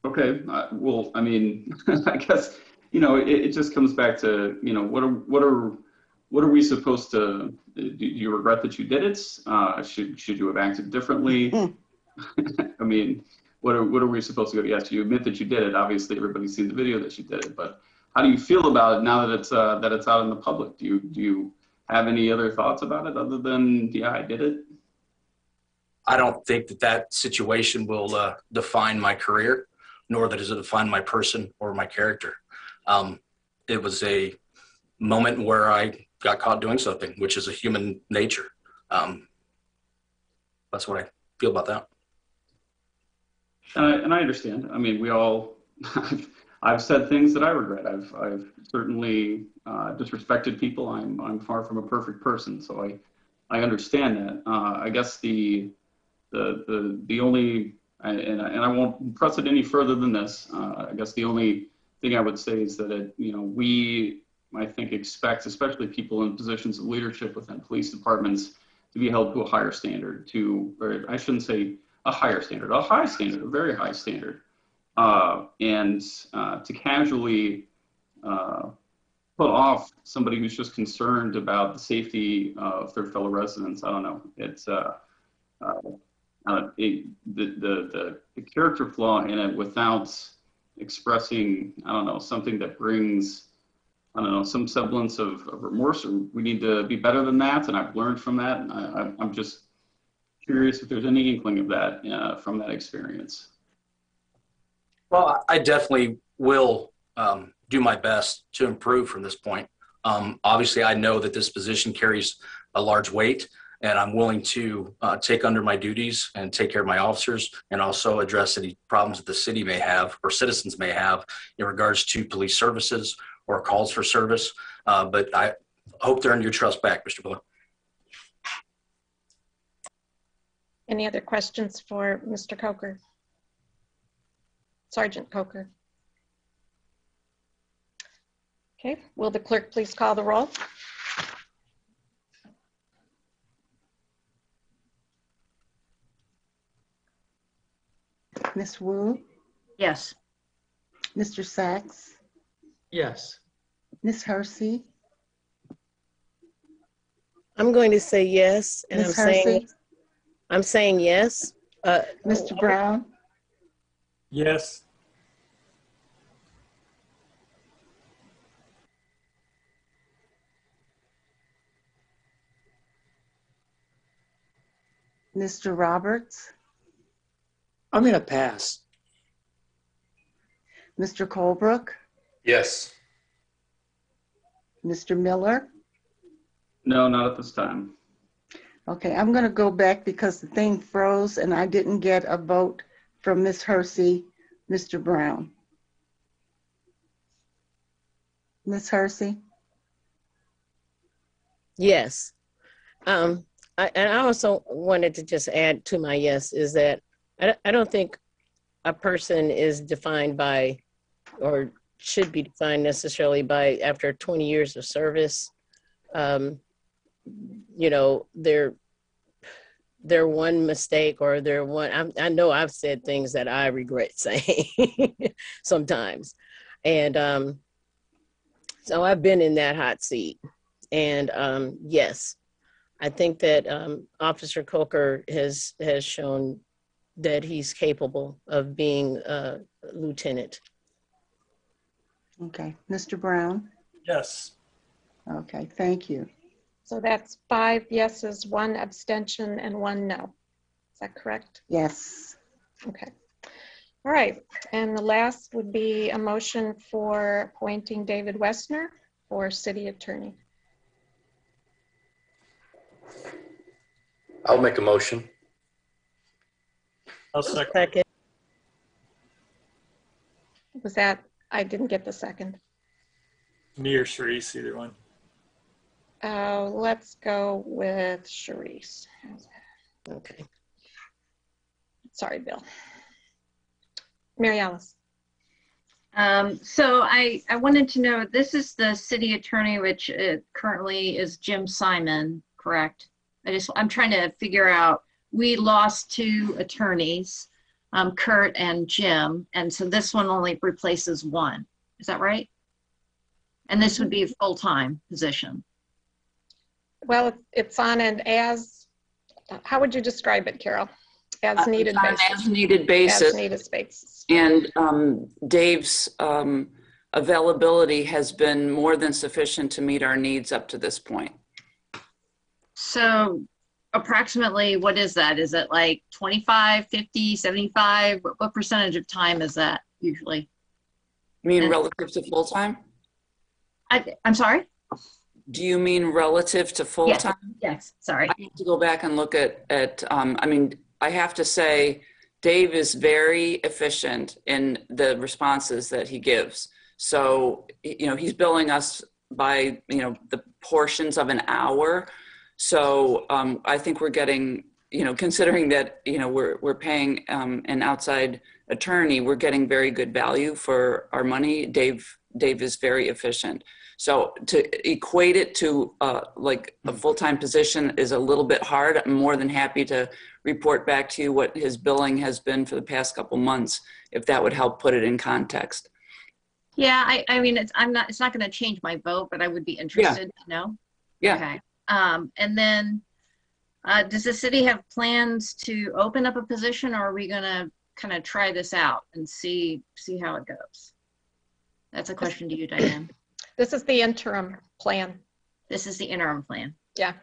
[SPEAKER 11] Okay. Well, I mean, I guess, it just comes back to, what are we supposed to, do you regret that you did it? Should you have acted differently? I mean, what are we supposed to go? Yes, you admit that you did it. Obviously, everybody's seen the video that you did it, but how do you feel about it now that it's out in the public? Do you have any other thoughts about it other than, yeah, I did it?
[SPEAKER 19] I don't think that situation will define my career, nor that it define my person or my character. It was a moment where I got caught doing something, which is a human nature. That's what I feel about that.
[SPEAKER 11] And I understand. I mean, we all, I've said things that I regret. I've certainly disrespected people. I'm far from a perfect person, so I understand that. I guess the only, and I won't press it any further than this. I guess the only thing I would say is that we, I think, expect, especially people in positions of leadership within police departments, to be held to a higher standard. Or I shouldn't say a higher standard, a high standard, a very high standard. And to casually put off somebody who's just concerned about the safety of their fellow residents, I don't know. It's the character flaw in it without expressing, I don't know, something that brings, I don't know, some semblance of remorse, or we need to be better than that. And I've learned from that. And I'm just curious if there's any inkling of that from that experience.
[SPEAKER 19] Well, I definitely will do my best to improve from this point. Obviously, I know that this position carries a large weight, and I'm willing to take under my duties and take care of my officers, and also address any problems that the city may have or citizens may have in regards to police services or calls for service. But I hope to earn your trust back, Mr. Miller.
[SPEAKER 1] Any other questions for Mr. Coker? Sergeant Coker. Okay, will the clerk please call the roll?
[SPEAKER 3] Ms. Wu?
[SPEAKER 2] Yes.
[SPEAKER 3] Mr. Sachs?
[SPEAKER 8] Yes.
[SPEAKER 3] Ms. Hersey?
[SPEAKER 22] I'm going to say yes, and
[SPEAKER 3] Ms. Hersey?
[SPEAKER 22] I'm saying yes.
[SPEAKER 3] Mr. Brown?
[SPEAKER 10] Yes.
[SPEAKER 3] Mr. Roberts?
[SPEAKER 23] I'm going to pass.
[SPEAKER 3] Mr. Colebrook?
[SPEAKER 4] Yes.
[SPEAKER 3] Mr. Miller?
[SPEAKER 11] No, not at this time.
[SPEAKER 3] Okay, I'm going to go back because the thing froze and I didn't get a vote from Ms. Hersey. Mr. Brown? Ms. Hersey?
[SPEAKER 22] Yes. And I also wanted to just add to my yes is that I don't think a person is defined by or should be defined necessarily by after 20 years of service. You know, their one mistake or their one, I know I've said things that I regret saying sometimes. And so I've been in that hot seat. And yes, I think that Officer Coker has shown that he's capable of being a lieutenant.
[SPEAKER 3] Okay, Mr. Brown?
[SPEAKER 10] Yes.
[SPEAKER 3] Okay, thank you.
[SPEAKER 1] So that's 5 yeses, 1 abstention, and 1 no. Is that correct?
[SPEAKER 3] Yes.
[SPEAKER 1] Okay. All right. And the last would be a motion for appointing David Wessner for city attorney.
[SPEAKER 4] I'll make a motion.
[SPEAKER 10] I'll second.
[SPEAKER 1] Was that, I didn't get the second.
[SPEAKER 10] Me or Sharice, either one.
[SPEAKER 1] Let's go with Sharice.
[SPEAKER 22] Okay.
[SPEAKER 1] Sorry, Bill. Mary Alice.
[SPEAKER 2] So I wanted to know, this is the city attorney, which currently is Jim Simon, correct? I'm trying to figure out, we lost 2 attorneys, Kurt and Jim, and so this one only replaces 1. Is that right? And this would be a full-time position.
[SPEAKER 1] Well, it's on an how would you describe it, Carol? As needed basis.
[SPEAKER 13] As needed basis.
[SPEAKER 1] As needed basis.
[SPEAKER 13] And Dave's availability has been more than sufficient to meet our needs up to this point.
[SPEAKER 2] So approximately, what is that? Is it like 25, 50, 75? What percentage of time is that usually?
[SPEAKER 13] You mean relative to full-time?
[SPEAKER 2] I'm sorry?
[SPEAKER 13] Do you mean relative to full-time?
[SPEAKER 2] Yes, sorry.
[SPEAKER 13] I have to go back and look at I mean, I have to say, Dave is very efficient in the responses that he gives. So, you know, he's billing us by, you know, the portions of an hour. So I think we're getting, you know, considering that, you know, we're paying an outside attorney, we're getting very good value for our money. Dave is very efficient. So to equate it to like a full-time position is a little bit hard. I'm more than happy to report back to you what his billing has been for the past couple months, if that would help put it in context.
[SPEAKER 2] Yeah, I mean, it's not going to change my vote, but I would be interested to know.
[SPEAKER 13] Yeah.
[SPEAKER 2] Okay. And then does the city have plans to open up a position, or are we going to kind of try this out and see how it goes? That's a question to you, Diane.
[SPEAKER 1] This is the interim plan.
[SPEAKER 2] This is the interim plan.
[SPEAKER 1] Yeah.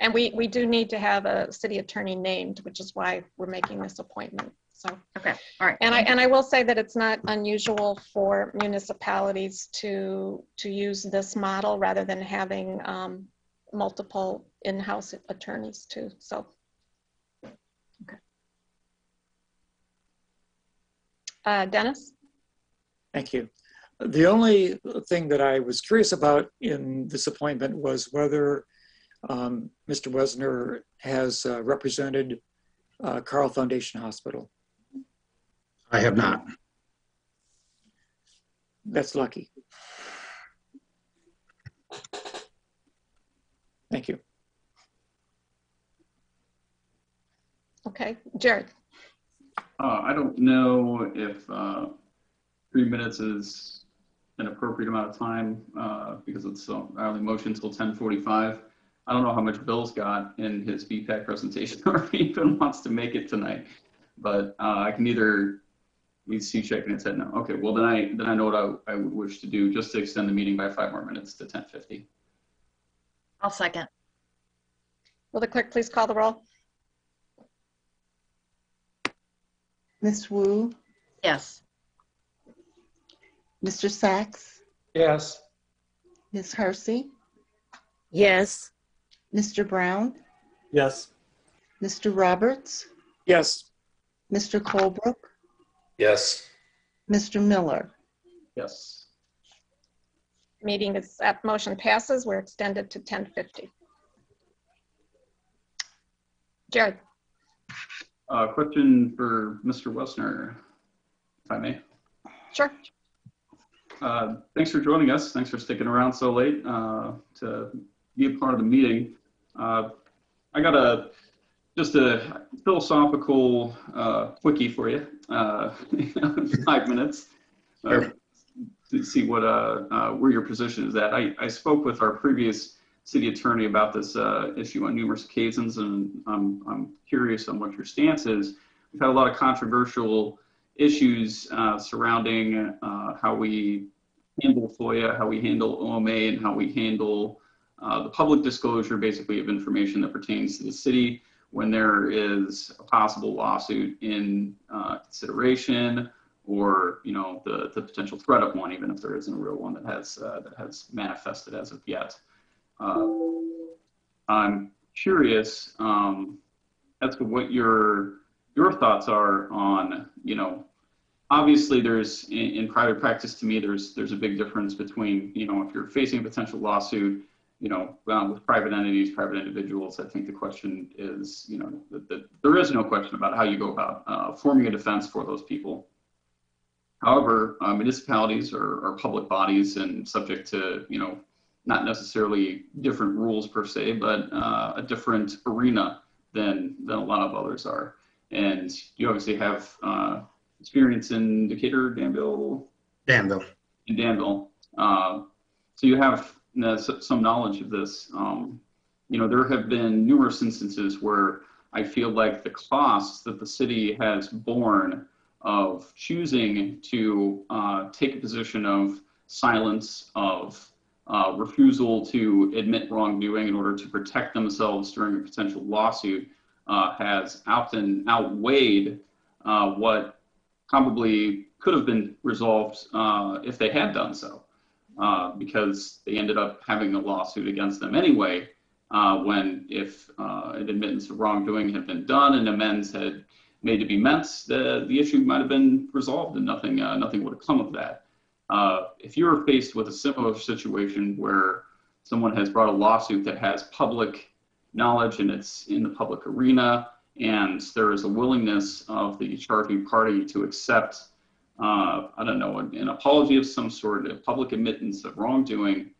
[SPEAKER 1] And we do need to have a city attorney named, which is why we're making this appointment. So,
[SPEAKER 2] okay. All right.
[SPEAKER 1] And I will say that it's not unusual for municipalities to use this model rather than having multiple in-house attorneys too. So, okay. Dennis?
[SPEAKER 23] Thank you. The only thing that I was curious about in this appointment was whether Mr. Wesner has represented Carle Foundation Hospital.
[SPEAKER 16] I have not.
[SPEAKER 23] That's lucky. Thank you.
[SPEAKER 1] Okay, Jared.
[SPEAKER 11] I don't know if 3 minutes is an appropriate amount of time because it's I only motion until 10:45. I don't know how much Bill's got in his BPAC presentation or if he even wants to make it tonight, but I can either, he's shaking his head no. Okay, well then I know what I would wish to do, just to extend the meeting by 5 more minutes to 10:50.
[SPEAKER 2] I'll second.
[SPEAKER 1] Will the clerk please call the roll?
[SPEAKER 3] Ms. Wu?
[SPEAKER 2] Yes.
[SPEAKER 3] Mr. Sachs?
[SPEAKER 8] Yes.
[SPEAKER 3] Ms. Hersey?
[SPEAKER 22] Yes.
[SPEAKER 3] Mr. Brown?
[SPEAKER 10] Yes.
[SPEAKER 3] Mr. Roberts?
[SPEAKER 23] Yes.
[SPEAKER 3] Mr. Colebrook?
[SPEAKER 4] Yes.
[SPEAKER 3] Mr. Miller?
[SPEAKER 11] Yes.
[SPEAKER 1] Meeting is up, motion passes. We're extended to 10:50. Jared.
[SPEAKER 11] Question for Mr. Wesner, if I may.
[SPEAKER 1] Sure.
[SPEAKER 11] Thanks for joining us. Thanks for sticking around so late to be a part of the meeting. I got just a philosophical quickie for you, 5 minutes, to see what where your position is at. I spoke with our previous city attorney about this issue on numerous occasions, and I'm curious on what your stance is. We've had a lot of controversial issues surrounding how we handle FOIA, how we handle OMA, and how we handle the public disclosure, basically, of information that pertains to the city when there is a possible lawsuit in consideration, or the potential threat of one, even if there isn't a real one that has manifested as of yet. I'm curious as to what your thoughts are on, obviously there's in private practice, to me, there's a big difference between, if you're facing a potential lawsuit with private entities, private individuals, I think the question is, there is no question about how you go about forming a defense for those people. However, municipalities are public bodies and subject to, not necessarily different rules per se, but a different arena than a lot of others are. And you obviously have experience in Decatur, Danville. In Danville. So you have some knowledge of this. There have been numerous instances where I feel like the costs that the city has borne of choosing to take a position of silence, of refusal to admit wrongdoing in order to protect themselves during a potential lawsuit has often outweighed what probably could have been resolved if they had done so, because they ended up having a lawsuit against them anyway, when if an admittance of wrongdoing had been done and amends had made to be met, the issue might have been resolved and nothing would have come of that. If you're faced with a similar situation where someone has brought a lawsuit that has public knowledge and it's in the public arena, and there is a willingness of the charging party to accept, an apology of some sort, a public admittance of wrongdoing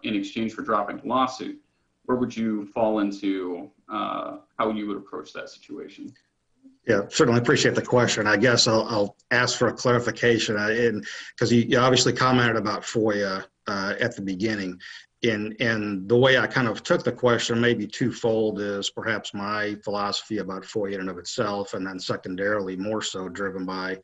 [SPEAKER 11] in exchange for dropping the lawsuit, where would you fall into how you would approach that situation?
[SPEAKER 16] Yeah, certainly appreciate the question. I guess I'll ask for a clarification because you obviously commented about FOIA at the beginning. And the way I kind of took the question, maybe twofold, is perhaps my philosophy about FOIA in and of itself, and then secondarily more so driven by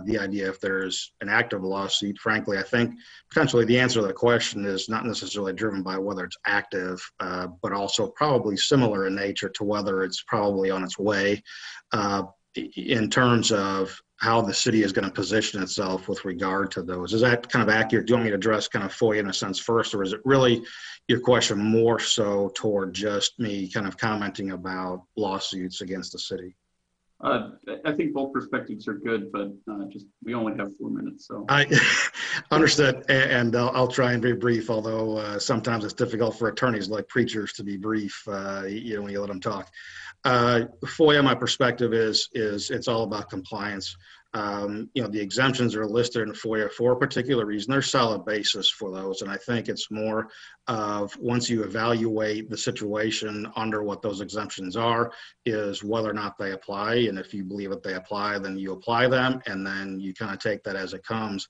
[SPEAKER 16] the idea if there's an active lawsuit. Frankly, I think potentially the answer to the question is not necessarily driven by whether it's active, but also probably similar in nature to whether it's probably on its way in terms of how the city is going to position itself with regard to those. Is that kind of accurate? Do you want me to address kind of FOIA in a sense first, or is it really your question more so toward just me kind of commenting about lawsuits against the city?
[SPEAKER 11] I think both perspectives are good, but we only have 4 minutes, so. I
[SPEAKER 16] understood, and I'll try and be brief, although sometimes it's difficult for attorneys like preachers to be brief, when you let them talk. FOIA, my perspective is it's all about compliance. The exemptions are listed in FOIA for a particular reason. There's solid basis for those, and I think it's more of once you evaluate the situation under what those exemptions are, is whether or not they apply. And if you believe that they apply, then you apply them, and then you kind of take that as it comes,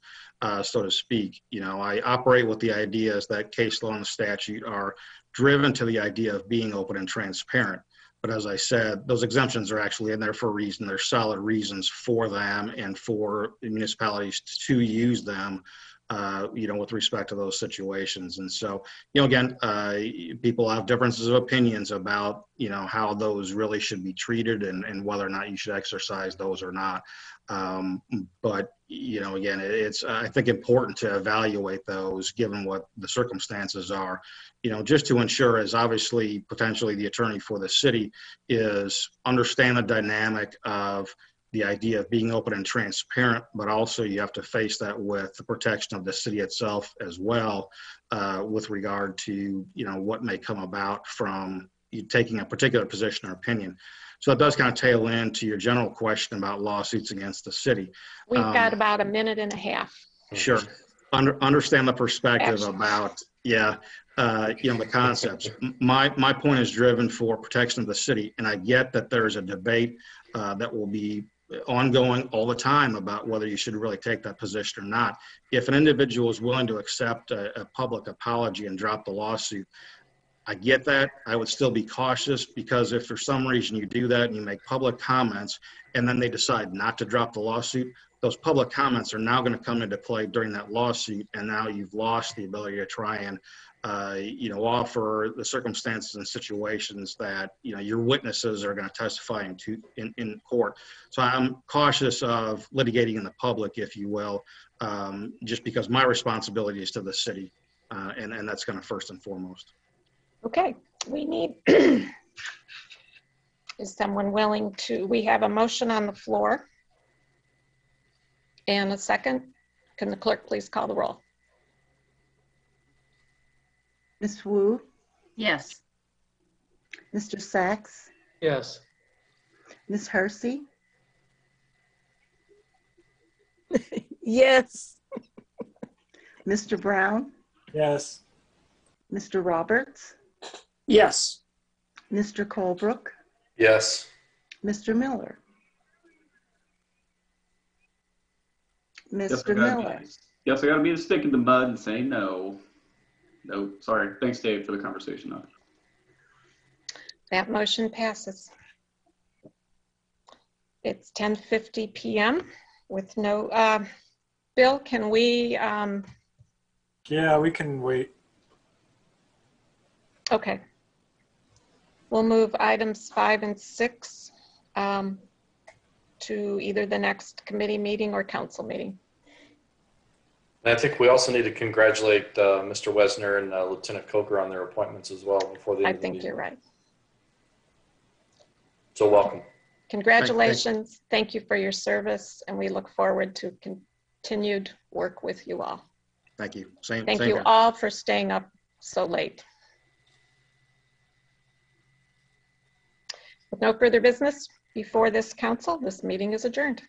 [SPEAKER 16] so to speak. I operate with the ideas that case law and the statute are driven to the idea of being open and transparent. But as I said, those exemptions are actually in there for a reason. There's solid reasons for them and for municipalities to use them, with respect to those situations. And so, again, people have differences of opinions about, how those really should be treated and whether or not you should exercise those or not. But, again, it's, I think, important to evaluate those given what the circumstances are, just to ensure, as obviously potentially the attorney for the city, is understand the dynamic of the idea of being open and transparent, but also you have to face that with the protection of the city itself as well, with regard to, what may come about from you taking a particular position or opinion. So it does kind of tail into your general question about lawsuits against the city.
[SPEAKER 1] We've got about a minute and a half.
[SPEAKER 16] Sure. Understand the perspective about, the concepts. My point is driven for protection of the city, and I get that there's a debate that will be ongoing all the time about whether you should really take that position or not. If an individual is willing to accept a public apology and drop the lawsuit, I get that. I would still be cautious, because if for some reason you do that and you make public comments and then they decide not to drop the lawsuit, those public comments are now going to come into play during that lawsuit, and now you've lost the ability to try and offer the circumstances and situations that your witnesses are going to testify in court. So I'm cautious of litigating in the public, if you will, just because my responsibility is to the city, and that's kind of first and foremost.
[SPEAKER 1] Okay, we need, is someone willing to, we have a motion on the floor and a second. Can the clerk please call the roll?
[SPEAKER 3] Ms. Wu,
[SPEAKER 2] Yes.
[SPEAKER 3] Mr. Sachs,
[SPEAKER 8] Yes.
[SPEAKER 3] Ms. Hersey,
[SPEAKER 22] Yes.
[SPEAKER 3] Mr. Brown,
[SPEAKER 10] Yes.
[SPEAKER 3] Mr. Roberts,
[SPEAKER 23] Yes.
[SPEAKER 3] Mr. Colebrook,
[SPEAKER 4] Yes.
[SPEAKER 3] Mr. Miller.
[SPEAKER 11] Yes,
[SPEAKER 3] Mr. Miller.
[SPEAKER 11] Yes, I got to be the stick in the mud and say no. No, sorry. Thanks, Dave, for the conversation.
[SPEAKER 1] That motion passes. It's 10:50 p.m. with no, Bill, can we,
[SPEAKER 10] Yeah, we can wait.
[SPEAKER 1] okay. We'll move items 5 and 6 to either the next committee meeting or council meeting.
[SPEAKER 4] And I think we also need to congratulate Mr. Wesner and Lieutenant Coker on their appointments as well before the end
[SPEAKER 1] I
[SPEAKER 4] of the
[SPEAKER 1] think
[SPEAKER 4] meeting.
[SPEAKER 1] you're right.
[SPEAKER 4] So welcome.
[SPEAKER 1] Congratulations. Thank you for your service, and we look forward to continued work with you all.
[SPEAKER 16] Thank you. Same
[SPEAKER 1] Thank you
[SPEAKER 16] here.
[SPEAKER 1] all for staying up so late. With no further business before this council, this meeting is adjourned.